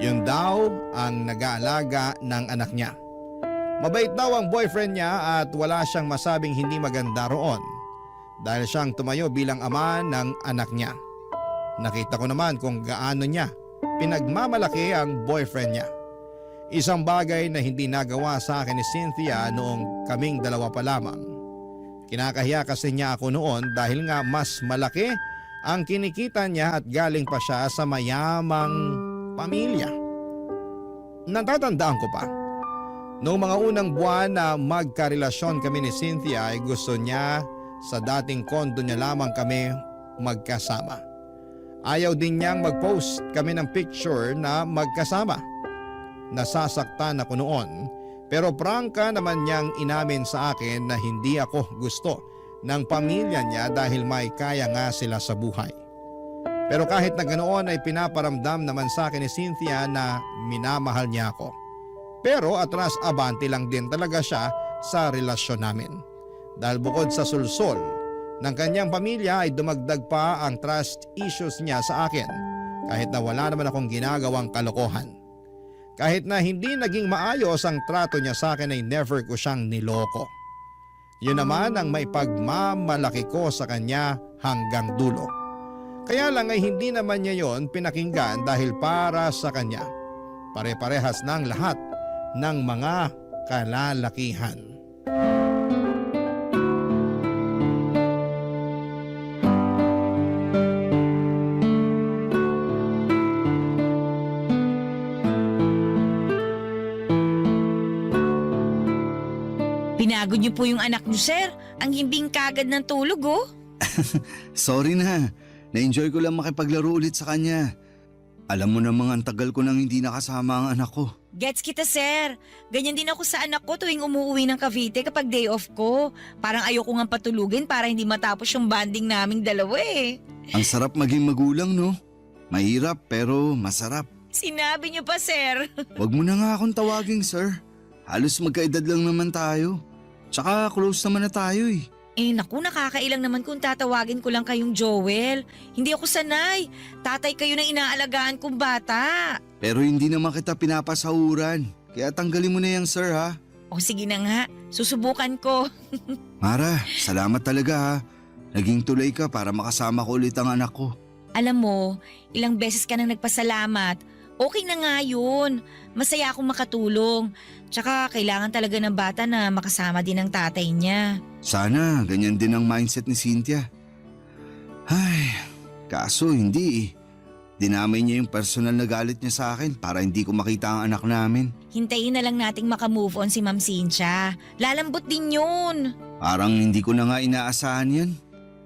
Yun daw ang nag-aalaga ng anak niya. Mabait daw ang boyfriend niya at wala siyang masabing hindi maganda roon dahil siyang tumayo bilang ama ng anak niya. Nakita ko naman kung gaano niya pinagmamalaki ang boyfriend niya. Isang bagay na hindi nagawa sa akin ni Cynthia noong kaming dalawa pa lamang. Kinakahiya kasi niya ako noon dahil nga mas malaki ang kinikita niya at galing pa siya sa mayamang pamilya. Natatandaan ko pa, noong mga unang buwan na magkarelasyon kami ni Cynthia ay gusto niya sa dating kondo niya lamang kami magkasama. Ayaw din niyang mag-post kami ng picture na magkasama. Nasasaktan ako noon. Pero prangka naman niyang inamin sa akin na hindi ako gusto ng pamilya niya dahil may kaya nga sila sa buhay. Pero kahit na ganoon ay pinaparamdam naman sa akin ni Cynthia na minamahal niya ako. Pero atras abante lang din talaga siya sa relasyon namin. Dahil bukod sa sulsol ng kanyang pamilya ay dumagdag pa ang trust issues niya sa akin kahit na wala naman akong ginagawang kalokohan. Kahit na hindi naging maayos ang trato niya sa akin ay never ko siyang niloko. Yun naman ang may pagmamalaki ko sa kanya hanggang dulo. Kaya lang ay hindi naman niya yon pinakinggan dahil para sa kanya. Pare-parehas ng lahat ng mga kalalakihan. Pinagod niyo po yung anak niyo, sir. Ang himbing kagad ng tulog, oh. Sorry na. Na-enjoy ko lang makipaglaro ulit sa kanya. Alam mo namang ang tagal ko nang hindi nakasama ang anak ko. Gets kita, sir. Ganyan din ako sa anak ko tuwing umuwi ng Cavite kapag day off ko. Parang ayoko nga patulugin para hindi matapos yung bonding naming dalawa eh. Ang sarap maging magulang, no? Mahirap pero masarap. Sinabi niyo pa, sir. Wag mo na nga akong tawaging sir. Halos magkaedad lang naman tayo. Tsaka close naman na tayo eh. Eh naku, nakakailang naman kung tatawagin ko lang kayong Joel. Hindi ako sanay. Tatay kayo ng inaalagaan kong bata. Pero hindi naman kita pinapasahuran. Kaya tanggalin mo na yan sir ha. O sige na nga, susubukan ko. Mara, salamat talaga ha. Naging tulay ka para makasama ko ulit ang anak ko. Alam mo, ilang beses ka nang nagpasalamat. Okay na nga yun. Masaya akong makatulong. Tsaka kailangan talaga ng bata na makasama din ang tatay niya. Sana ganyan din ang mindset ni Cynthia. Ay, kaso hindi eh. Dinamay niya yung personal na galit niya sa akin para hindi ko makita ang anak namin. Hintayin na lang nating makamove on si Ma'am Cynthia. Lalambot din yun. Parang hindi ko na nga inaasahan yan.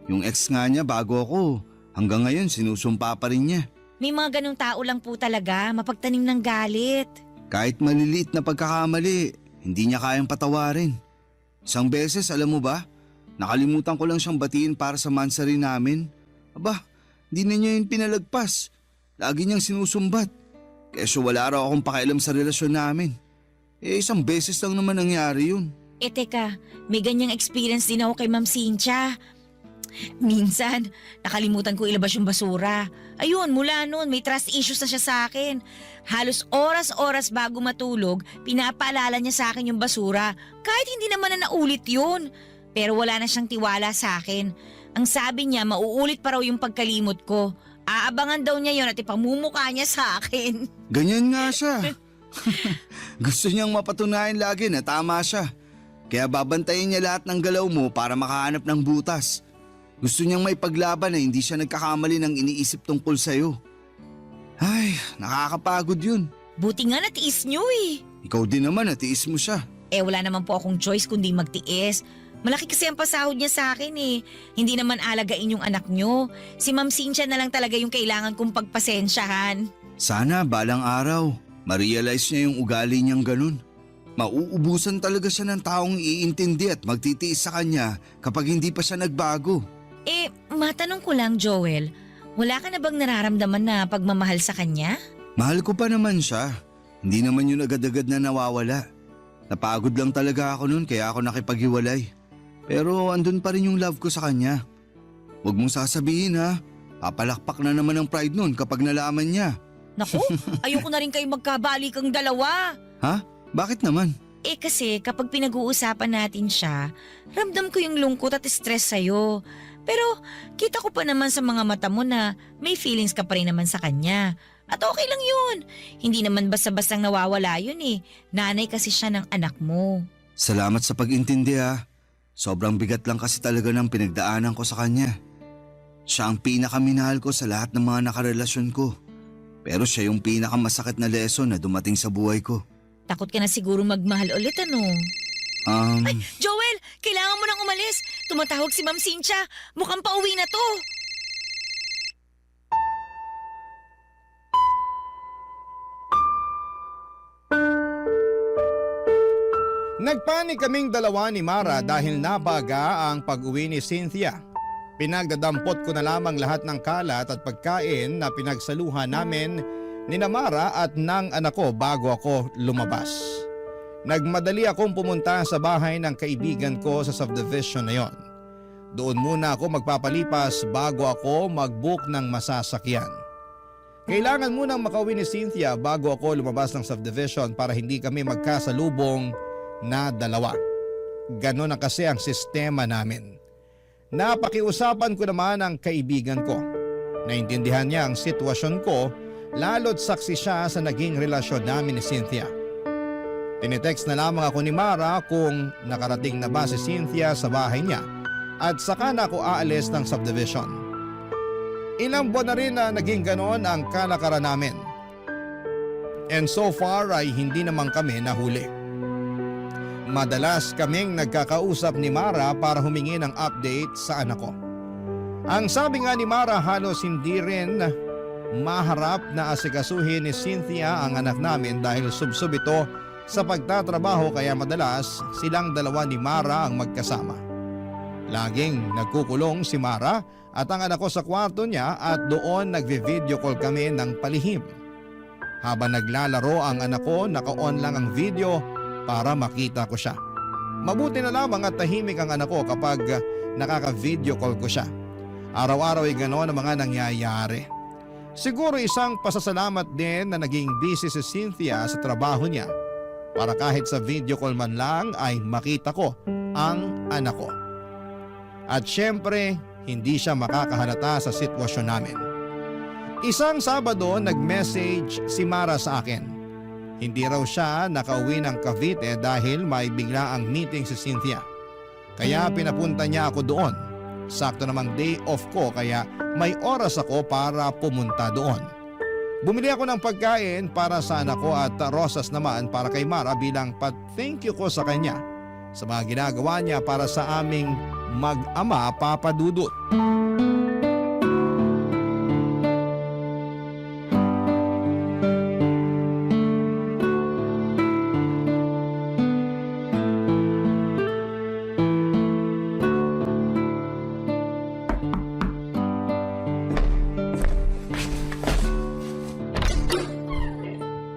Yung ex nga niya bago ako, hanggang ngayon sinusumpa pa rin niya. May mga ganong tao lang po talaga, mapagtanim ng galit. Kahit maliliit na pagkakamali, hindi niya kayang patawarin. Isang beses, alam mo ba, nakalimutan ko lang siyang batiin para sa mansari namin. Aba, hindi na niya yun pinalagpas. Lagi niyang sinusumbat. Keso wala raw akong pakialam sa relasyon namin. Eh isang beses lang naman nangyari yun. Eh teka, may ganyang experience din ako kay Ma'am Cynthia. Minsan, nakalimutan ko ilabas yung basura. Ayun, mula noon may trust issues na siya sa akin. Halos oras-oras bago matulog, pinapaalala niya sa akin yung basura. Kahit hindi naman na naulit yun. Pero wala na siyang tiwala sa akin. Ang sabi niya, mauulit pa raw yung pagkalimot ko. Aabangan daw niya yun at ipamumukha niya sa akin. Ganyan nga siya. Gusto niyang mapatunayan lagi na tama siya. Kaya babantayin niya lahat ng galaw mo para makahanap ng butas. Gusto niyang may paglaban na hindi siya nagkakamali ng iniisip tungkol sa'yo. Ay, nakakapagod yun. Buti nga natiis niyo eh. Ikaw din naman natiis mo siya. Eh wala naman po akong choice kundi magtiis. Malaki kasi ang pasahod niya sa akin eh. Hindi naman alagain yung anak niyo. Si Ma'am Cynthia na lang talaga yung kailangan kong pagpasensyahan. Sana balang araw, ma-realize niya yung ugali niyang ganun. Mauubusan talaga siya ng taong iintindi at magtitiis sa kanya kapag hindi pa siya nagbago. Eh, matanong ko lang Joel, wala ka na bang nararamdaman na pagmamahal sa kanya? Mahal ko pa naman siya. Hindi naman yun agad-agad na nawawala. Napagod lang talaga ako nun kaya ako nakipaghiwalay. Pero andun pa rin yung love ko sa kanya. Huwag mong sasabihin ha, papalakpak na naman ang pride nun kapag nalaman niya. Naku, ayoko na rin kayo magkabalikan dalawa. Ha? Bakit naman? Eh kasi kapag pinag-uusapan natin siya, ramdam ko yung lungkot at stress sa'yo. Pero kita ko pa naman sa mga mata mo na may feelings ka pa rin naman sa kanya. At okay lang yun. Hindi naman basta-bastang nawawala yun eh. Nanay kasi siya ng anak mo. Salamat sa pag-intindi ha. Sobrang bigat lang kasi talaga ng pinagdaanan ko sa kanya. Siya ang pinakaminahal ko sa lahat ng mga nakarelasyon ko. Pero siya yung pinakamasakit na lesson na dumating sa buhay ko. Takot ka na siguro magmahal ulit ano? Ay, Joel! Kailangan mo nang umalis. Tumatawag si Ma'am Cynthia. Mukhang pauwi na to. Nagpanik kaming dalawa ni Mara dahil nabaga ang pag-uwi ni Cynthia. Pinagdadampot ko na lamang lahat ng kalat at pagkain na pinagsaluhan namin ni Mara at ng anak ko bago ako lumabas. Nagmadali akong pumunta sa bahay ng kaibigan ko sa subdivision na yon. Doon muna ako magpapalipas bago ako mag-book ng masasakyan. Kailangan munang makauwi ni Cynthia bago ako lumabas ng subdivision para hindi kami magkasalubong na dalawa. Ganon na kasi ang sistema namin. Napakiusapan ko naman ang kaibigan ko. Naintindihan niya ang sitwasyon ko, lalo't saksi siya sa naging relasyon namin ni Cynthia. Tinitext na lamang ako ni Mara kung nakarating na ba si Cynthia sa bahay niya at saka na ako aalis ng subdivision. Ilang buwan na rin na naging ganon ang kalakaran namin. And so far ay hindi naman kami nahuli. Madalas kaming nagkakausap ni Mara para humingi ng update sa anak ko. Ang sabi nga ni Mara, halos hindi rin maharap na asikasuhin ni Cynthia ang anak namin dahil subsob ito sa pagtatrabaho kaya madalas silang dalawa ni Mara ang magkasama. Laging nagkukulong si Mara at ang anak ko sa kwarto niya at doon nagvi-video call kami ng palihim. Habang naglalaro ang anak ko, naka-on lang ang video para makita ko siya. Mabuti na lamang at tahimik ang anak ko kapag nakaka-video call ko siya. Araw-araw ay gano'n ang mga nangyayari. Siguro isang pasasalamat din na naging busy si Cynthia sa trabaho niya para kahit sa video call man lang ay makita ko ang anak ko. At syempre, hindi siya makakahalata sa sitwasyon namin. Isang Sabado, nag-message si Mara sa akin. Hindi raw siya nakauwi ng Cavite dahil may bigla ang meeting si Cynthia. Kaya pinapunta niya ako doon. Sakto namang day off ko kaya may oras ako para pumunta doon. Bumili ako ng pagkain para sa anak ko at rosas naman para kay Mara bilang thank you ko sa kanya sa mga ginagawa niya para sa aming mag-ama Papa Dudut.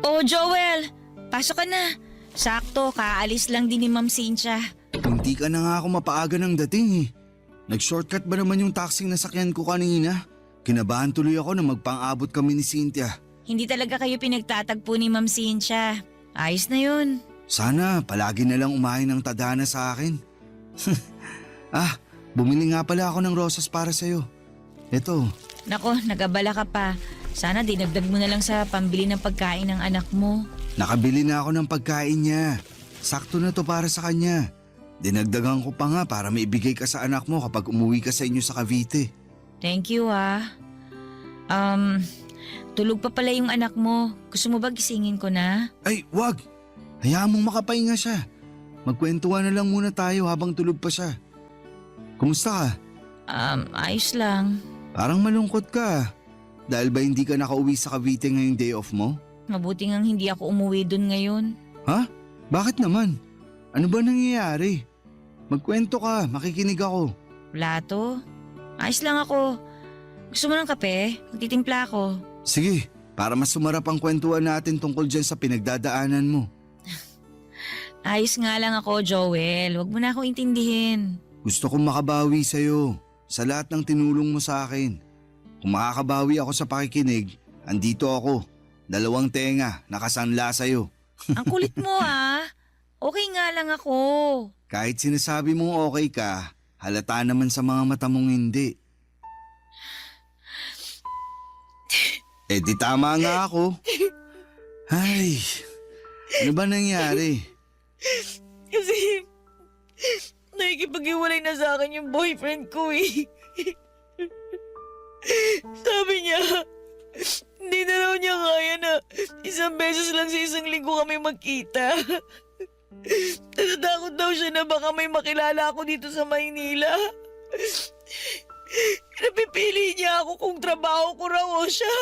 Oh, Joel! Pasok ka na. Sakto, kaalis lang din ni Ma'am Cynthia. Hindi ka na nga ako mapaaga ng dating eh. Nag-shortcut ba naman yung taxing nasakyan ko kanina? Kinabahan tuloy ako na magpang-abot kami ni Cynthia. Hindi talaga kayo pinagtatagpo ni Ma'am Cynthia. Ayos na yun. Sana palagi na lang umahin ng tadhana sa akin. Bumili nga pala ako ng rosas para sa'yo. Ito. Nako, nag-abala ka pa. Sana dinagdag mo na lang sa pambili ng pagkain ng anak mo. Nakabili na ako ng pagkain niya. Sakto na to para sa kanya. Dinagdagan ko pa nga para maibigay ka sa anak mo kapag umuwi ka sa inyo sa Cavite. Thank you tulog pa pala yung anak mo. Gusto mo ba gisingin ko na? Ay, wag. Hayaan mong makapahinga siya. Magkwentuhan na lang muna tayo habang tulog pa siya. Kumusta ka? Ayos lang. Parang malungkot ka. Dahil ba hindi ka nakauwi sa Cavite ngayong day off mo? Mabuti ngang hindi ako umuwi dun ngayon. Ha? Bakit naman? Ano ba nangyayari? Magkwento ka, makikinig ako. Wala to. Ayos lang ako. Gusto mo ng kape? Magtitimpla ako. Sige, para mas sumarap ang kwentuhan natin tungkol dyan sa pinagdadaanan mo. Ayos nga lang ako, Joel. Huwag mo na ako intindihin. Gusto kong makabawi sa'yo sa lahat ng tinulong mo sa akin. Kung makakabawi ako sa pakikinig, andito ako. 2 tenga, nakasanla sa'yo. Ang kulit mo ah. Okay nga lang ako. Kahit sinasabi mong okay ka, halata naman sa mga mata mong hindi. Di tama nga ako. Ay, ano ba nangyari? Kasi nakikipag-iwalay na sa akin yung boyfriend ko eh. Sabi niya, hindi na raw niya kaya na 1 beses lang sa 1 linggo kami magkita. Natatakot daw siya na baka may makilala ako dito sa Maynila. Napipili niya ako kung trabaho ko raw o siya.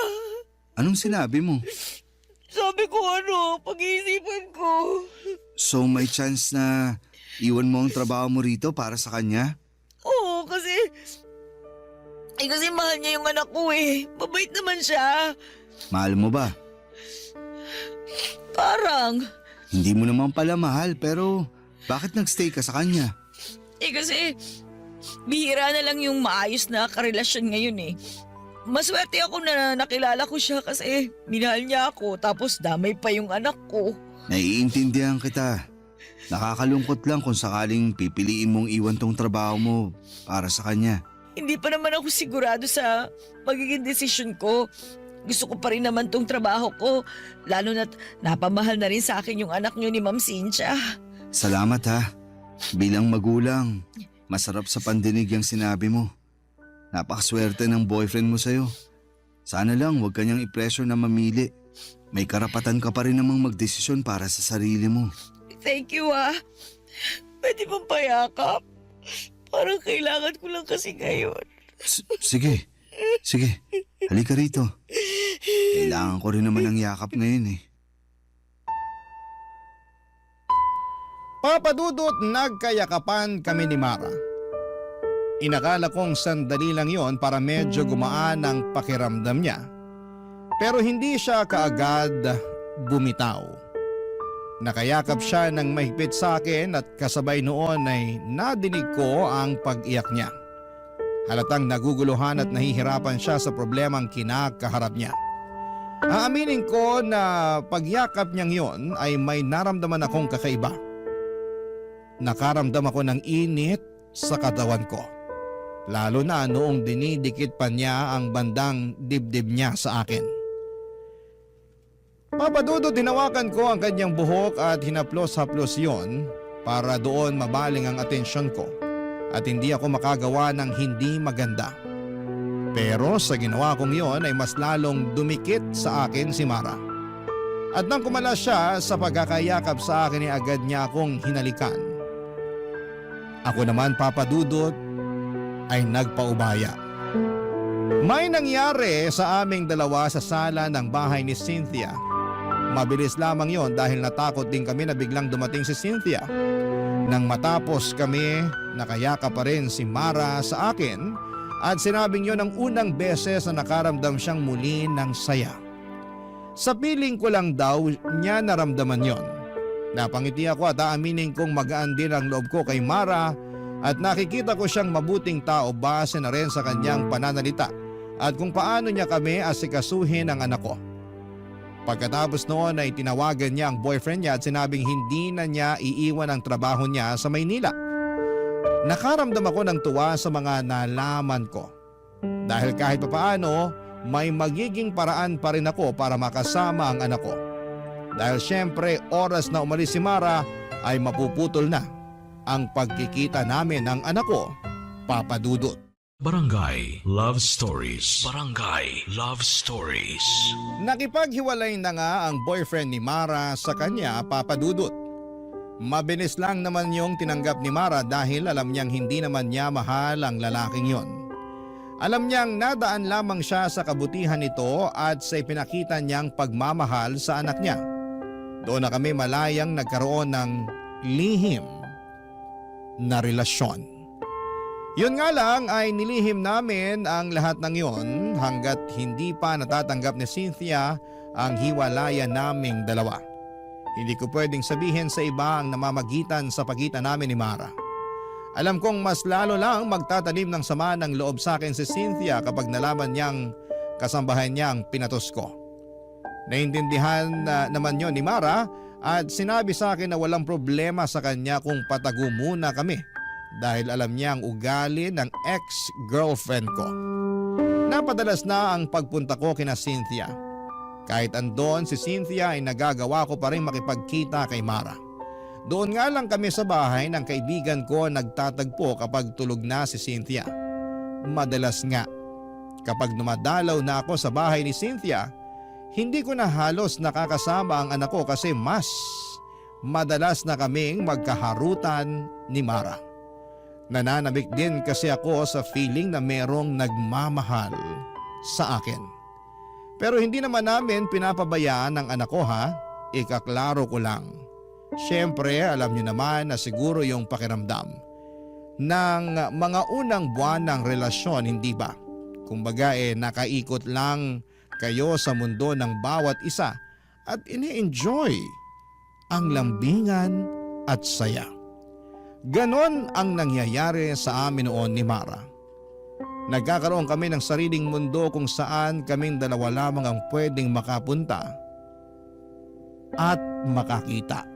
Anong sinabi mo? Sabi ko pag-iisipan ko. So may chance na iwan mo ang trabaho mo rito para sa kanya? Oo, kasi mahal niya yung anak ko eh. Mabait naman siya. Mahal mo ba? Parang. Hindi mo naman pala mahal pero bakit nagstay ka sa kanya? Kasi bihira na lang yung maayos na karelasyon ngayon eh. Maswerte ako na nakilala ko siya kasi minahal niya ako tapos damay pa yung anak ko. Naiintindihan kita. Nakakalungkot lang kung sakaling pipiliin mong iwan tong trabaho mo para sa kanya. Hindi pa naman ako sigurado sa magiging desisyon ko. Gusto ko pa rin naman tong trabaho ko. Lalo na't napamahal na rin sa akin yung anak niyo ni Ma'am Cynthia. Salamat ha. Bilang magulang, masarap sa pandinig yung sinabi mo. Napakaswerte ng boyfriend mo sa'yo. Sana lang huwag kanyang i-pressure na mamili. May karapatan ka pa rin namang magdesisyon para sa sarili mo. Thank you ah. Pwede bang payakap? Parang kailangan ko lang kasi ngayon. Sige. Halika rito. Kailangan ko rin naman ng yakap ngayon eh. Papa Dudut, nagkayakapan kami ni Mara. Inakala kong sandali lang yon para medyo gumaan ang pakiramdam niya. Pero hindi siya kaagad bumitaw. Nakayakap siya ng mahigpit sa akin at kasabay noon ay nadinig ko ang pag-iyak niya. Halatang naguguluhan at nahihirapan siya sa problemang kinakaharap niya. Aaminin ko na pagyakap niyang yon ay may naramdaman akong kakaiba. Nakaramdam ako ng init sa katawan ko. Lalo na noong dinidikit pa niya ang bandang dibdib niya sa akin. Papa Dudut, hinawakan ko ang kanyang buhok at hinaplos-haplos yon para doon mabaling ang atensyon ko at hindi ako makagawa ng hindi maganda. Pero sa ginawa kong yon ay mas lalong dumikit sa akin si Mara. At nang kumala siya sa pagkakayakap sa akin ay agad niya akong hinalikan. Ako naman, Papa Dudut, ay nagpaubaya. May nangyari sa aming dalawa sa sala ng bahay ni Cynthia. Mabilis lamang yon dahil natakot din kami na biglang dumating si Cynthia. Nang matapos kami, nakayaka pa rin si Mara sa akin at sinabing yon ang unang beses na nakaramdam siyang muli ng saya. Sa piling ko lang daw niya naramdaman yon. Napangiti ako at aaminin kong magaan din ang loob ko kay Mara at nakikita ko siyang mabuting tao base na rin sa kanyang pananalita at kung paano niya kami asikasuhin ang anak ko. Pagkatapos noon ay tinawagan niya ang boyfriend niya at sinabing hindi na niya iiwan ang trabaho niya sa Maynila. Nakaramdam ako ng tuwa sa mga nalaman ko. Dahil kahit papaano, may magiging paraan pa rin ako para makasama ang anak ko. Dahil syempre oras na umalis si Mara ay mapuputol na ang pagkikita namin ng anak ko, Papa Dudut. Barangay Love Stories. Barangay Love Stories. Nakipaghiwalay na nga ang boyfriend ni Mara sa kanya, Papa Dudut. Mabilis lang naman yung tinanggap ni Mara dahil alam niyang hindi naman niya mahal ang lalaking yon. Alam niyang nadaan lamang siya sa kabutihan nito at sa ipinakita niyang pagmamahal sa anak niya. Doon na kami malayang nagkaroon ng lihim na relasyon. Yun nga lang ay nilihim namin ang lahat ng yon hanggat hindi pa natatanggap ni Cynthia ang hiwalayan naming dalawa. Hindi ko pwedeng sabihin sa iba ang namamagitan sa pagitan namin ni Mara. Alam kong mas lalo lang magtatanim ng sama ng loob sa akin si Cynthia kapag nalaman niyang kasambahay niyang pinatos ko. Naintindihan naman yon ni Mara at sinabi sa akin na walang problema sa kanya kung patago muna kami dahil alam niya ang ugali ng ex-girlfriend ko. Napadalas na ang pagpunta ko kina Cynthia. Kahit andon si Cynthia ay nagagawa ko pa rin makipagkita kay Mara. Doon nga lang kami sa bahay ng kaibigan ko nagtatagpo kapag tulog na si Cynthia. Madalas nga, kapag dumadalaw na ako sa bahay ni Cynthia, hindi ko na halos nakakasama ang anak ko kasi mas madalas na kaming magkaharutan ni Mara. Nananabik din kasi ako sa feeling na merong nagmamahal sa akin. Pero hindi naman namin pinapabayaan ang anak ko ha, ikaklaro ko lang. Siyempre alam niyo naman na siguro yung pakiramdam ng mga unang buwan ng relasyon, hindi ba? Kumbaga nakaikot lang kayo sa mundo ng bawat isa at ini-enjoy ang lambingan at saya. Ganon ang nangyayari sa amin noon ni Mara. Nagkakaroon kami ng sariling mundo kung saan kaming dalawa lamang ang pwedeng makapunta at makakita.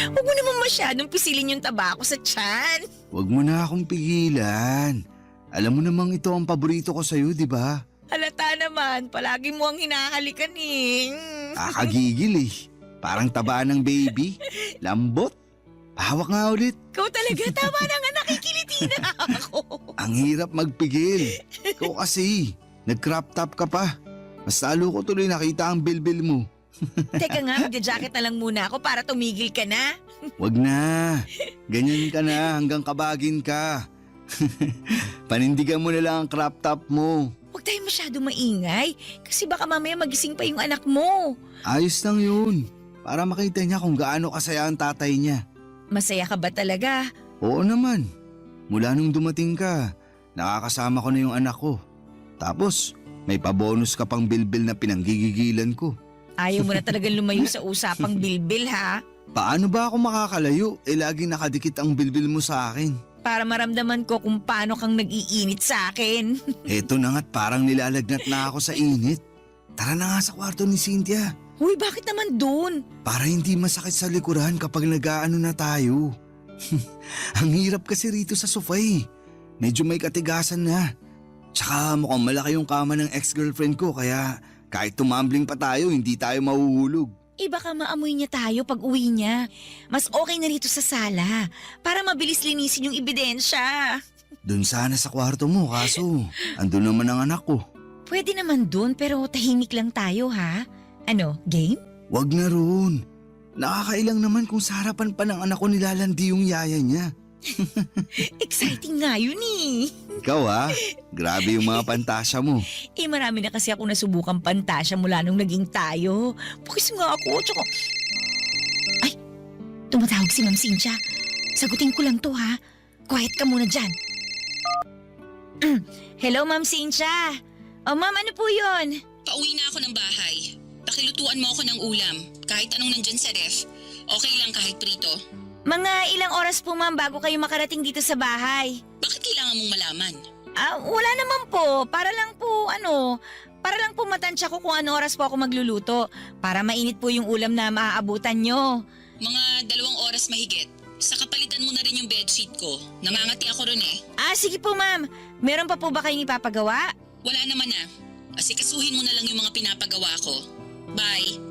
Huwag mo naman masyadong pisilin yung tabako sa tiyan. Huwag mo na akong pigilan. Alam mo namang ito ang paborito ko sa'yo, di ba? Halata naman, palagi mo ang hinahalikan eh. Kakagigil eh. Parang taba ng baby. Lambot. Hawak nga ulit. Ikaw talaga, tama na nga, nakikiliti na ako. Ang hirap magpigil. Ikaw kasi, nag-crop top ka pa. Mas lalo ko tuloy nakita ang bilbil mo. Teka nga, magja-jacket na lang muna ako para tumigil ka na. Wag na. Ganyan ka na hanggang kabagin ka. Panindigan mo na lang ang crop top mo. Huwag tayo masyado maingay kasi baka mamaya magising pa yung anak mo. Ayos lang yun. Para makita niya kung gaano kasaya ang tatay niya. Masaya ka ba talaga? Oo naman. Mula nung dumating ka, nakakasama ko na yung anak ko. Tapos, may pabonus ka pang bilbil na pinanggigigilan ko. Ayaw mo na talagang lumayo sa usapang bilbil ha? Paano ba ako makakalayo? Laging nakadikit ang bilbil mo sa akin. Para maramdaman ko kung paano kang nag-iinit sa akin. Eto na nga't parang nilalagnat na ako sa init. Tara na nga sa kwarto ni Cynthia. Uy, bakit naman dun? Para hindi masakit sa likuran kapag nag-aano na tayo. Ang hirap kasi rito sa sofa eh. Medyo may katigasan na. Tsaka mukhang malaki yung kama ng ex-girlfriend ko kaya kahit tumambling pa tayo hindi tayo mahuhulog. Baka maamoy niya tayo pag uwi niya. Mas okay na rito sa sala para mabilis linisin yung ebidensya. Doon sana sa kwarto mo kaso andun naman ang anak ko. Pwede naman dun pero tahimik lang tayo ha. Ano, game? Wag na roon. Nakakailang naman kung sa harapan pa ng anak ko nilalandi yung yaya niya. Exciting nga yun eh. Ikaw ha, grabe yung mga pantasya mo. Marami na kasi ako nasubukang pantasya mula nung naging tayo. Pukis nga ako, tsaka... Ay, tumatawag si Ma'am Cynthia. Sagutin ko lang to ha. Quiet ka muna dyan. Hello, Ma'am Cynthia. Oh, Ma'am, ano po yun? Pauwi na ako ng bahay. Pakilutuan mo ako ng ulam. Kahit anong nandyan sa ref. Okay lang kahit prito. Mga ilang oras po ma'am bago kayo makarating dito sa bahay. Bakit kailangan mong malaman? Wala naman po. Para lang po matansya ko kung ano oras po ako magluluto. Para mainit po yung ulam na maaabutan nyo. Mga 2 oras mahigit. Sa kapalitan mo na rin yung bedsheet ko. Nangangati ako ron eh. Sige po ma'am. Meron pa po ba kayong ipapagawa? Wala naman na. Asikasuhin mo na lang yung mga pinapagawa ko. Bye.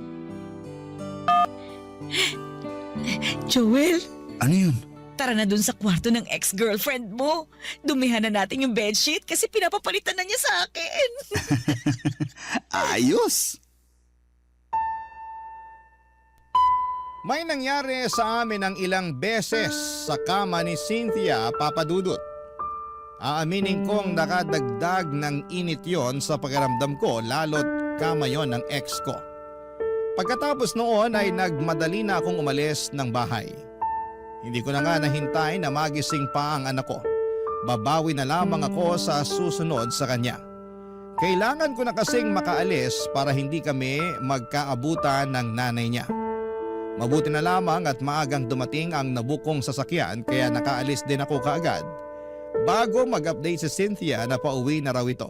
Joel, Ano yun? tara na dun sa kwarto ng ex-girlfriend mo. Dumihan na natin yung bedsheet kasi pinapapalitan na niya sa akin. Ayos! May nangyari sa amin ng ilang beses sa kama ni Cynthia, Papa Dudut. Aaminin kong nakadagdag ng init yon sa pakiramdam ko lalo't kama yon ng ex ko. Pagkatapos noon ay nagmadali na akong umalis ng bahay. Hindi ko na nga nahintay na magising pa ang anak ko. Babawi na lamang ako sa susunod sa kanya. Kailangan ko na kasing makaalis para hindi kami magkaabutan ng nanay niya. Mabuti na lamang at maagang dumating ang nabukong sasakyan kaya nakaalis din ako kaagad bago mag-update si Cynthia na pauwi na raw ito.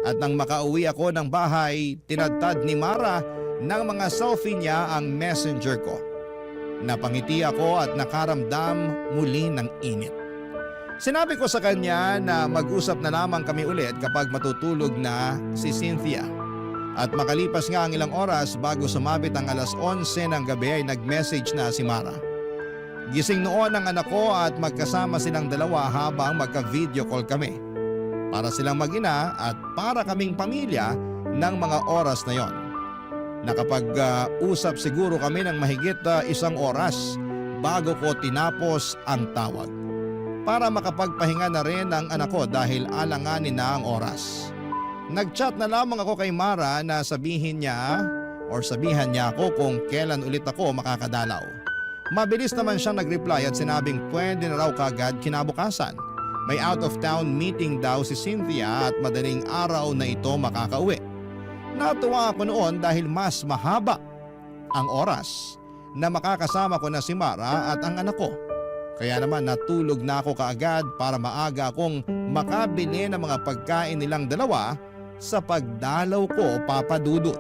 At nang makauwi ako ng bahay, tinadtad ni Mara ng mga selfie niya ang messenger ko. Napangiti ako at nakaramdam muli ng init. Sinabi ko sa kanya na mag-usap na lamang kami ulit kapag matutulog na si Cynthia. At makalipas nga ang ilang oras bago sumabit ang alas 11 ng gabi ay nag-message na si Mara. Gising noon ang anak ko at magkasama silang dalawa habang magka-video call kami. Para silang mag-ina at para kaming pamilya ng mga oras na yon. Nakapag-usap siguro kami ng mahigit 1 oras bago ko tinapos ang tawag. Para makapagpahinga na rin ang anak ko dahil alanganin na ang oras. Nag-chat na lamang ako kay Mara na sabihan niya ako kung kailan ulit ako makakadalaw. Mabilis naman siyang nag-reply at sinabing pwede na raw kagad kinabukasan. May out of town meeting daw si Cynthia at madaling araw na ito makakauwi. Natuwa ako noon dahil mas mahaba ang oras na makakasama ko na si Mara at ang anak ko. Kaya naman natulog na ako kaagad para maaga akong makabili ng mga pagkain nilang dalawa sa pagdalaw ko, Papa Dudut.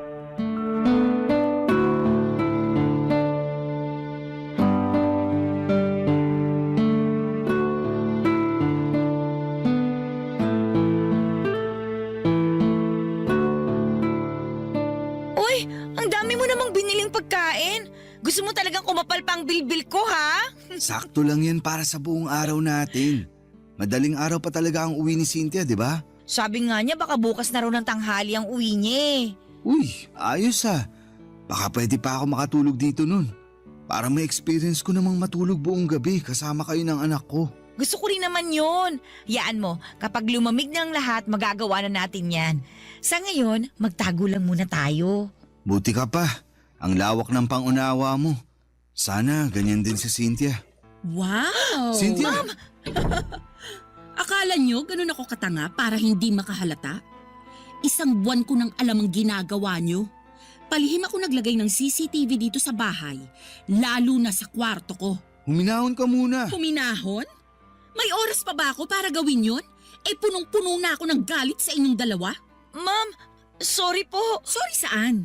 Uy, ang dami mo namang biniling pagkain. Gusto mo talagang kumapal pa ang bilbil ko, ha? Sakto lang yan para sa buong araw natin. Madaling araw pa talaga ang uwi ni Cynthia, di ba? Sabi nga niya baka bukas na raw ng tanghali ang uwi niya eh. Uy, ayos ah. Baka pwede pa ako makatulog dito nun. Para may experience ko namang matulog buong gabi kasama kayo ng anak ko. Gusto ko rin naman yun. Yaan mo, kapag lumamig na ang lahat, magagawa na natin yan. Sa ngayon, magtago lang muna tayo. Buti ka pa. Ang lawak ng pangunawa mo. Sana ganyan din si Cynthia. Wow! Cynthia! Ma'am! Akala nyo ganun ako katanga para hindi makahalata? 1 buwan ko nang alam ang ginagawa nyo. Palihim ako naglagay ng CCTV dito sa bahay, lalo na sa kwarto ko. Huminahon ka muna. Huminahon? May oras pa ba ako para gawin yon? Punong-puno na ako ng galit sa inyong dalawa. Ma'am, sorry po. Sorry saan?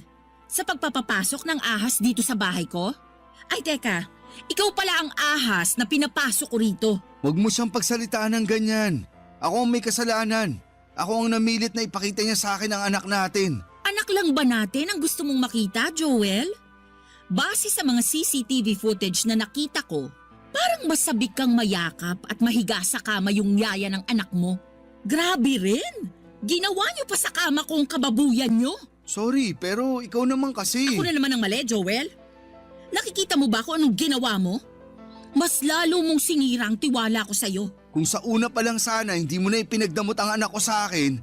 Sa pagpapapasok ng ahas dito sa bahay ko? Ay teka, ikaw pala ang ahas na pinapasok ko rito. Huwag mo siyang pagsalitaan ng ganyan. Ako ang may kasalanan. Ako ang namilit na ipakita niya sa akin ang anak natin. Anak lang ba natin ang gusto mong makita, Joel? Base sa mga CCTV footage na nakita ko, parang masabik kang mayakap at mahiga sa kama yung yaya ng anak mo. Grabe rin! Ginawa niyo pa sa kama ko ang kababuyan niyo. Sorry, pero ikaw naman kasi. Ako na naman ang mali, Joel. Nakikita mo ba kung anong ginawa mo? Mas lalo mong sinira ang tiwala ko sa'yo. Kung sa una pa lang sana hindi mo na ipinagdamot ang anak ko sa akin,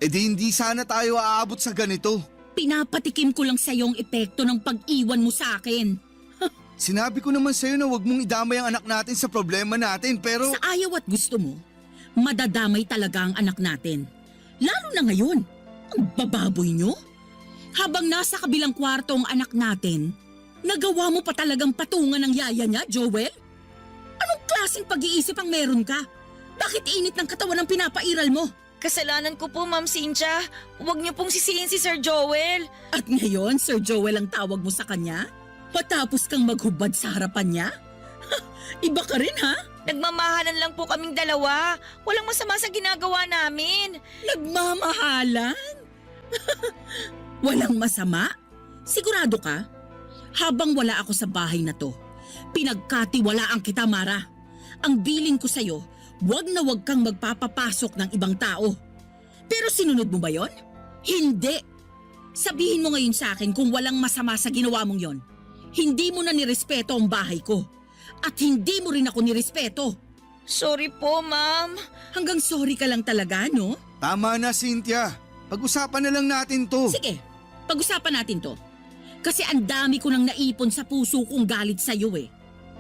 edi hindi sana tayo aabot sa ganito. Pinapatikim ko lang sa'yo ang epekto ng pag-iwan mo sa akin. Sinabi ko naman sa'yo na huwag mong idamay ang anak natin sa problema natin pero… Sa ayaw at gusto mo, madadamay talaga ang anak natin. Lalo na ngayon, ang bababoy nyo. Habang nasa kabilang kwarto ang anak natin, nagawa mo pa talagang patungan ng yaya niya, Joel? Anong klaseng pag-iisip ang meron ka? Bakit init ng katawan ang pinapairal mo? Kasalanan ko po, Ma'am Cynthia. Huwag niyo pong sisihin si Sir Joel. At ngayon, Sir Joel ang tawag mo sa kanya? Patapos kang maghubad sa harapan niya? Iba ka rin, ha? Nagmamahalan lang po kaming dalawa. Walang masama sa ginagawa namin. Nagmamahalan? Walang masama? Sigurado ka? Habang wala ako sa bahay na to, pinagkatiwalaan kita, Mara. Ang bilin ko sa'yo, wag na wag kang magpapapasok ng ibang tao. Pero sinunod mo ba yon? Hindi. Sabihin mo ngayon sa akin kung walang masama sa ginawa mong yon. Hindi mo na nirespeto ang bahay ko. At hindi mo rin ako nirespeto. Sorry po, ma'am. Hanggang sorry ka lang talaga, no? Tama na, Cynthia. Pag-usapan na lang natin to. Sige, pag-usapan natin to. Kasi ang dami ko nang naipon sa puso kong galit sa'yo eh.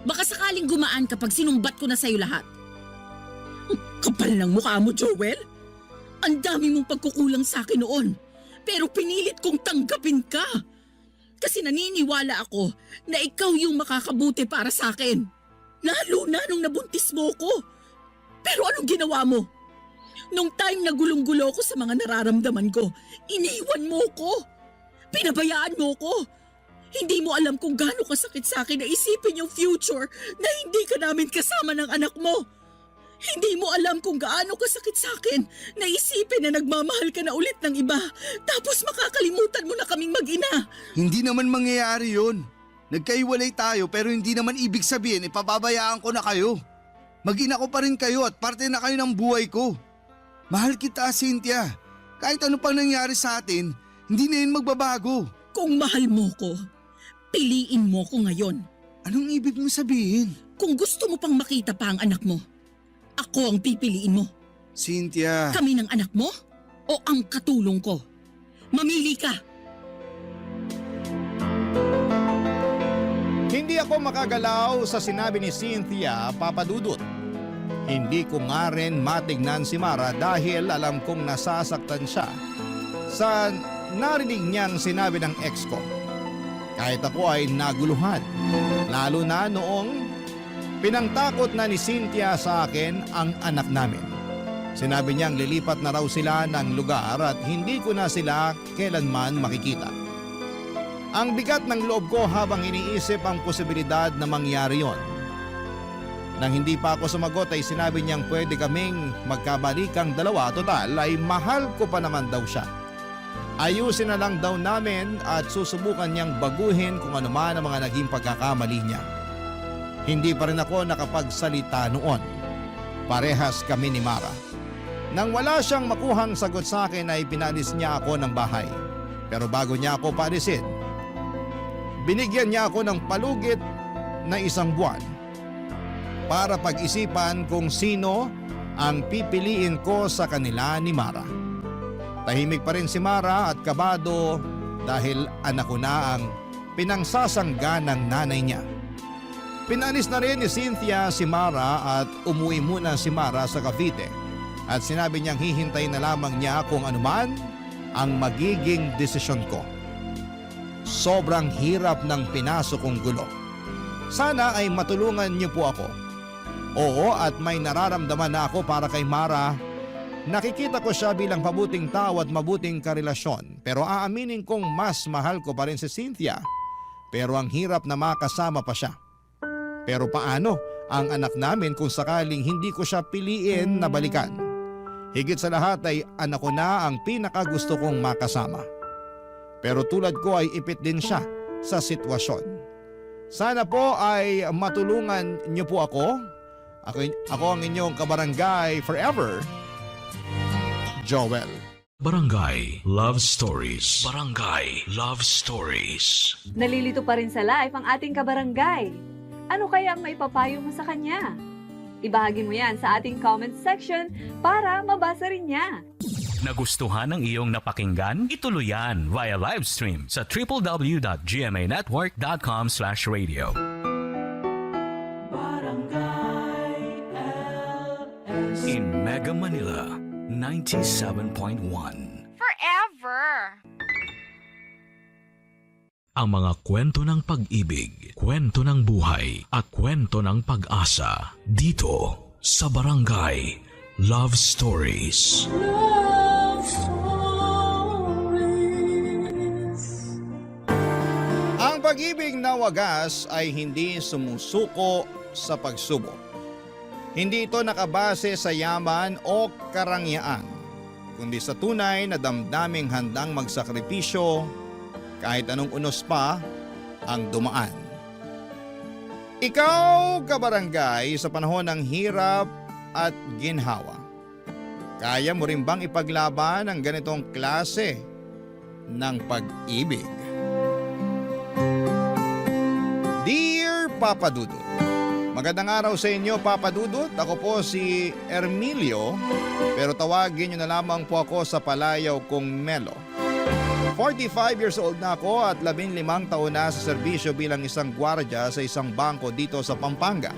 Baka sakaling gumaan kapag sinumbat ko na sa'yo lahat. Kapal ng mukha mo, Joel. Ang dami mong pagkukulang sa akin noon. Pero pinilit kong tanggapin ka. Kasi naniniwala ako na ikaw yung makakabuti para sa akin. Lalo na nung nabuntis mo ko. Pero anong ginawa mo? Nung time na gulong-gulo ko sa mga nararamdaman ko, iniwan mo ko. Pinabayaan mo ko. Hindi mo alam kung gaano kasakit sa akin na isipin yung future na hindi ka namin kasama ng anak mo. Hindi mo alam kung gaano kasakit sa akin na isipin na nagmamahal ka na ulit ng iba tapos makakalimutan mo na kaming mag-ina. Hindi naman mangyayari yun. Nagkaiwalay tayo pero hindi naman ibig sabihin ipababayaan ko na kayo. Mag-ina ko pa rin kayo at parte na kayo ng buhay ko. Mahal kita, Cynthia. Kahit ano pang nangyari sa atin, hindi na yun magbabago. Kung mahal mo ko, piliin mo ko ngayon. Anong ibig mo sabihin? Kung gusto mo pang makita pa ang anak mo, ako ang pipiliin mo. Cynthia. Kami ng anak mo o ang katulong ko? Mamili ka. Hindi ako makagalaw sa sinabi ni Cynthia, Papa Dudut. Hindi ko nga rin matignan si Mara dahil alam kong nasasaktan siya sa narinig niyang sinabi ng ex ko. Kahit ako ay naguluhan, lalo na noong pinangtakot na ni Cynthia sa akin ang anak namin. Sinabi niyang lilipat na raw sila ng lugar at hindi ko na sila kailanman makikita. Ang bigat ng loob ko habang iniisip ang posibilidad na mangyari yon. Nang hindi pa ako sumagot ay sinabi niyang pwede kaming magkabalikang dalawa, total ay mahal ko pa naman daw siya. Ayusin na lang daw namin at susubukan niyang baguhin kung ano man ang mga naging pagkakamali niya. Hindi pa rin ako nakapagsalita noon. Parehas kami ni Mara. Nang wala siyang makuhang sagot sa akin ay pinalis niya ako ng bahay. Pero bago niya ako paalisin, binigyan niya ako ng palugit na 1 buwan para pag-isipan kung sino ang pipiliin ko sa kanila ni Mara. Tahimik pa rin si Mara at kabado dahil anak ko na ang pinangsasangga ng nanay niya. Pinalis na rin ni Cynthia si Mara at umuwi muna si Mara sa Cavite at sinabi niyang hihintay na lamang niya kung anuman ang magiging desisyon ko. Sobrang hirap ng pinasok kong gulo. Sana ay matulungan niyo po ako. Oo, at may nararamdaman na ako para kay Mara. Nakikita ko siya bilang mabuting tao at mabuting karelasyon. Pero aaminin kong mas mahal ko pa rin si Cynthia. Pero ang hirap na makasama pa siya. Pero paano ang anak namin kung sakaling hindi ko siya piliin na balikan? Higit sa lahat ay anak ko na ang pinakagusto kong makasama. Pero tulad ko ay ipit din siya sa sitwasyon. Sana po ay matulungan niyo po ako. Ako ang inyong kabarangay forever, Joel. Barangay Love Stories. Barangay Love Stories. Nalilito pa rin sa life ang ating kabarangay. Ano kaya ang maipapayo mo sa kanya? Ibahagi mo yan sa ating comment section para mabasa rin niya. Nagustuhan ng iyong napakinggan? Ituloy yan via live stream sa www.gmanetwork.com/radio. In Mega Manila, 97.1. Forever! Ang mga kwento ng pag-ibig, kwento ng buhay, at kwento ng pag-asa dito sa Barangay Love Stories. Love Stories. Ang pag-ibig na wagas ay hindi sumusuko sa pagsubok. Hindi ito nakabase sa yaman o karangyaan, kundi sa tunay na damdaming handang magsakripisyo kahit anong unos pa ang dumaan. Ikaw, kabarangay, sa panahon ng hirap at ginhawa, kaya mo rin bang ipaglaban ang ganitong klase ng pag-ibig? Dear Papa Dudut, magandang araw sa inyo, Papa Dudut. Ako po si Ermilio, pero tawagin niyo na lamang po ako sa palayaw kong Melo. 45 years old na ako at 15 taon na sa serbisyo bilang isang gwardiya sa isang bangko dito sa Pampanga.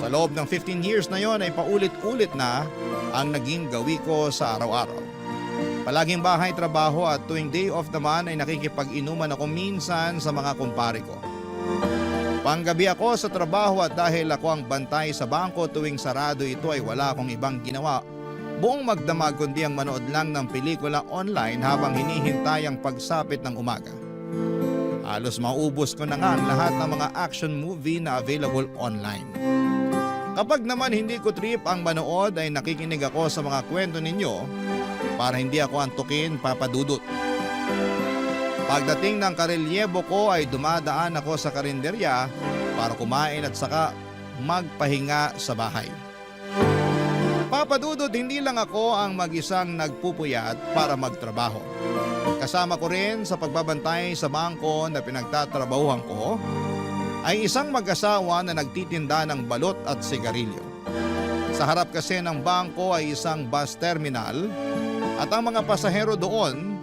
Sa loob ng 15 years na yon ay paulit-ulit na ang naging gawi ko sa araw-araw. Palaging bahay trabaho at tuwing day off naman ay nakikipag-inuman ako minsan sa mga kumpare ko. Panggabi ako sa trabaho at dahil ako ang bantay sa bangko tuwing sarado ito ay wala akong ibang ginawa buong magdamag kundi ang manood lang ng pelikula online habang hinihintay ang pagsapit ng umaga. Halos maubos ko na nga ang lahat ng mga action movie na available online. Kapag naman hindi ko trip ang manood ay nakikinig ako sa mga kwento ninyo para hindi ako antukin, Papa Dudut. Pagdating ng karelyebo ko ay dumadaan ako sa karinderya para kumain at saka magpahinga sa bahay. Papa Dudut, hindi lang ako ang mag-isang nagpupuyat para magtrabaho. Kasama ko rin sa pagbabantay sa bangko na pinagtatrabahuhan ko ay isang mag-asawa na nagtitinda ng balot at sigarilyo. Sa harap kasi ng bangko ay isang bus terminal at ang mga pasahero doon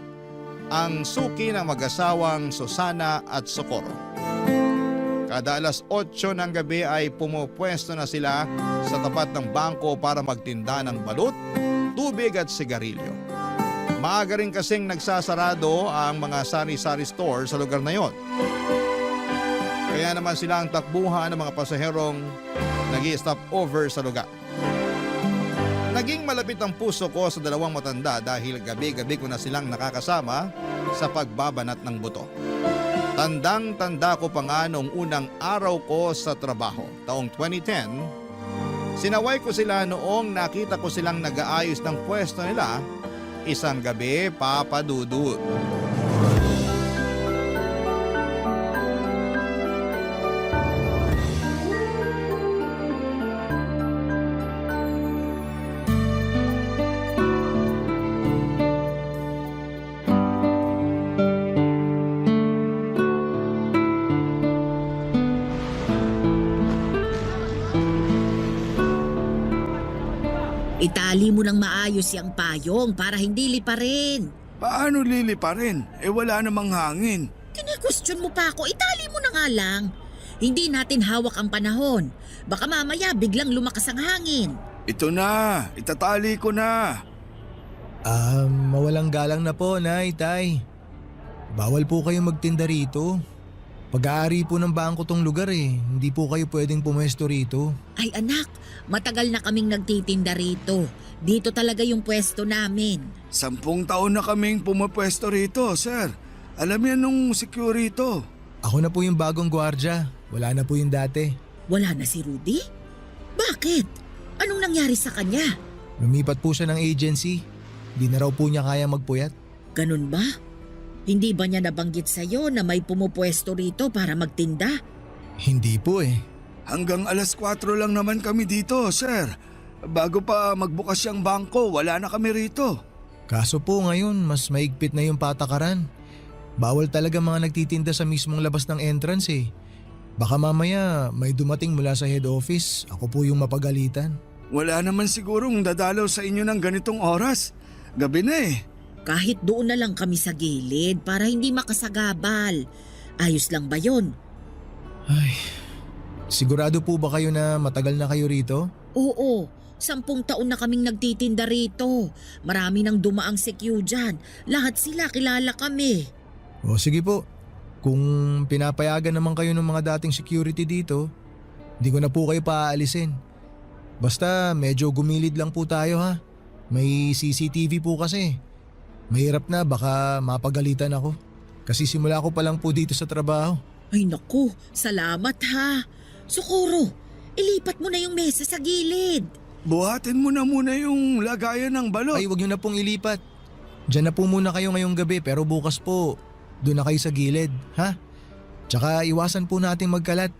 ang suki ng mag-asawang Susana at Socorro. Kada alas 8 ng gabi ay pumupwesto na sila sa tapat ng bangko para magtinda ng balut, tubig at sigarilyo. Maaga rin kasing nagsasarado ang mga sari-sari store sa lugar na yon. Kaya naman sila ang takbuhan ng mga pasaherong nag-i-stop over sa lugar. Naging malapit ang puso ko sa dalawang matanda dahil gabi-gabi ko na silang nakakasama sa pagbabanat ng buto. Tandang-tanda ko pa nga noong unang araw ko sa trabaho, taong 2010, sinaway ko sila noong nakita ko silang nag-aayos ng pwesto nila isang gabi, Papa Dudut. Itali mo ng maayos yung payong para hindi liparin. Paano liliparin? Wala namang hangin. Kine-question mo pa ako, itali mo na nga lang. Hindi natin hawak ang panahon. Baka mamaya biglang lumakas ang hangin. Ito na, itatali ko na. Mawalang galang na po, Nay, Tay. Bawal po kayong magtinda rito. Pag-aari po ng bangko tong lugar Hindi po kayo pwedeng pumwesto rito. Ay anak, matagal na kaming nagtitinda rito. Dito talaga yung pwesto namin. 10 taon na kaming pumapwesto rito, sir. Alam yan nung security. Ako na po yung bagong gwardya. Wala na po yung dati. Wala na si Rudy? Bakit? Anong nangyari sa kanya? Lumipat po siya ng agency. Di na raw po niya kaya magpuyat. Ganun ba? Hindi ba niya nabanggit sa'yo na may pumupwesto rito para magtinda? Hindi po Hanggang alas 4 lang naman kami dito, sir. Bago pa magbukas yung bangko, wala na kami rito. Kaso po ngayon, mas maigpit na yung patakaran. Bawal talaga mga nagtitinda sa mismong labas ng entrance Baka mamaya may dumating mula sa head office. Ako po yung mapagalitan. Wala naman sigurong dadalaw sa inyo ng ganitong oras. Gabi na Kahit doon na lang kami sa gilid para hindi makasagabal. Ayos lang ba yon? Ay, sigurado po ba kayo na matagal na kayo rito? Oo, 10 taon na kaming nagtitinda rito. Marami nang dumaang sekyu dyan. Lahat sila kilala kami. O sige po, kung pinapayagan naman kayo ng mga dating security dito, hindi ko na po kayo paaalisin. Basta medyo gumilid lang po tayo ha. May CCTV po kasi. Mahirap na, baka mapagalitan ako. Kasi simula ko pa lang po dito sa trabaho. Ay naku, salamat ha. Socorro, ilipat mo na yung mesa sa gilid. Buhatin mo na muna yung lagayan ng balot. Ay, wag nyo na pong ilipat. Diyan na po muna kayo ngayong gabi pero bukas po, doon na kayo sa gilid, ha? Tsaka iwasan po nating magkalat.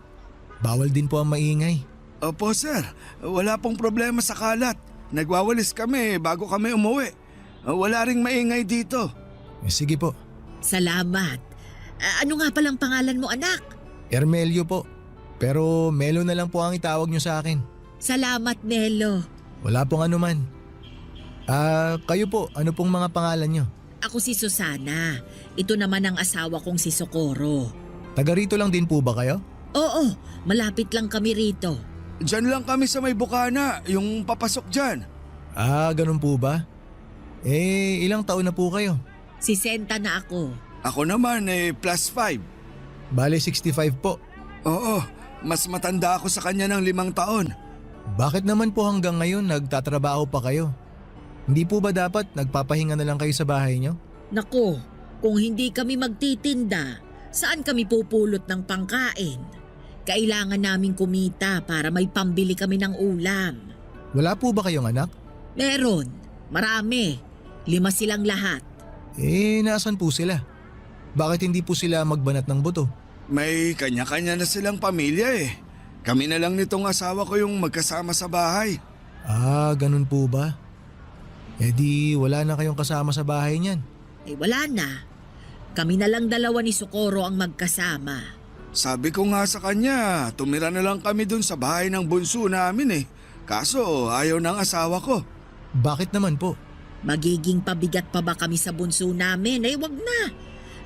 Bawal din po ang maingay. Opo sir, wala pong problema sa kalat. Nagwawalis kami bago kami umuwi. Wala ring maingay dito. Sige po. Salamat. Ano nga palang pangalan mo, anak? Ermelio po. Pero Melo na lang po ang itawag niyo sa akin. Salamat, Melo. Wala pong anuman. Kayo po, ano pong mga pangalan niyo? Ako si Susana. Ito naman ang asawa kong si Socorro. Taga rito lang din po ba kayo? Oo, malapit lang kami rito. Diyan lang kami sa may bukana, yung papasok dyan. Ganun po ba? Ilang taon na po kayo? 60 na ako. Ako naman +5. Bale 65 po. Oo, mas matanda ako sa kanya ng 5 taon. Bakit naman po hanggang ngayon nagtatrabaho pa kayo? Hindi po ba dapat nagpapahinga na lang kayo sa bahay niyo? Nako, kung hindi kami magtitinda, saan kami pupulot ng pangkain? Kailangan naming kumita para may pambili kami ng ulam. Wala po ba kayong anak? Meron, marami. 5 silang lahat. Nasaan po sila? Bakit hindi po sila magbanat ng buto? May kanya-kanya na silang pamilya eh. Kami na lang nitong asawa ko yung magkasama sa bahay. Ganun po ba? Di wala na kayong kasama sa bahay niyan. Wala na. Kami na lang dalawa ni Socorro ang magkasama. Sabi ko nga sa kanya, tumira na lang kami dun sa bahay ng bunso namin eh. Kaso ayaw ng asawa ko. Bakit naman po? Magiging pabigat pa ba kami sa bunso namin? Wag na.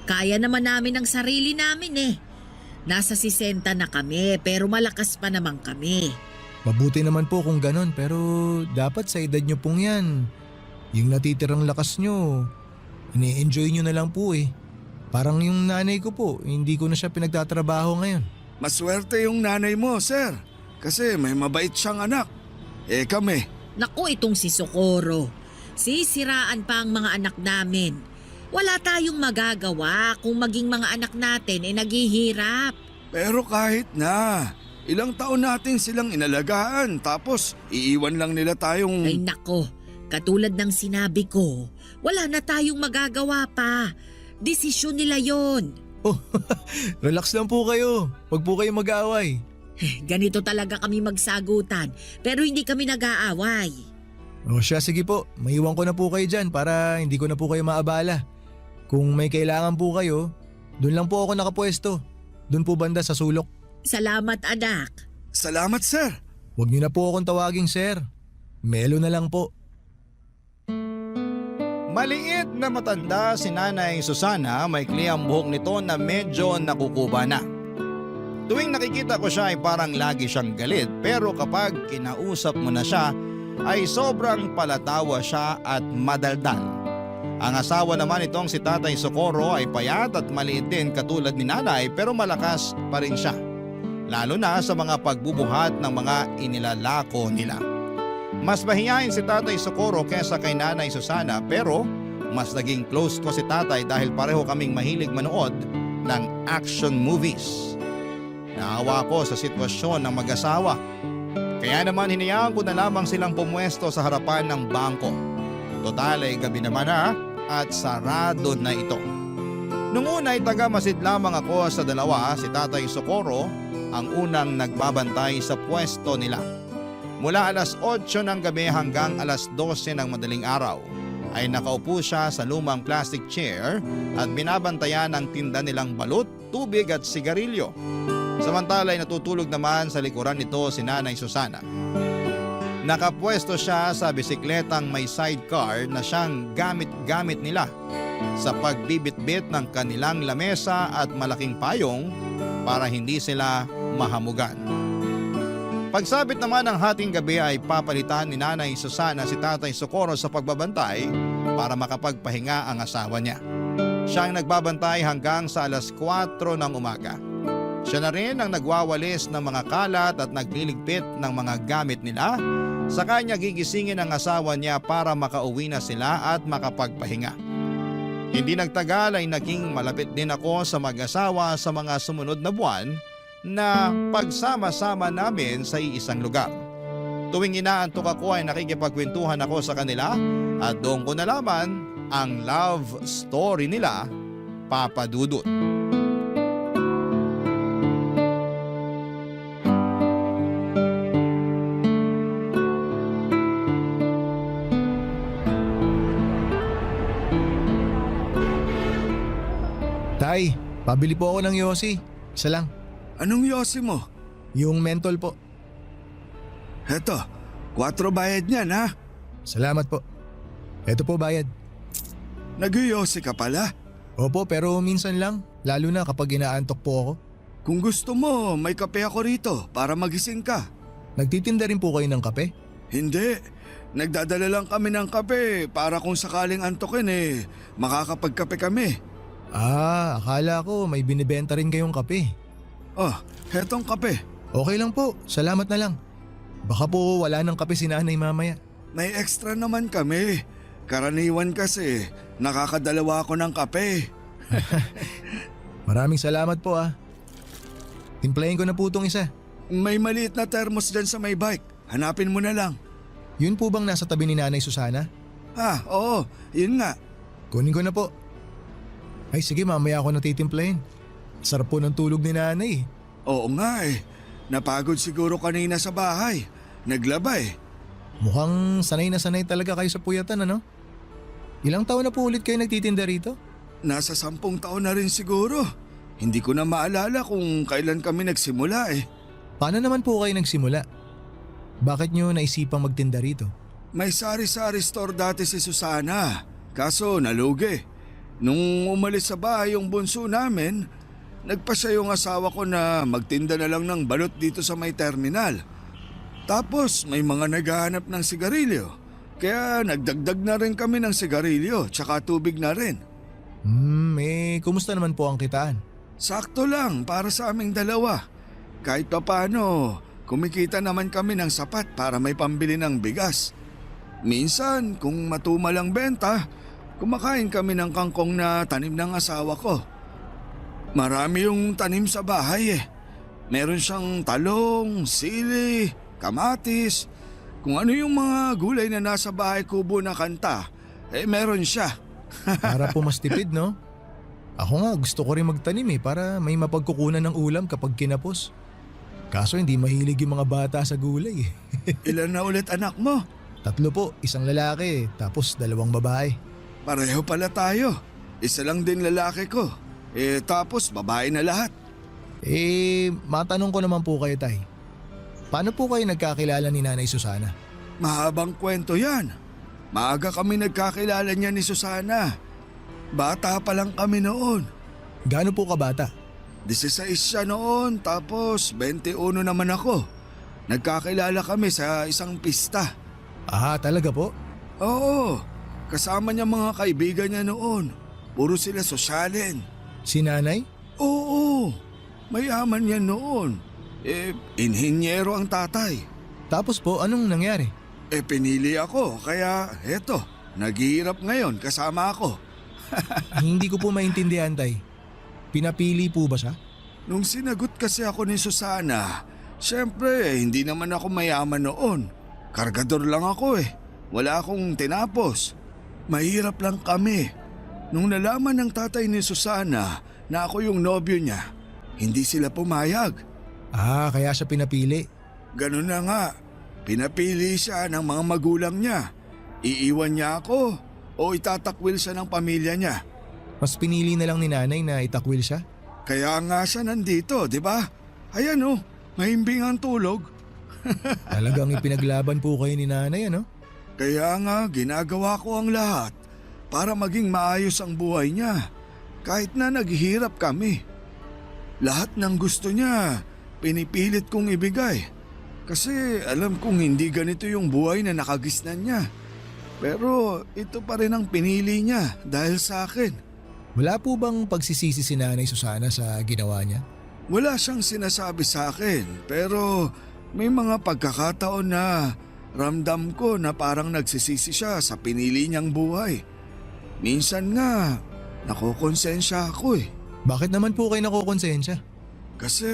Kaya naman namin ang sarili namin eh. Nasa 60 na kami pero malakas pa naman kami. Mabuti naman po kung ganun pero dapat sa edad nyo pong yan. Yung natitirang lakas nyo, ini-enjoy nyo na lang po eh. Parang yung nanay ko po, hindi ko na siya pinagtatrabaho ngayon. Maswerte yung nanay mo, sir. Kasi may mabait siyang anak. Kami. Naku, itong si Socorro. Sisiraan pa ang mga anak namin. Wala tayong magagawa kung maging mga anak natin naghihirap. Pero kahit na, ilang taon natin silang inalagaan tapos iiwan lang nila tayong… Ay nako, katulad ng sinabi ko, wala na tayong magagawa pa. Desisyon nila yon. Relax lang po kayo. Huwag po kayo mag-aaway. Ganito talaga kami magsagutan pero hindi kami nag-aaway. Sige po, maiwan ko na po kayo dyan para hindi ko na po kayo maabala. Kung may kailangan po kayo, doon lang po ako nakapwesto. Doon po banda sa sulok. Salamat anak. Salamat sir. Huwag niyo na po akong tawaging sir. Melo na lang po. Maliit na matanda si Nanay Susana, maikli ang buhok nito na medyo nakukuba na. Tuwing nakikita ko siya ay parang lagi siyang galit pero kapag kinausap mo na siya ay sobrang palatawa siya at madaldal. Ang asawa naman itong si Tatay Socorro ay payat at maliit din katulad ni Nanay pero malakas pa rin siya. Lalo na sa mga pagbubuhat ng mga inilalako nila. Mas mahihain si Tatay Socorro kesa kay Nanay Susana pero mas naging close ko si Tatay dahil pareho kaming mahilig manood ng action movies. Naawa ko sa sitwasyon ng mag-asawa. Kaya naman hinayaan ko na lamang silang pumwesto sa harapan ng bangko. Total ay gabi naman na at sarado na ito. Nung una ay taga-masid lamang ako sa dalawa, si Tatay Socorro ang unang nagbabantay sa pwesto nila. Mula alas 8 ng gabi hanggang alas 12 ng madaling araw ay nakaupo siya sa lumang plastic chair at binabantayan ang tinda nilang balut, tubig at sigarilyo. Samantala ay natutulog naman sa likuran nito si Nanay Susana. Nakapwesto siya sa bisikletang may sidecar na siyang gamit-gamit nila sa pagbibitbit ng kanilang lamesa at malaking payong para hindi sila mahamugan. Pagsabit naman ng hating gabi ay papalitan ni Nanay Susana si Tatay Socorro sa pagbabantay para makapagpahinga ang asawa niya. Siya ang nagbabantay hanggang sa alas 4 ng umaga. Siya na rin ang nagwawalis ng mga kalat at nagliligpit ng mga gamit nila. Sa kanya gigisingin ang asawa niya para makauwi na sila at makapagpahinga. Hindi nagtagal ay naging malapit din ako sa mag-asawa sa mga sumunod na buwan na pagsama-sama namin sa iisang lugar. Tuwing inaantok ako ay nakikipagkwentuhan ako sa kanila at doon ko nalaman ang love story nila Papa Dudut. Tay, pabili po ako ng yosi. Isa lang. Anong yosi mo? Yung mentol po. Heto, 4 bayad niyan ha. Salamat po. Eto po bayad. Nag-yosi ka pala? Opo, pero minsan lang. Lalo na kapag inaantok po ako. Kung gusto mo, may kape ako rito para magising ka. Nagtitinda rin po kayo ng kape? Hindi. Nagdadala lang kami ng kape para kung sakaling antokin makakapagkape kami. Ah, akala ko may binibenta rin kayong kape. Oh, hetong kape. Okay lang po, salamat na lang. Baka po wala ng kape si nanay mamaya. May extra naman kami. Karaniwan kasi, nakakadalawa ako ng kape. Maraming salamat po ah. Timplahin ko na po itong isa. May maliit na thermos dyan sa may bike. Hanapin mo na lang. Yun po bang nasa tabi ni Nanay Susana? Oo, yun nga. Kunin ko na po. Ay sige, mamaya ako natitimplahin. Sarap po ng tulog ni Nanay. Oo nga Napagod siguro kanina sa bahay. Naglaba Mukhang sanay na sanay talaga kayo sa puyatan ano? Ilang taon na po ulit kayo nagtitinda rito? Nasa 10 taon na rin siguro. Hindi ko na maalala kung kailan kami nagsimula Paano naman po kayo nagsimula? Bakit nyo naisipang magtinda rito? May sari-sari store dati si Susana. Kaso nalugi. Nung umalis sa bahay yung bunso namin, nagpasya yung asawa ko na magtinda na lang ng balot dito sa may terminal. Tapos may mga naghahanap ng sigarilyo. Kaya nagdagdag na rin kami ng sigarilyo tsaka tubig na rin. Kumusta naman po ang kitaan? Sakto lang para sa aming dalawa. Kahit pa paano, kumikita naman kami ng sapat para may pambili ng bigas. Minsan, kung matumal ang benta, kumakain kami ng kangkong na tanim ng asawa ko. Marami yung tanim sa bahay Meron siyang talong, sili, kamatis. Kung ano yung mga gulay na nasa bahay kubo na kanta, meron siya. Para po mas tipid no? Ako nga gusto ko rin magtanim para may mapagkukunan ng ulam kapag kinapos. Kaso hindi mahilig yung mga bata sa gulay Ilan na ulit anak mo? 3 po, isang lalaki tapos 2 babae. Pareho pala tayo. Isa lang din lalaki ko. Tapos babae na lahat. Matanong ko naman po kayo tay. Paano po kayo nagkakilala ni Nanay Susana? Mahabang kwento yan. Maaga kami nagkakilala niya ni Susana. Bata pa lang kami noon. Gaano po kabata? 16 siya noon tapos 21 naman ako. Nagkakilala kami sa isang pista. Ah, talaga po? Oo, kasama niya mga kaibigan niya noon. Puro sila sosyalin. Si Nanay? Oo, mayaman yan noon. Inhinyero ang tatay. Tapos po, anong nangyari? Pinili ako kaya eto, naghihirap ngayon kasama ako. Hindi ko po maintindihan tay. Pinapili po ba siya? Nung sinagot kasi ako ni Susana, syempre hindi naman ako mayaman noon. Kargador lang ako Wala akong tinapos. Mahirap lang kami. Nung nalaman ng tatay ni Susana na ako yung nobyo niya, hindi sila pumayag. Ah, kaya siya pinapili. Ganun na nga. Pinapili siya ng mga magulang niya. Iiwan niya ako o itatakwil siya ng pamilya niya. Mas pinili na lang ni Nanay na itakwil siya? Kaya nga siya nandito, di ba? Ayan mahimbing ang tulog. Talagang ipinaglaban po kayo ni Nanay ano? Kaya nga ginagawa ko ang lahat para maging maayos ang buhay niya. Kahit na naghihirap kami. Lahat ng gusto niya, pinipilit kong ibigay. Kasi alam kong hindi ganito yung buhay na nakagisnan niya. Pero ito pa rin ang pinili niya dahil sa akin. Wala po bang pagsisisi si Nanay Susana sa ginawa niya? Wala siyang sinasabi sa akin pero may mga pagkakataon na ramdam ko na parang nagsisisi siya sa pinili niyang buhay. Minsan nga, nakokonsensya ako Bakit naman po kayo nakokonsensya? Kasi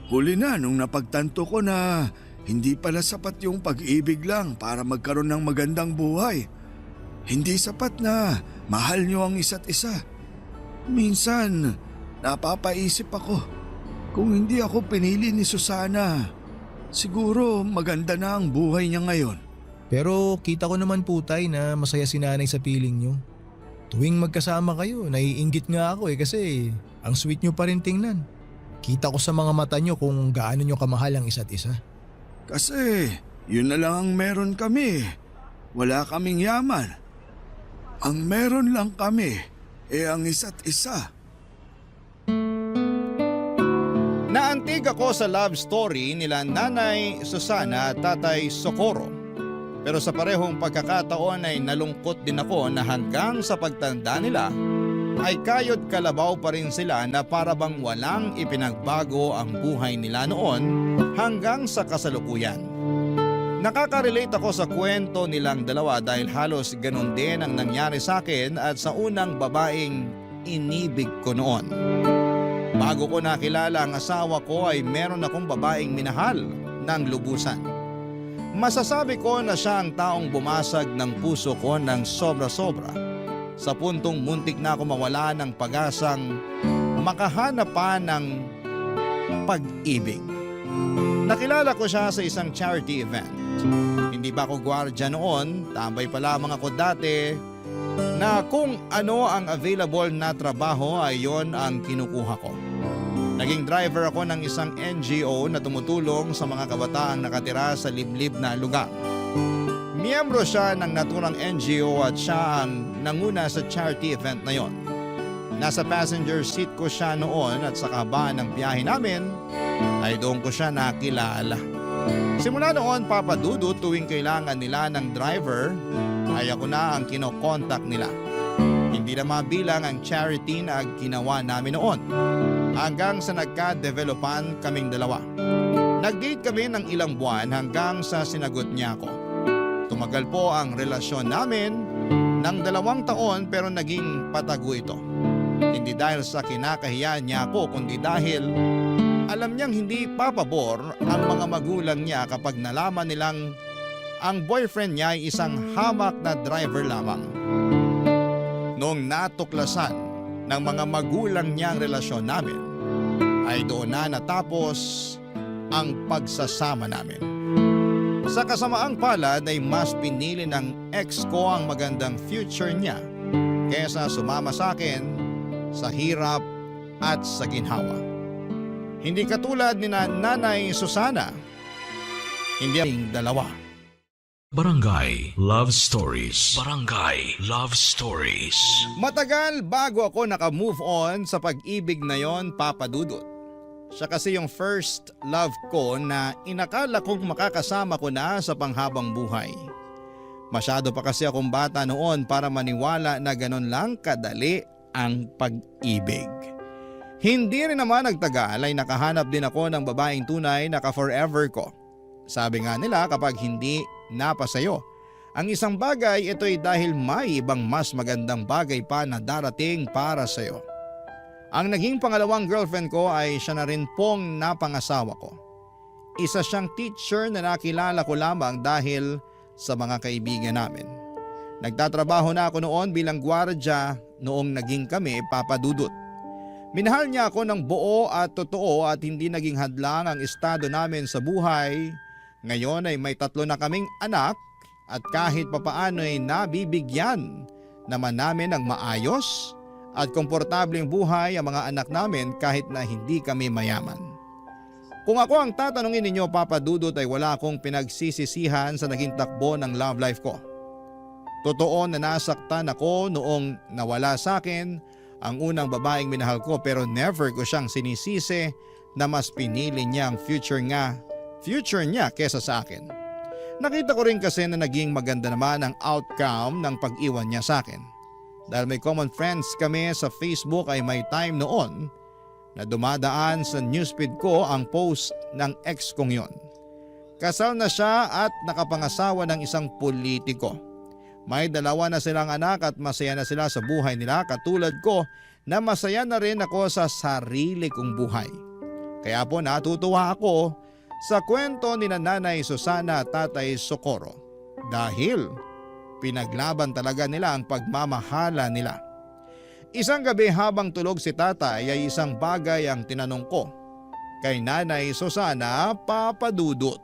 huli na nung napagtanto ko na hindi pala sapat yung pag-ibig lang para magkaroon ng magandang buhay. Hindi sapat na mahal niyo ang isa't isa. Minsan, napapaisip ako. Kung hindi ako pinili ni Susana, siguro maganda na ang buhay niya ngayon. Pero kita ko naman po tay na masaya si nanay sa piling nyo. Tuwing magkasama kayo, naiinggit nga ako kasi ang sweet nyo pa rin tingnan. Kita ko sa mga mata nyo kung gaano nyo kamahal ang isa't isa. Kasi yun na lang ang meron kami. Wala kaming yaman. Ang meron lang kami ang isa't isa. Naantig ako sa love story nila Nanay Susana at Tatay Socorro. Pero sa parehong pagkakataon ay nalungkot din ako na hanggang sa pagtanda nila ay kayod kalabaw pa rin sila na para bang walang ipinagbago ang buhay nila noon hanggang sa kasalukuyan. Nakaka-relate ako sa kwento nilang dalawa dahil halos ganun din ang nangyari sa akin at sa unang babaeng inibig ko noon. Bago ko nakilala ang asawa ko ay meron akong babaeng minahal ng lubusan. Masasabi ko na siya ang taong bumasag ng puso ko ng sobra-sobra sa puntong muntik na ako mawala ng pag-asang makahanap pa ng pag-ibig. Nakilala ko siya sa isang charity event. Hindi pa ako gwardiya noon, tambay pa lamang ako dati na kung ano ang available na trabaho ay yon ang kinukuha ko. Naging driver ako ng isang NGO na tumutulong sa mga kabataang nakatira sa liblib na lugar. Miyembro siya ng naturang NGO at siya ang nanguna sa charity event na yon. Nasa passenger seat ko siya noon at sa kabaan ng biyahe namin ay doon ko siya nakilala. Simula noon, Papa Dudu, tuwing kailangan nila ng driver ay ako na ang kinokontak nila. Hindi na mabilang ang charity na ginawa namin noon. Hanggang sa nagka-developan kaming dalawa. Nag-date kami ng ilang buwan hanggang sa sinagot niya ako. Tumagal po ang relasyon namin ng 2 taon pero naging patago ito. Hindi dahil sa kinakahiyaan niya ako kundi dahil alam niyang hindi papabor ang mga magulang niya kapag nalaman nilang ang boyfriend niya ay isang hamak na driver lamang. Noong natuklasan ng mga magulang niya ang relasyon namin, ay doon na natapos ang pagsasama namin. Sa kasamaang palad ay mas pinili ng ex ko ang magandang future niya kesa sumama sa akin sa hirap at sa ginhawa. Hindi katulad ni Nanay Susana, hindi ang dalawa. Barangay Love Stories. Barangay Love Stories. Matagal bago ako naka-move on sa pag-ibig na yon, Papa Dudut. Siya kasi yung first love ko na inakala kong makakasama ko na sa panghabang buhay. Masyado pa kasi akong bata noon para maniwala na ganon lang kadali ang pag-ibig. Hindi rin naman nagtagal ay nakahanap din ako ng babaeng tunay na ka-forever ko. Sabi nga nila kapag hindi napasayo ang isang bagay, ito'y dahil may ibang mas magandang bagay pa na darating para sayo. Ang naging pangalawang girlfriend ko ay siya na rin pong napangasawa ko. Isa siyang teacher na nakilala ko lamang dahil sa mga kaibigan namin. Nagtatrabaho na ako noon bilang gwardiya noong naging kami, Papa Dudut. Minahal niya ako ng buo at totoo at hindi naging hadlang ang estado namin sa buhay. Ngayon ay may 3 na kaming anak at kahit papaano ay nabibigyan naman namin ng maayos at komportableng buhay ang mga anak namin kahit na hindi kami mayaman. Kung ako ang tatanungin ninyo, Papa Dudut, ay wala akong pinagsisisihan sa naging takbo ng love life ko. Totoo na nasaktan ako noong nawala sa akin ang unang babaeng minahal ko pero never ko siyang sinisisi na mas pinili niya ang future niya kesa sa akin. Nakita ko rin kasi na naging maganda naman ang outcome ng pag-iwan niya sa akin. Dahil may common friends kami sa Facebook ay may time noon na dumadaan sa newsfeed ko ang post ng ex kong yon. Kasal na siya at nakapangasawa ng isang politiko. May 2 na silang anak at masaya na sila sa buhay nila katulad ko na masaya na rin ako sa sarili kong buhay. Kaya po natutuwa ako sa kwento ni Nanay Susana at Tatay Socorro dahil pinaglaban talaga nila ang pagmamahala nila. Isang gabi habang tulog si tatay ay isang bagay ang tinanong ko kay Nanay Susana Papadudut.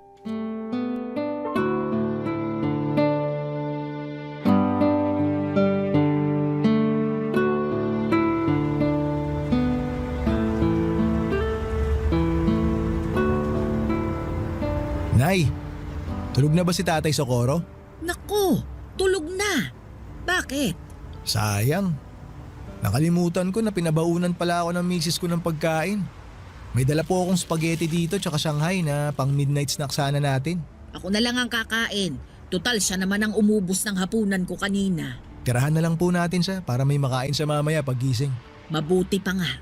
Nay, tulog na ba si Tatay Socorro? Nako, tulog na. Bakit? Sayang. Nakalimutan ko na pinabaunan pala ako ng misis ko ng pagkain. May dala po akong spaghetti dito tsaka Shanghai na pang midnight snack sana natin. Ako na lang ang kakain. Tutal siya naman ang umubos ng hapunan ko kanina. Tirahan na lang po natin siya para may makain siya mamaya paggising. Mabuti pa nga.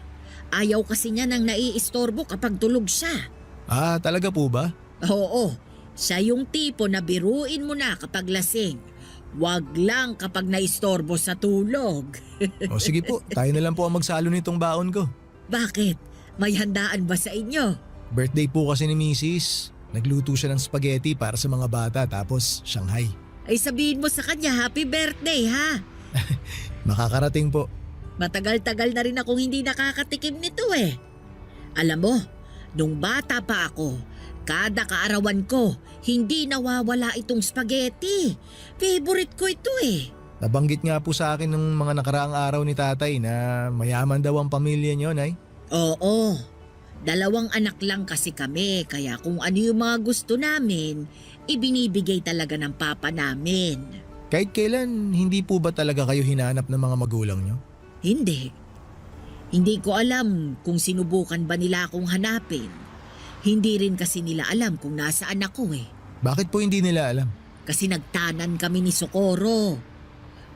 Ayaw kasi niya nang naiistorbo kapag tulog siya. Ah, talaga po ba? Oo, siya yung tipo na biruin mo na kapag lasing. Wag lang kapag naistorbo sa tulog. O sige po, tayo na lang po ang magsalo nitong baon ko. Bakit? May handaan ba sa inyo? Birthday po kasi ni Mrs. Nagluto siya ng spaghetti para sa mga bata tapos Shanghai. Ay sabihin mo sa kanya happy birthday ha. Makakarating po. Matagal-tagal na rin akong hindi nakakatikim nito eh. Alam mo, nung bata pa ako, kada kaarawan ko, hindi nawawala itong spaghetti. Favorite ko ito eh. Nabanggit nga po sa akin ng mga nakaraang araw ni tatay na mayaman daw ang pamilya niyo, Nay. Oo, 2 anak lang kasi kami kaya kung ano yung mga gusto namin, ibinibigay talaga ng papa namin. Kahit kailan, hindi po ba talaga kayo hinanap ng mga magulang niyo? Hindi. Hindi ko alam kung sinubukan ba nila akong hanapin. Hindi rin kasi nila alam kung nasaan ako eh. Bakit po hindi nila alam? Kasi nagtanan kami ni Socorro.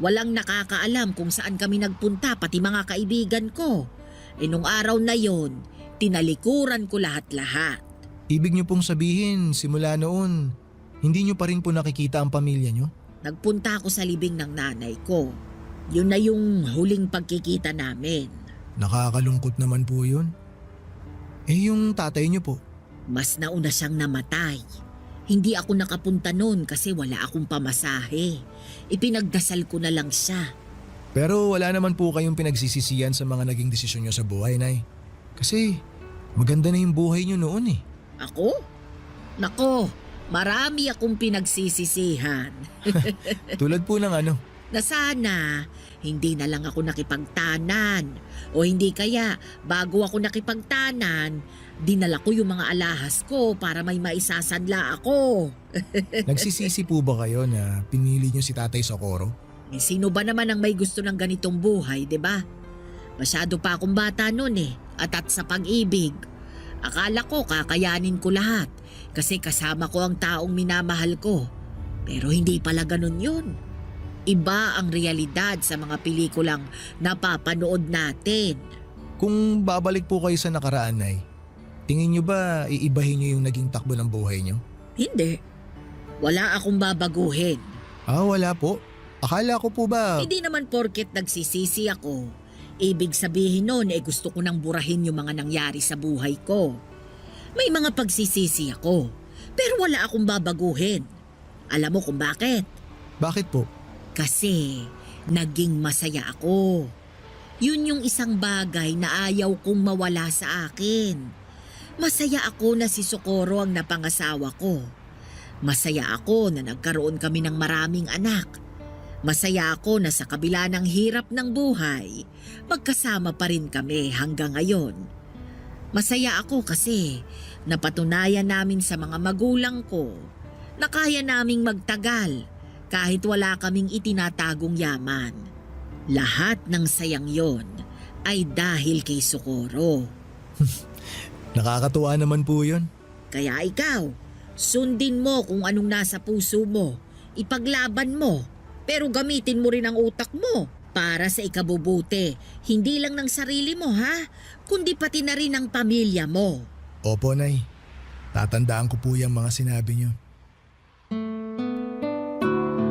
Walang nakakaalam kung saan kami nagpunta pati mga kaibigan ko. E nung araw na yon, tinalikuran ko lahat-lahat. Ibig niyo pong sabihin, simula noon, hindi niyo pa rin po nakikita ang pamilya niyo? Nagpunta ako sa libing ng nanay ko. Yun na yung huling pagkikita namin. Nakakalungkot naman po yun. Eh yung tatay niyo po? Mas nauna siyang namatay. Hindi ako nakapunta noon kasi wala akong pamasahe. Ipinagdasal ko na lang siya. Pero wala naman po kayong pinagsisisihan sa mga naging desisyon niyo sa buhay, Nay. Kasi maganda na yung buhay niyo noon eh. Ako? Nako, marami akong pinagsisisihan. Tulad po ng ano? Na sana hindi na lang ako nakipagtanan. O hindi kaya bago ako nakipagtanan, dinala ko yung mga alahas ko para may maisasanla ako. Nagsisisi po ba kayo na pinili niyo si Tatay Socorro? Eh, sino ba naman ang may gusto ng ganitong buhay, 'di ba? Masyado pa akong bata noon eh, at sa pag-ibig. Akala ko kakayanin ko lahat kasi kasama ko ang taong minamahal ko. Pero hindi pala ganun yun. Iba ang realidad sa mga pelikulang napapanood natin. Kung babalik po kayo sa nakaraan, Nay, tingin niyo ba iibahin niyo yung naging takbo ng buhay niyo? Hindi. Wala akong babaguhin. Ah, wala po. Akala ko po ba... Hindi naman porket nagsisisi ako. Ibig sabihin nun gusto ko nang burahin yung mga nangyari sa buhay ko. May mga pagsisisi ako, pero wala akong babaguhin. Alam mo kung bakit? Bakit po? Kasi naging masaya ako. Yun yung isang bagay na ayaw kong mawala sa akin. Masaya ako na si Socorro ang napangasawa ko. Masaya ako na nagkaroon kami ng maraming anak. Masaya ako na sa kabila ng hirap ng buhay, magkasama pa rin kami hanggang ngayon. Masaya ako kasi napatunayan namin sa mga magulang ko na kaya naming magtagal kahit wala kaming itinatagong yaman. Lahat ng sayang yon ay dahil kay Socorro. Nakakatuwa naman po yun. Kaya ikaw, sundin mo kung anong nasa puso mo, ipaglaban mo. Pero gamitin mo rin ang utak mo para sa ikabubuti. Hindi lang ng sarili mo ha, kundi pati na rin ang pamilya mo. Opo, Nay. Tatandaan ko po yung mga sinabi niyo.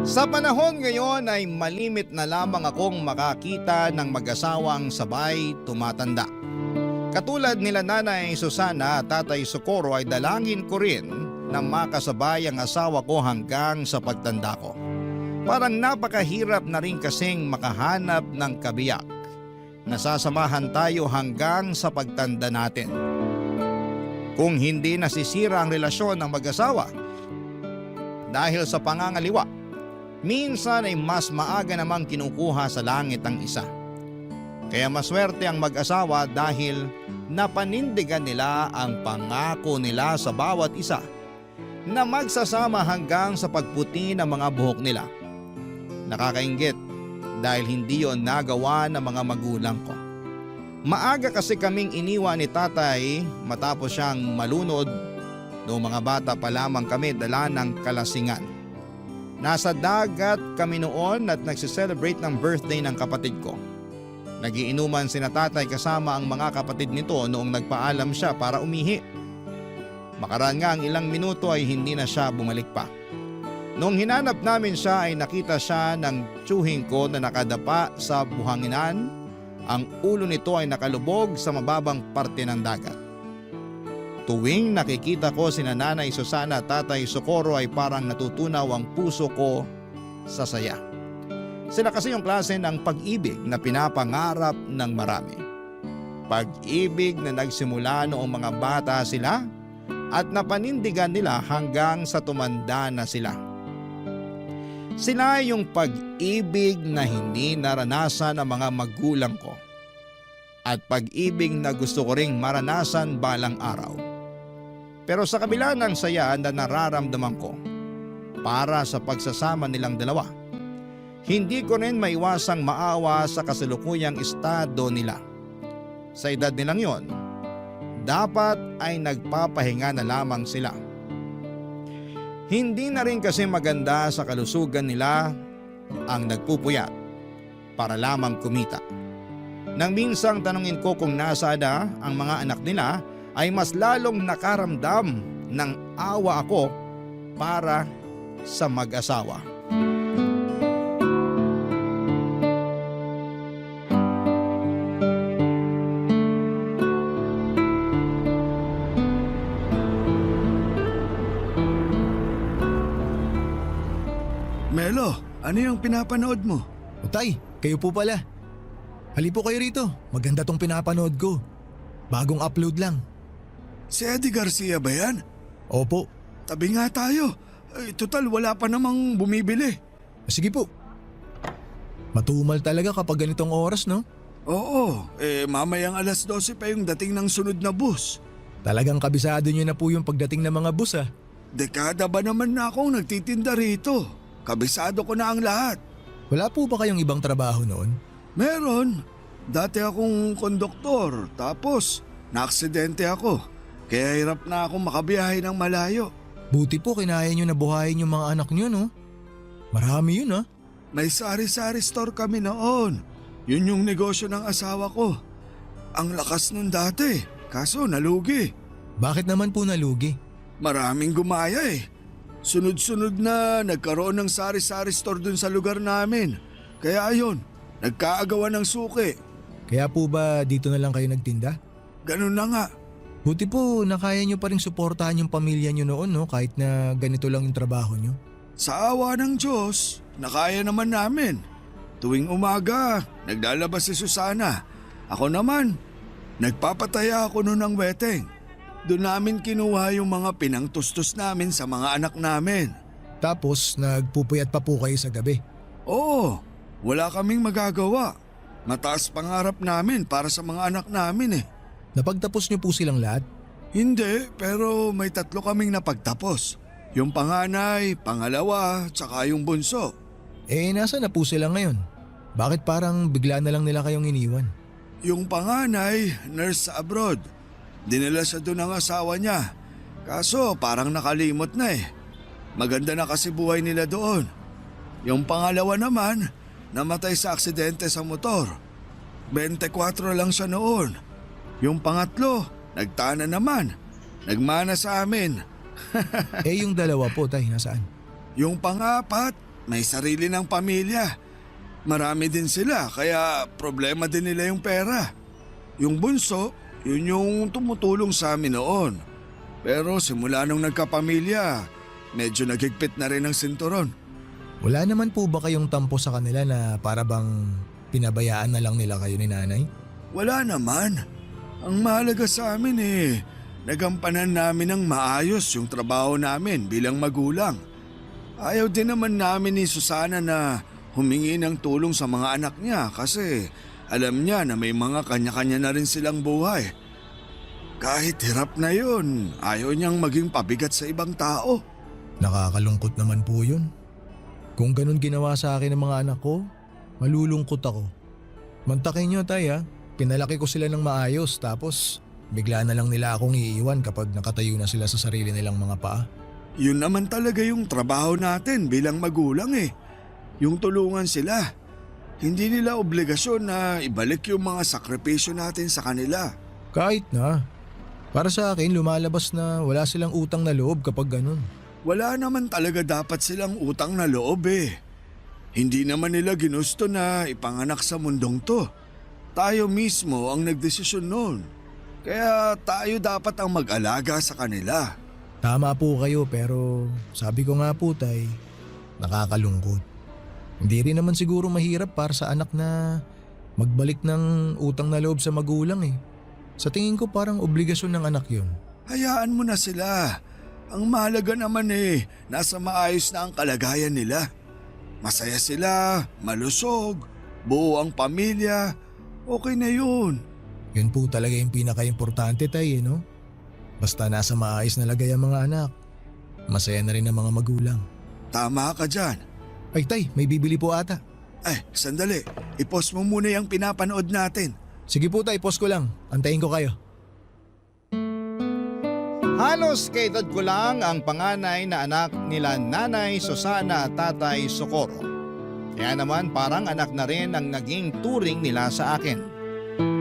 Sa panahon ngayon ay malimit na lamang akong makakita ng mag-asawang sabay tumatanda. Katulad nila Nanay Susana at Tatay Socorro ay dalangin ko rin na makasabay ang asawa ko hanggang sa pagtanda ko. Parang napakahirap na rin kasing makahanap ng kabiyak. nasasamahan tayo hanggang sa pagtanda natin. Kung hindi nasisira ang relasyon ng mag-asawa dahil sa pangangaliwa, minsan ay mas maaga namang kinukuha sa langit ang isa. Kaya maswerte ang mag-asawa dahil napanindigan nila ang pangako nila sa bawat isa na magsasama hanggang sa pagputi ng mga buhok nila. Nakakainggit dahil hindi yon nagawa ng mga magulang ko. Maaga kasi kaming iniwan ni tatay matapos siyang malunod noong mga bata pa lamang kami dala ng kalasingan. Nasa dagat kami noon at nagsiselebrate ng birthday ng kapatid ko. Nagiinuman sina tatay kasama ang mga kapatid nito noong nagpaalam siya para umihi. Makaraan nga ang ilang minuto ay hindi na siya bumalik pa. Noong hinanap namin siya ay nakita siya ng tiyuhin ko na nakadapa sa buhanginan. Ang ulo nito ay nakalubog sa mababang parte ng dagat. Tuwing nakikita ko sina Nanay Susana at Tatay Socorro ay parang natutunaw ang puso ko sa saya. Sila kasi yung klase ng pag-ibig na pinapangarap ng marami. Pag-ibig na nagsimula noong mga bata sila at napanindigan nila hanggang sa tumanda na sila. Sila yung pag-ibig na hindi naranasan ng mga magulang ko at pag-ibig na gusto ko ring maranasan balang araw. Pero sa kabila ng saya na nararamdaman ko para sa pagsasama nilang dalawa, hindi ko rin maiwasang maawa sa kasalukuyang estado nila. Sa edad nilang yon, dapat ay nagpapahinga na lamang sila. Hindi na rin kasi maganda sa kalusugan nila ang nagpupuyat para lamang kumita. Nang minsang tanungin ko kung nasaan na ang mga anak nila, ay mas lalong nakaramdam ng awa ako para sa mag-asawa. Melo, ano yung pinapanood mo? Tay, kayo po pala. Hali po kayo rito. Maganda tong pinapanood ko. Bagong upload lang. Si Eddie Garcia ba yan? Opo. Tabi nga tayo. Total wala pa namang bumibili. Sige po. Matumal talaga kapag ganitong oras, no? Oo, mamayang 12:00 pa yung dating ng sunod na bus. Talagang kabisado nyo na po yung pagdating ng mga bus, ah. Dekada ba naman na akong nagtitinda rito? Kabisado ko na ang lahat. Wala po ba kayong ibang trabaho noon? Meron. Dati akong konduktor, tapos naaksidente ako. Kaya hirap na akong makabiyahe ng malayo. Buti po kinaya nyo na buhayin yung mga anak nyo, no? Marami yun, ah. May sari-sari store kami noon. Yun yung negosyo ng asawa ko. Ang lakas nun dati, kaso nalugi. Bakit naman po nalugi? Maraming gumaya eh. Sunod-sunod na nagkaroon ng sari-sari store dun sa lugar namin. Kaya ayun, nagkaagawan ng suki. Kaya po ba dito na lang kayo nagtinda? Ganun na nga. Buti po nakaya nyo pa rin suportahan yung pamilya nyo noon, no? Kahit na ganito lang yung trabaho nyo. Sa awa ng Diyos, nakaya naman namin. Tuwing umaga, naglalabas si Susana. Ako naman, nagpapataya ako noon ng weteng. Doon namin kinuha yung mga pinangtustos namin sa mga anak namin. Tapos nagpupuyat pa po kayo sa gabi? Oo, wala kaming magagawa. Mataas pangarap namin para sa mga anak namin eh. Napagtapos niyo po silang lahat? Hindi, pero may 3 kaming napagtapos. Yung panganay, pangalawa, tsaka yung bunso. Nasa na po sila ngayon? Bakit parang bigla na lang nila kayong iniwan? Yung panganay, nurse sa abroad. Dinala siya doon ng asawa niya. Kaso parang nakalimot na eh. Maganda na kasi buhay nila doon. Yung pangalawa naman, namatay sa aksidente sa motor. 24 lang siya noon. Yung pangatlo, nagtana naman. Nagmana sa amin. Yung dalawa po, tay, nasaan? Yung pangapat, may sarili ng pamilya. Marami din sila, kaya problema din nila yung pera. Yung bunso, yun yung tumutulong sa amin noon. Pero simula nung nagkapamilya, medyo nagigpit na rin ang sinturon. Wala naman po ba kayong tampo sa kanila na para bang pinabayaan na lang nila kayo ni nanay? Wala naman. Ang mahalaga sa amin nagampanan namin ng maayos yung trabaho namin bilang magulang. Ayaw din naman namin ni Susana na humingi ng tulong sa mga anak niya kasi alam niya na may mga kanya-kanya na rin silang buhay. Kahit hirap na yun, ayaw niyang maging pabigat sa ibang tao. Nakakalungkot naman po yun. Kung ganun ginawa sa akin ng mga anak ko, malulungkot ako. Mantakin nyo tay ha, pinalaki ko sila ng maayos tapos bigla na lang nila akong iiwan kapag nakatayo na sila sa sarili nilang mga paa. Yun naman talaga yung trabaho natin bilang magulang Yung tulungan sila. Hindi nila obligasyon na ibalik yung mga sakripisyo natin sa kanila. Kahit na. Para sa akin, lumalabas na wala silang utang na loob kapag ganun. Wala naman talaga dapat silang utang na loob Hindi naman nila ginusto na ipanganak sa mundong to. Tayo mismo ang nagdesisyon noon. Kaya tayo dapat ang mag-alaga sa kanila. Tama po kayo pero sabi ko nga po tay, nakakalungkot. Hindi rin naman siguro mahirap para sa anak na magbalik ng utang na loob sa magulang Sa tingin ko parang obligasyon ng anak yun. Hayaan mo na sila. Ang mahalaga naman nasa maayos na ang kalagayan nila. Masaya sila, malusog, buo ang pamilya, okay na yun. Yun po talaga yung pinaka-importante tay no? Basta nasa maayos na lagay ang mga anak, masaya na rin ang mga magulang. Tama ka dyan. Ay tay, may bibili po ata. Ay, sandali. I-post mo muna yung pinapanood natin. Sige po tay, post ko lang. Antayin ko kayo. Halos kaedad ko lang ang panganay na anak nila Nanay Susana at Tatay Socorro. Kaya naman parang anak na rin ang naging turing nila sa akin.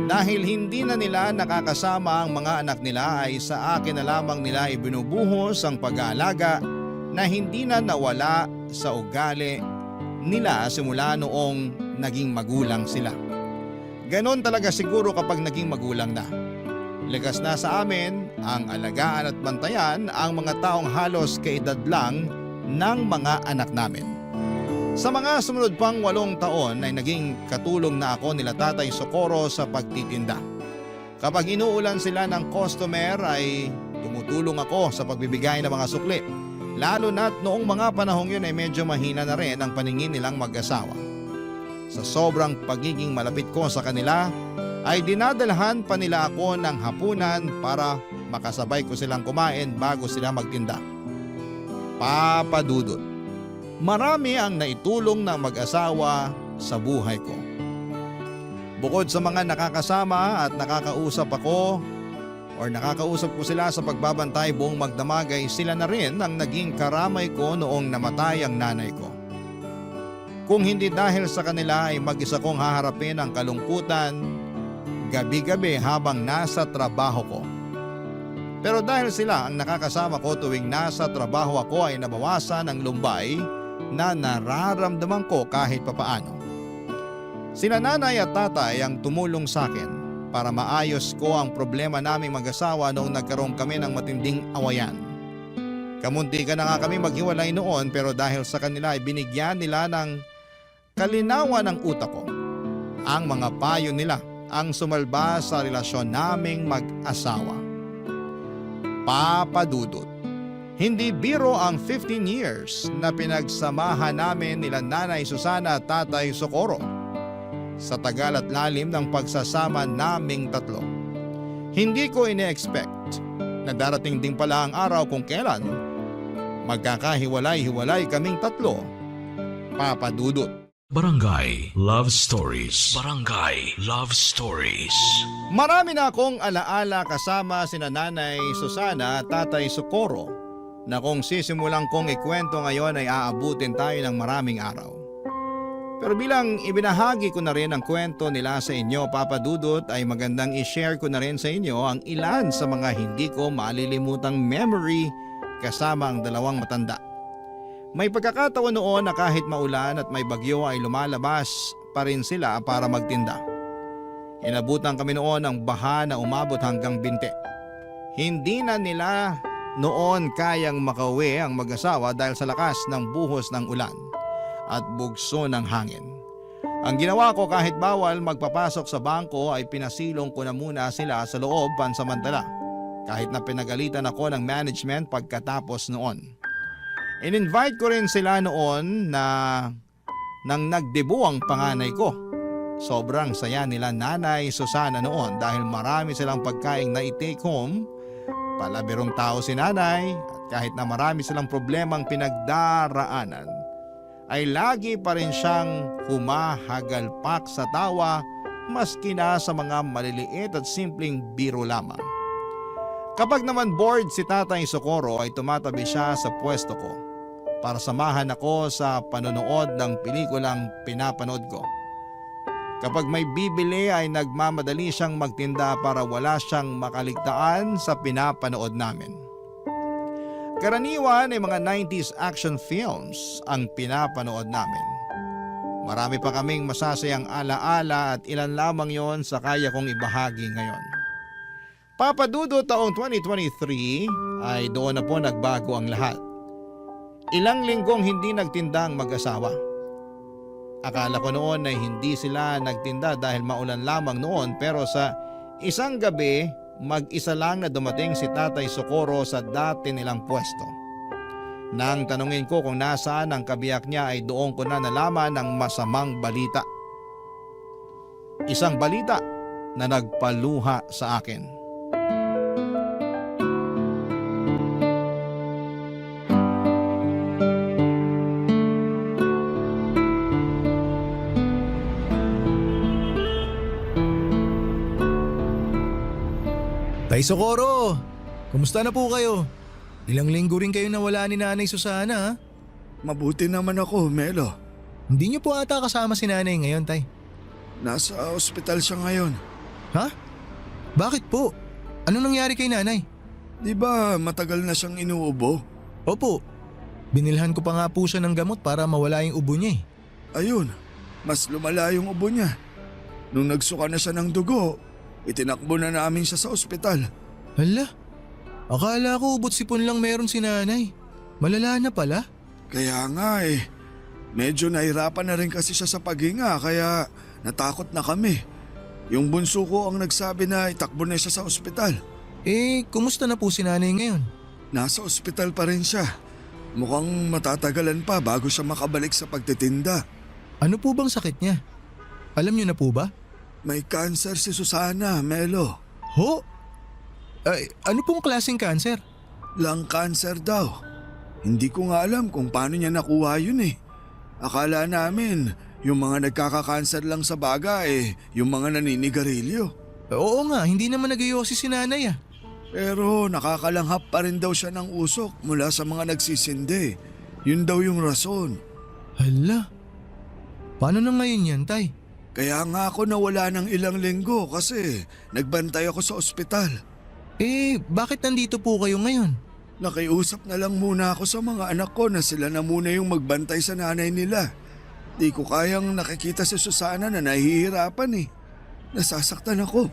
Dahil hindi na nila nakakasama ang mga anak nila ay sa akin na lamang nila ibinubuhos ang pag-aalaga na hindi na nawala sa ugali nila simula noong naging magulang sila. Ganon talaga siguro kapag naging magulang na. Likas na sa amin ang alagaan at bantayan ang mga taong halos kaedad lang ng mga anak namin. Sa mga sumunod pang 8 taon ay naging katulong na ako nila Tatay Socorro sa pagtitinda. Kapag inuulan sila ng customer ay tumutulong ako sa pagbibigay ng mga sukli. Lalo na't noong mga panahong yun ay medyo mahina na rin ang paningin nilang mag-asawa. Sa sobrang pagiging malapit ko sa kanila ay dinadalhan pa nila ako ng hapunan para makasabay ko silang kumain bago sila magtinda. Papa Dudut, marami ang naitulong ng mag-asawa sa buhay ko. Bukod sa mga nakakasama at nakakausap ako or nakakausap ko sila sa pagbabantay buong magdamag ay sila na rin ang naging karamay ko noong namatay ang nanay ko. Kung hindi dahil sa kanila ay mag-isa kong haharapin ang kalungkutan gabi-gabi habang nasa trabaho ko. Pero dahil sila ang nakakasama ko tuwing nasa trabaho ako ay nabawasan ang lumbay na nararamdaman ko kahit papaano. Sila nanay at tatay ang tumulong sa akin para maayos ko ang problema naming mag-asawa noong nagkaroon kami ng matinding awayan. Kamunti ka na nga kami maghiwalay noon pero dahil sa kanila ay binigyan nila ng kalinawan ng utak ko. Ang mga payo nila ang sumalba sa relasyon naming mag-asawa. Papa Dudut, hindi biro ang 15 years na pinagsamahan namin nila Nanay Susana at Tatay Socorro. Sa tagal at lalim ng pagsasama naming tatlo, hindi ko ine-expect na darating din pala ang araw kung kailan magkakahiwalay-hiwalay kaming tatlo. Papa Dudut. Barangay Love Stories. Barangay Love Stories. Marami na akong alaala kasama sina Nanay Susana at Tatay Socorro na kung sisimulan kong ikwento ngayon ay aabutin tayo ng maraming araw. Pero bilang ibinahagi ko na rin ang kwento nila sa inyo, Papa Dudut, ay magandang i-share ko na rin sa inyo ang ilan sa mga hindi ko malilimutang memory kasama ang dalawang matanda. May pagkakataon noon na kahit maulan at may bagyo ay lumalabas pa rin sila para magtinda. Inabutan kami noon ng baha na umabot hanggang binte. Hindi na nila noon kayang makauwi ang mag-asawa dahil sa lakas ng buhos ng ulan at bugso ng hangin. Ang ginawa ko kahit bawal magpapasok sa bangko ay pinasilong ko na muna sila sa loob pansamantala. Kahit na pinagalitan ako ng management pagkatapos noon. In-invite ko rin sila noon na nang nagdebu ang panganay ko. Sobrang saya nila Nanay Susana noon dahil marami silang pagkaing na i-take home. Palabirong tao si Nanay at kahit na marami silang problemang pinagdaraanan, ay lagi pa rin siyang humahagalpak sa tawa maski na sa mga maliliit at simpleng biro lamang. Kapag naman bored si Tatay Socorro ay tumatabi siya sa pwesto ko para samahan ako sa panonood ng pelikulang pinapanood ko. Kapag may bibili ay nagmamadali siyang magtinda para wala siyang makaligtaan sa pinapanood namin. Karaniwan ay mga 90s action films ang pinapanood namin. Marami pa kaming masasayang alaala at ilan lamang yon sa kaya kong ibahagi ngayon. Papa Dudo, taong 2023 ay doon na po nagbago ang lahat. Ilang linggong hindi nagtinda ang mag-asawa. Akala ko noon ay hindi sila nagtinda dahil maulan lamang noon, pero sa isang gabi mag-isa lang na dumating si Tatay Socorro sa dati nilang pwesto. Nang tanungin ko kung nasaan ang kabiyak niya ay doon ko na nalaman ang masamang balita. Isang balita na nagpaluha sa akin. Tay Socorro, kumusta na po kayo? Ilang linggo rin kayo nawala ni Nanay Susana ha? Mabuti naman ako, Melo. Hindi niyo po ata kasama si Nanay ngayon, Tay. Nasa ospital siya ngayon. Ha? Bakit po? Anong nangyari kay Nanay? Di ba matagal na siyang inuubo? Opo, binilhan ko pa nga po siya ng gamot para mawala yung ubo niya eh. Ayun, mas lumala yung ubo niya. Nung nagsuka na siya ng dugo, itinakbo na namin siya sa ospital. Hala, akala ko ubot sipon lang meron si Nanay. Malala na pala. Kaya nga eh, medyo nahirapan na rin kasi siya sa paghinga kaya natakot na kami. Yung bunso ko ang nagsabi na itakbo na siya sa ospital. Eh, kumusta na po si Nanay ngayon? Nasa ospital pa rin siya. Mukhang matatagalan pa bago siya makabalik sa pagtitinda. Ano po bang sakit niya? Alam niyo na po ba? May cancer si Susana, Melo. Ho? Ay, ano pong klaseng cancer? Lung cancer daw. Hindi ko nga alam kung paano niya nakuha yun eh. Akala namin, yung mga nagkaka-cancer lang sa baga yung mga naninigarilyo. Oo nga, hindi naman nag-iossi si Nanay ah. Pero nakakalanghap pa rin daw siya ng usok mula sa mga nagsisindi. Yun daw yung rason. Hala, paano na ngayon yan, Tay? Kaya nga ako nawala ng ilang linggo kasi nagbantay ako sa ospital. Eh, bakit nandito po kayo ngayon? Nakiusap na lang muna ako sa mga anak ko na sila na muna yung magbantay sa nanay nila. Di ko kayang nakikita si Susana na nahihirapan eh. Nasasaktan ako.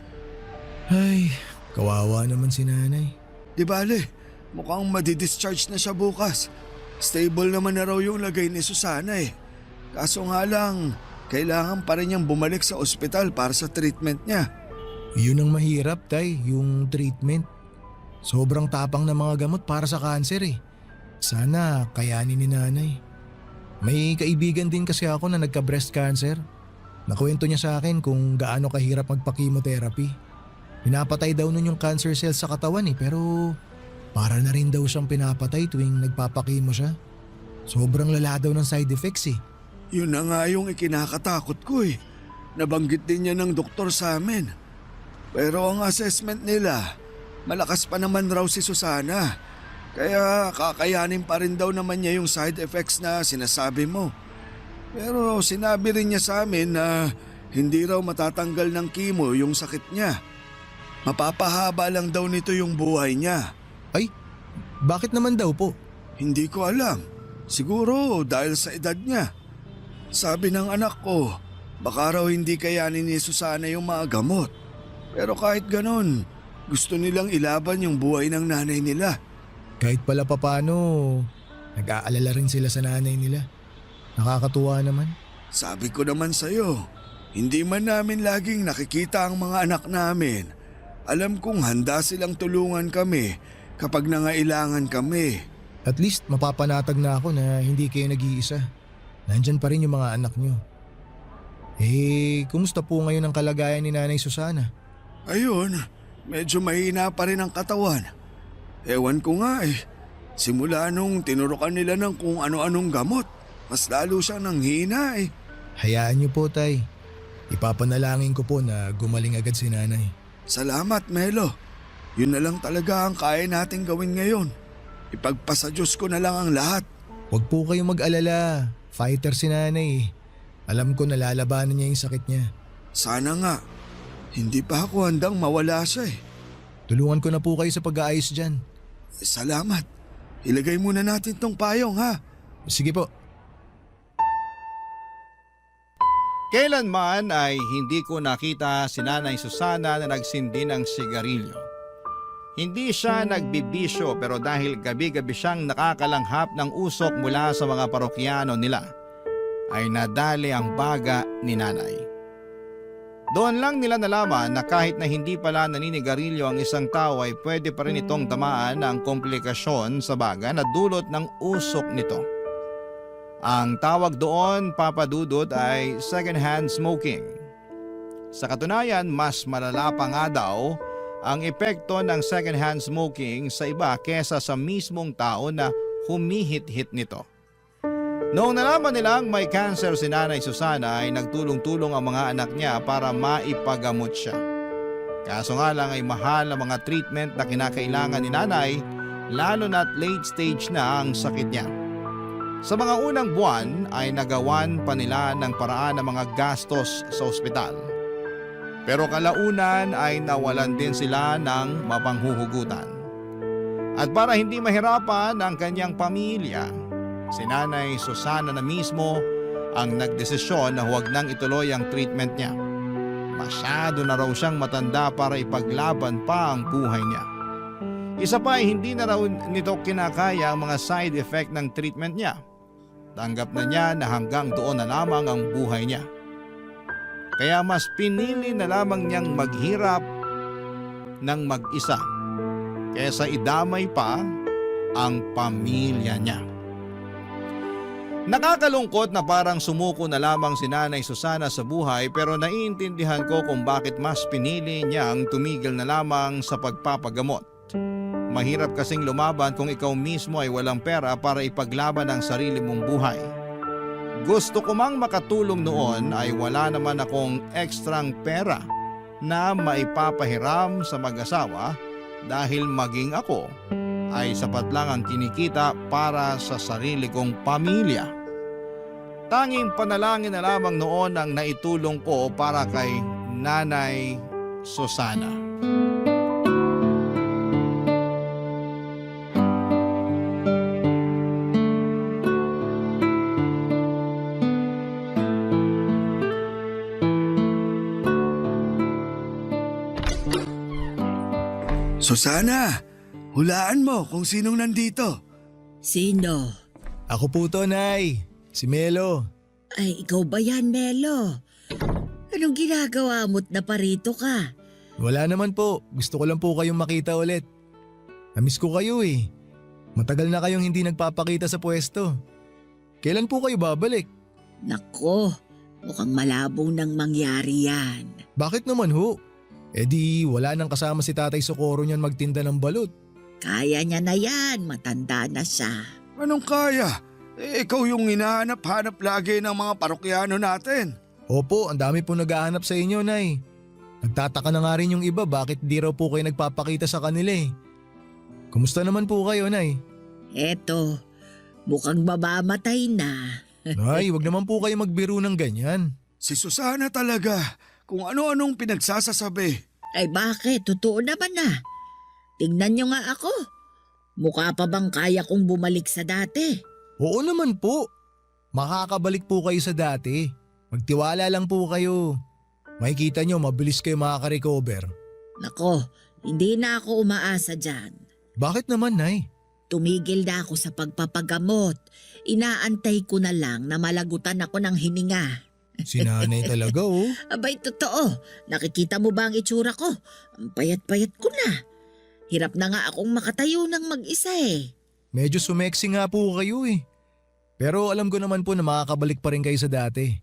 Ay, kawawa naman si Nanay. Di bale, mukhang madidischarge na siya bukas. Stable naman na raw yung lagay ni Susana eh. Kaso nga lang, kailangan pa rin niyang bumalik sa ospital para sa treatment niya. Yun ang mahirap, Tay, yung treatment. Sobrang tapang ng mga gamot para sa cancer eh. Sana kayanin ni Nanay. May kaibigan din kasi ako na nagka-breast cancer. Nakwento niya sa akin kung gaano kahirap magpa-chemotherapy. Pinapatay daw nun yung cancer cells sa katawan eh, pero para na rin daw siyang pinapatay tuwing nagpapakimo siya. Sobrang lala daw ng side effects eh. Yun na nga yung ikinakatakot ko eh. Nabanggit din niya ng doktor sa amin. Pero ang assessment nila, malakas pa naman raw si Susana. Kaya kakayanin pa rin daw naman niya yung side effects na sinasabi mo. Pero sinabi rin niya sa amin na hindi raw matatanggal ng chemo yung sakit niya. Mapapahaba lang daw nito yung buhay niya. Ay, bakit naman daw po? Hindi ko alam. Siguro dahil sa edad niya. Sabi ng anak ko, baka raw hindi kayanin ni Susana yung mga gamot. Pero kahit ganon, gusto nilang ilaban yung buhay ng nanay nila. Kahit pala papano, nag-aalala rin sila sa nanay nila. Nakakatuwa naman. Sabi ko naman sa'yo, hindi man namin laging nakikita ang mga anak namin. Alam kong handa silang tulungan kami kapag nangailangan kami. At least mapapanatag na ako na hindi kayo nag-iisa. Nandyan pa rin yung mga anak nyo. Kumusta po ngayon ang kalagayan ni Nanay Susana? Ayun, medyo mahina pa rin ang katawan. Ewan ko nga simula nung tinurukan nila ng kung ano-anong gamot, mas lalo siyang nanghina Hayaan nyo po, Tay. Ipapanalangin ko po na gumaling agad si Nanay. Salamat, Melo. Yun na lang talaga ang kaya nating gawin ngayon. Ipagpasa Diyos ko na lang ang lahat. Huwag po kayong mag-alala. Fighter si Nanay. Alam ko nalalabanan niya yung sakit niya. Sana nga. Hindi pa ako handang mawala siya Tulungan ko na po kayo sa pag-aayos dyan. Salamat. Ilagay muna natin tong payong ha. Sige po. Kailanman ay hindi ko nakita si Nanay Susana na nagsindi ng sigarilyo. Hindi siya nagbibisyo pero dahil gabi-gabi siyang nakakalanghap ng usok mula sa mga parokyano nila, ay nadali ang baga ni Nanay. Doon lang nila nalaman na kahit na hindi pala naninigarilyo ang isang tao ay pwede pa rin itong tamaan ng komplikasyon sa baga na dulot ng usok nito. Ang tawag doon, Papa Dudut, ay second-hand smoking. Sa katunayan, mas malala pa nga daw ang epekto ng second-hand smoking sa iba kesa sa mismong tao na humihit-hit nito. Noong nalaman nilang may cancer si Nanay Susana ay nagtulong-tulong ang mga anak niya para maipagamot siya. Kaso nga lang ay mahal ang mga treatment na kinakailangan ni Nanay, lalo na't late stage na ang sakit niya. Sa mga unang buwan ay nagawan pa nila ng paraan ng mga gastos sa ospital. Pero kalaunan ay nawalan din sila ng mapanghuhugutan. At para hindi mahirapan ang kanyang pamilya, si Nanay Susana na mismo ang nagdesisyon na huwag nang ituloy ang treatment niya. Masyado na raw siyang matanda para ipaglaban pa ang buhay niya. Isa pa ay hindi na raw nito kinakaya ang mga side effect ng treatment niya. Tanggap na niya na hanggang doon na lamang ang buhay niya. Kaya mas pinili na lamang niyang maghirap ng mag-isa kaysa idamay pa ang pamilya niya. Nakakalungkot na parang sumuko na lamang si Nanay Susana sa buhay pero naiintindihan ko kung bakit mas pinili niyang tumigil na lamang sa pagpapagamot. Mahirap kasing lumaban kung ikaw mismo ay walang pera para ipaglaban ang sarili mong buhay. Gusto ko mang makatulong noon ay wala naman akong ekstrang pera na maipapahiram sa mag-asawa dahil maging ako ay sapat lang ang kinikita para sa sarili kong pamilya. Tanging panalangin na lamang noon ang naitulong ko para kay Nanay Susana. Susana, hulaan mo kung sinong nandito. Sino? Ako po to, Nay. Si Melo. Ay, ikaw ba yan, Melo? Anong ginagawa mo't naparito ka? Wala naman po. Gusto ko lang po kayong makita ulit. Namiss ko kayo Matagal na kayong hindi nagpapakita sa pwesto. Kailan po kayo babalik? Nako, mukhang malabong nang mangyari yan. Bakit naman ho? Di wala nang kasama si Tatay Socorro niyan magtinda ng balut. Kaya niya na yan, matanda na siya. Anong kaya? Ikaw yung hinahanap-hanap lagi ng mga parokyano natin. Opo, ang dami po naghahanap sa inyo, Nay. Nagtataka na nga rin yung iba bakit di raw po kayo nagpapakita sa kanila Kumusta naman po kayo, Nay? Eto, mukhang mamamatay na. Nay, wag naman po kayo magbiro ng ganyan. Si Susana talaga, kung ano-anong pinagsasasabi. Ay bakit? Totoo naman na. Tingnan niyo nga ako. Mukha pa bang kaya kong bumalik sa dati? Oo naman po. Makakabalik po kayo sa dati. Magtiwala lang po kayo. Makikita nyo, mabilis kayo makaka-recover. Nako, hindi na ako umaasa dyan. Bakit naman, Nay? Tumigil na ako sa pagpapagamot. Inaantay ko na lang na malagutan ako ng hininga. Si nanay talaga oh. Abay, totoo. Nakikita mo ba ang itsura ko? Ang payat-payat ko na. Hirap na nga akong makatayo ng mag-isa eh. Medyo sumeksi nga po kayo eh. Pero alam ko naman po na makakabalik pa rin kayo sa dati.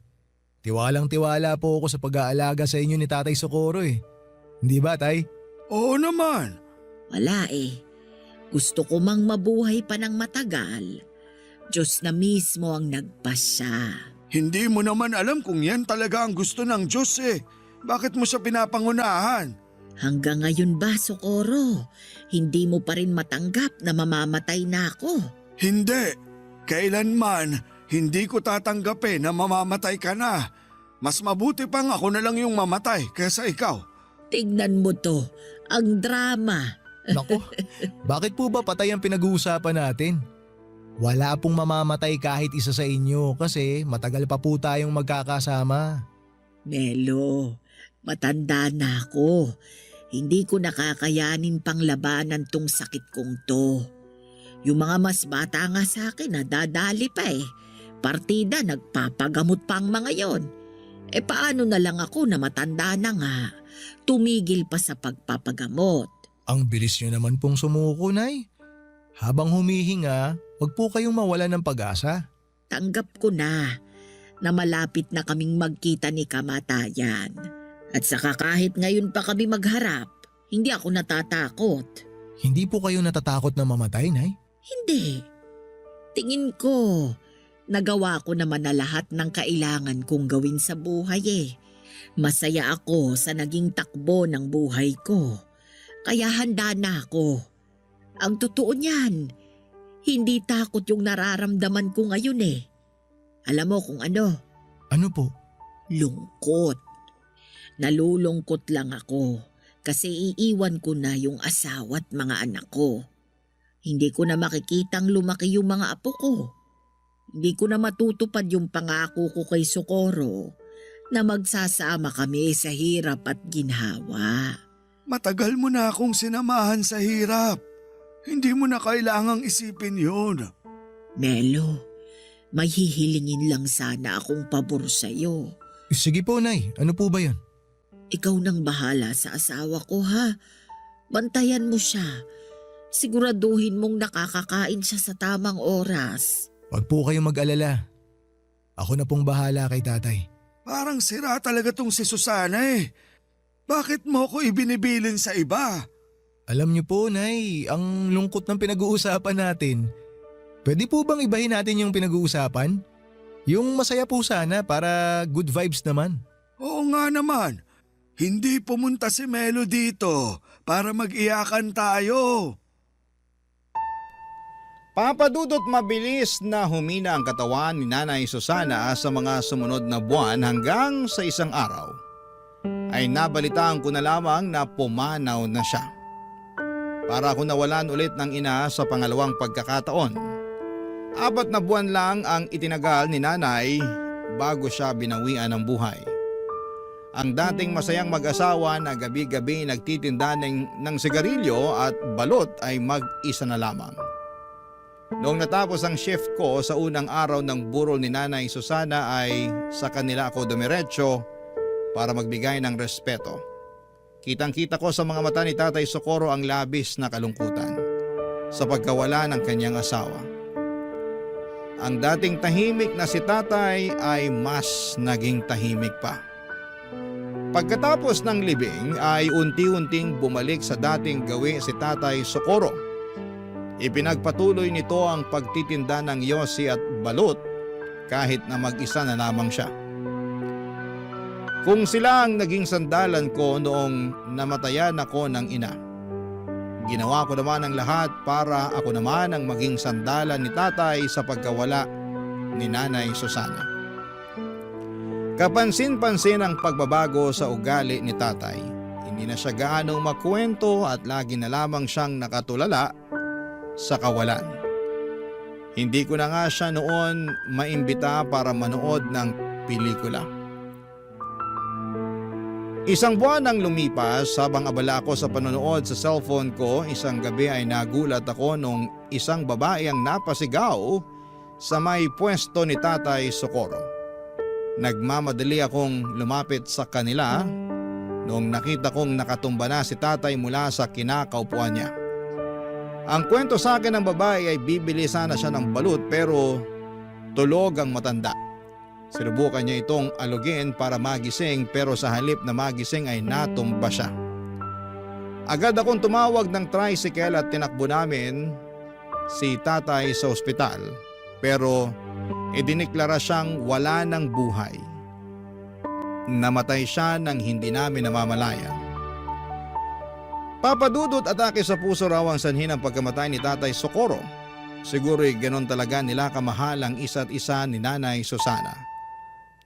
Tiwalang-tiwala po ako sa pag-aalaga sa inyo ni Tatay Socorro eh. Hindi ba, Tay? Oo naman. Wala eh. Gusto ko mang mabuhay pa ng matagal. Diyos na mismo ang nagpasya. Hindi mo naman alam kung yan talaga ang gusto ng Diyos eh. Bakit mo siya pinapangunahan? Hanggang ngayon ba, Socorro? Hindi mo pa rin matanggap na mamamatay na ako? Hindi. Kailanman, hindi ko tatanggapin na mamamatay ka na. Mas mabuti pang ako na lang yung mamatay kaysa ikaw. Tignan mo to, ang drama. Nako, bakit po ba patay ang pinag-uusapan natin? Wala pong mamamatay kahit isa sa inyo kasi matagal pa po tayong magkakasama. Melo, matanda na ako. Hindi ko nakakayanin pang labanan tong sakit kong to. Yung mga mas bata nga sa akin nadadali pa eh. Partida nagpapagamot pa ang mga yon. E paano na lang ako na matanda na nga, tumigil pa sa pagpapagamot. Ang bilis nyo naman pong sumuko, Nay. Habang humihinga, wag po kayong mawala ng pag-asa. Tanggap ko na malapit na kaming magkita ni kamatayan. At saka kahit ngayon pa kami magharap, hindi ako natatakot. Hindi po kayo natatakot na mamatay, Nay? Hindi. Tingin ko, nagawa ko naman na lahat ng kailangan kong gawin sa buhay eh. Masaya ako sa naging takbo ng buhay ko. Kaya handa na ako. Ang totoo niyan, hindi takot yung nararamdaman ko ngayon eh. Alam mo kung ano? Ano po? Lungkot. Nalulungkot lang ako kasi iiwan ko na yung asawa at mga anak ko. Hindi ko na makikitang lumaki yung mga apo ko. Hindi ko na matutupad yung pangako ko kay Socorro na magsasama kami sa hirap at ginhawa. Matagal mo na akong sinamahan sa hirap. Hindi mo na kailangang isipin yun. Melo, may hihilingin lang sana akong pabor sa'yo. Sige po, Nay. Ano po ba yan? Ikaw nang bahala sa asawa ko ha. Bantayan mo siya. Siguraduhin mong nakakakain siya sa tamang oras. Wag po kayong mag-alala. Ako na pong bahala kay Tatay. Parang sira talaga tong si Susana eh. Bakit mo ko ibinibilin sa iba? Alam niyo po, Nay, ang lungkot ng pinag-uusapan natin. Pwede po bang ibahin natin yung pinag-uusapan? Yung masaya po sana para good vibes naman. Oo nga naman. Hindi pumunta si Melo dito para mag-iyakan tayo. Papadudot mabilis na humina ang katawan ni Nanay Susana sa mga sumunod na buwan hanggang sa isang araw. Ay nabalitaan ko na lamang na pumanaw na siya. Para ako nawalan ulit ng ina sa pangalawang pagkakataon. 4 na buwan lang ang itinagal ni Nanay bago siya binawian ng buhay. Ang dating masayang mag-asawa na gabi-gabi nagtitinda ng sigarilyo at balot ay mag-isa na lamang. Noong natapos ang shift ko sa unang araw ng burol ni Nanay Susana ay sa kanila ako dumiretso para magbigay ng respeto. Kitang-kita ko sa mga mata ni Tatay Socorro ang labis na kalungkutan sa pagkawala ng kanyang asawa. Ang dating tahimik na si Tatay ay mas naging tahimik pa. Pagkatapos ng libing ay unti-unting bumalik sa dating gawi si Tatay Socorro. Ipinagpatuloy nito ang pagtitinda ng yosi at balut kahit na mag-isa na lamang siya. Kung sila ang naging sandalan ko noong namatayan ako ng ina, ginawa ko naman ang lahat para ako naman ang maging sandalan ni Tatay sa pagkawala ni Nanay Susana. Kapansin-pansin ang pagbabago sa ugali ni Tatay. Hindi na siya gaanong makwento at lagi na lamang siyang nakatulala sa kawalan. Hindi ko na nga siya noon maimbita para manood ng pelikula. Isang buwan ang lumipas habang abala ako sa panonood sa cellphone ko. Isang gabi ay nagulat ako nung isang babae ang napasigaw sa may pwesto ni Tatay Socorro. Nagmamadali akong lumapit sa kanila noong nakita kong nakatumba na si tatay mula sa kinakaupuan niya. Ang kwento sa akin ng babae ay bibili sana siya ng balut pero tulog ang matanda. Sinubukan niya itong alugin para magising pero sa halip na magising ay natumba siya. Agad akong tumawag ng tricycle at tinakbo namin si tatay sa ospital pero idineklara siyang wala ng buhay. Namatay siya nang hindi namin namamalayan. Papadudot, atake sa puso raw ang sanhi ng pagkamatay ni Tatay Socorro. Siguro'y ganon talaga nila kamahal ang isa't isa ni Nanay Susana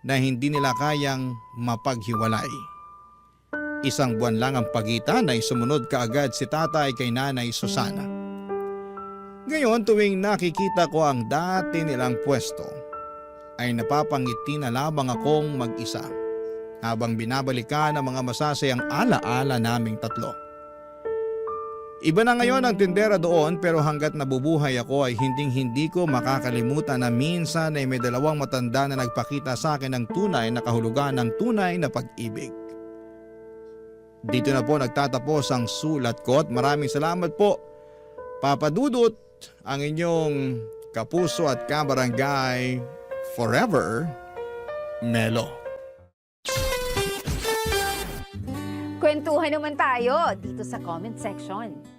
na hindi nila kayang mapaghiwalay. Isang buwan lang ang pagitan ay sumunod kaagad si tatay kay Nanay Susana. Ngayon tuwing nakikita ko ang dati nilang pwesto, ay napapangiti na lamang akong mag-isa habang binabalikan ang mga masasayang ala-ala naming tatlo. Iba na ngayon ang tindera doon pero hanggat nabubuhay ako ay hinding-hindi ko makakalimutan na minsan ay may dalawang matanda na nagpakita sa akin ng tunay na kahulugan ng tunay na pag-ibig. Dito na po nagtatapos ang sulat ko at maraming salamat po, Papa Dudut, ang inyong kapuso at kabarangay forever, Melo. Kwentuhan naman tayo dito sa comment section.